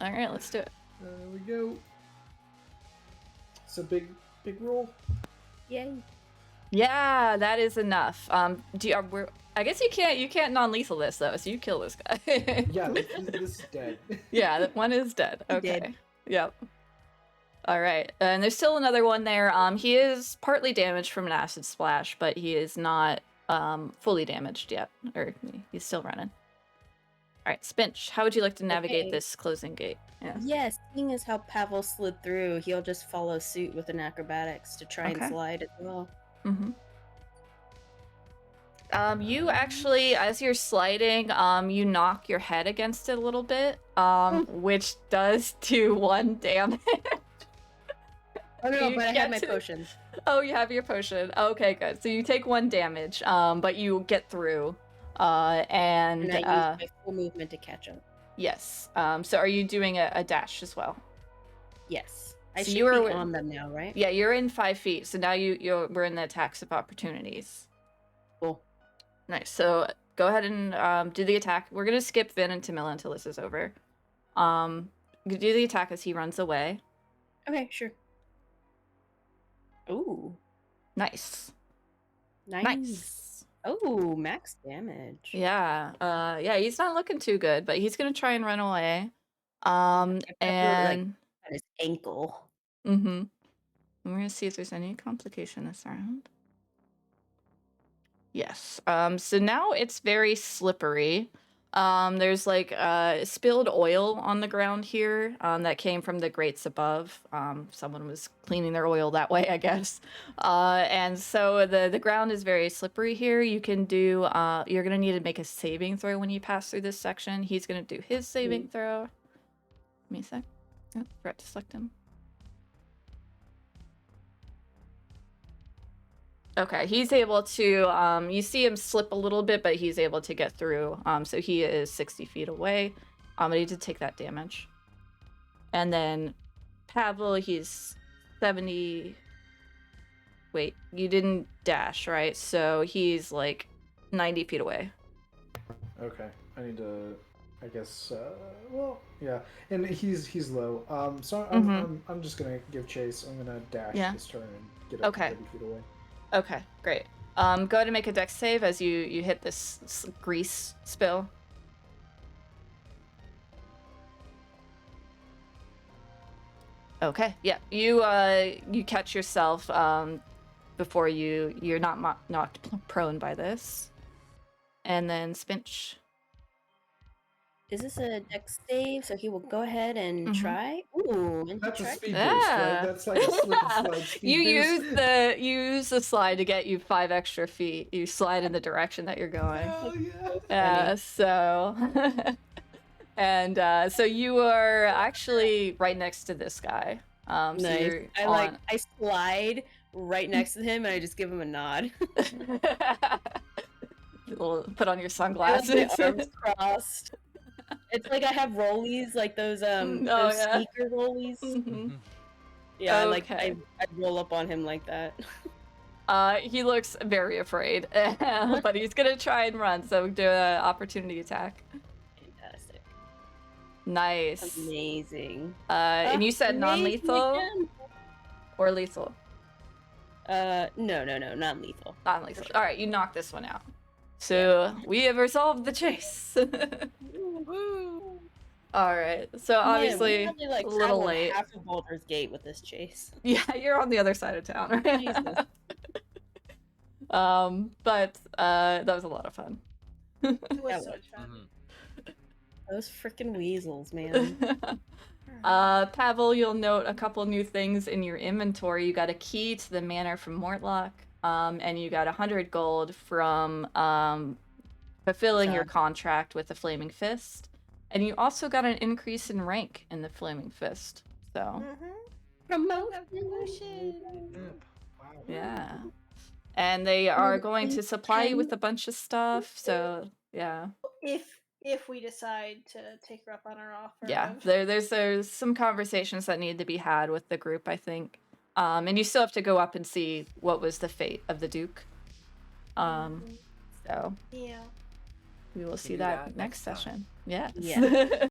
All right, let's do it. There we go. It's a big roll. Yay. Yeah, that is enough. I guess you can't non-lethal this though, so you kill this guy. Yeah, this is dead. Yeah, that one is dead. Okay. Dead. Yep. All right, and there's still another one there. He is partly damaged from an acid splash, but he is not fully damaged yet, or he's still running. All right, Spinch, how would you like to navigate Okay. this closing gate? Yeah. Yes, seeing as how Pavel slid through, he'll just follow suit with an acrobatics to try Okay. and slide as well. Mm-hmm. You actually, as you're sliding, you knock your head against it a little bit, which does do 1 damage. Oh no, You but I get have my to- potions. Oh, you have your potion. Okay, good. So you take 1 damage, but you get through. And And I use my full movement to catch up. yes. So are you doing a dash as well? Yes. I So should you are be wi- on them now, right? Yeah, you're in 5 feet. So now we're in the attacks of opportunities. Cool. Nice. So go ahead and do the attack. We're gonna skip Vin and Tamila until this is over. Do the attack as he runs away. Okay, sure. Ooh. Nice. Nice. Nice. Oh, max damage. Yeah. Yeah, he's not looking too good, but he's gonna try and run away. I And At his ankle. mm-hmm. And we're gonna see if there's any complication this round. Yes. So now it's very slippery. There's like spilled oil on the ground here that came from the grates above. Someone was cleaning their oil that way, I guess. And so the ground is very slippery here. You can do you're gonna need to make a saving throw when you pass through this section. He's gonna do his saving throw. Give me a sec. Oh, forgot to select him. Okay, he's able to, you see him slip a little bit, but he's able to get through. So he is 60 feet away. But he did take that damage. And then Pavel, he's 70. Wait, you didn't dash, right? So he's like 90 feet away. Okay, I need to. I guess. Well, yeah, and he's low. So I'm just gonna give chase. I'm gonna dash this turn and get up to 30 feet away. Okay, great. Go ahead and make a dex save as you hit this grease spill. Okay, yeah. You catch yourself before you're not knocked prone by this. And then Spinch. Is this a dex save? So he will go ahead and try. Ooh, and That's a try. speed boost, right? That's like a slip and slide speed You boost. use the slide to get you 5 extra feet. You slide in the direction that you're going. Oh yeah. Yeah, so and so you are actually right next to this guy. So Nice. you're I slide right next to him and I just give him a nod. put on your I have sunglasses. my arms crossed. It's like I have rollies, like those sneaker rollies. Mhm. Yeah, Okay. I roll up on him like that. He looks very afraid, but he's gonna try and run. So do an opportunity attack. Fantastic. Nice. Amazing. And you said Amazing non-lethal again. or lethal? No, not lethal. Non-lethal. sure. All right, you knock this one out. So we have resolved the chase. All right. So obviously Man, we really, a little traveled late. half of Baldur's Gate with this chase. Yeah, you're on the other side of town. Right? Jesus. But that was a lot of fun. It That was so much fun. Those freaking weasels, man. Pavel, you'll note a couple new things in your inventory. You got a key to the manor from Mortlock. and you got 100 gold from fulfilling your Job. contract with the Flaming Fist, and you also got an increase in rank in the Flaming Fist. So Promotion. Wow. yeah, and they are going to supply you with a bunch of stuff. So yeah. If we decide to take her up on our offer. Yeah, of- there's some conversations that need to be had with the group, I think. And you still have to go up and see what was the fate of the Duke. So Yeah. we will see do that that next next time. session. Yes. Yeah.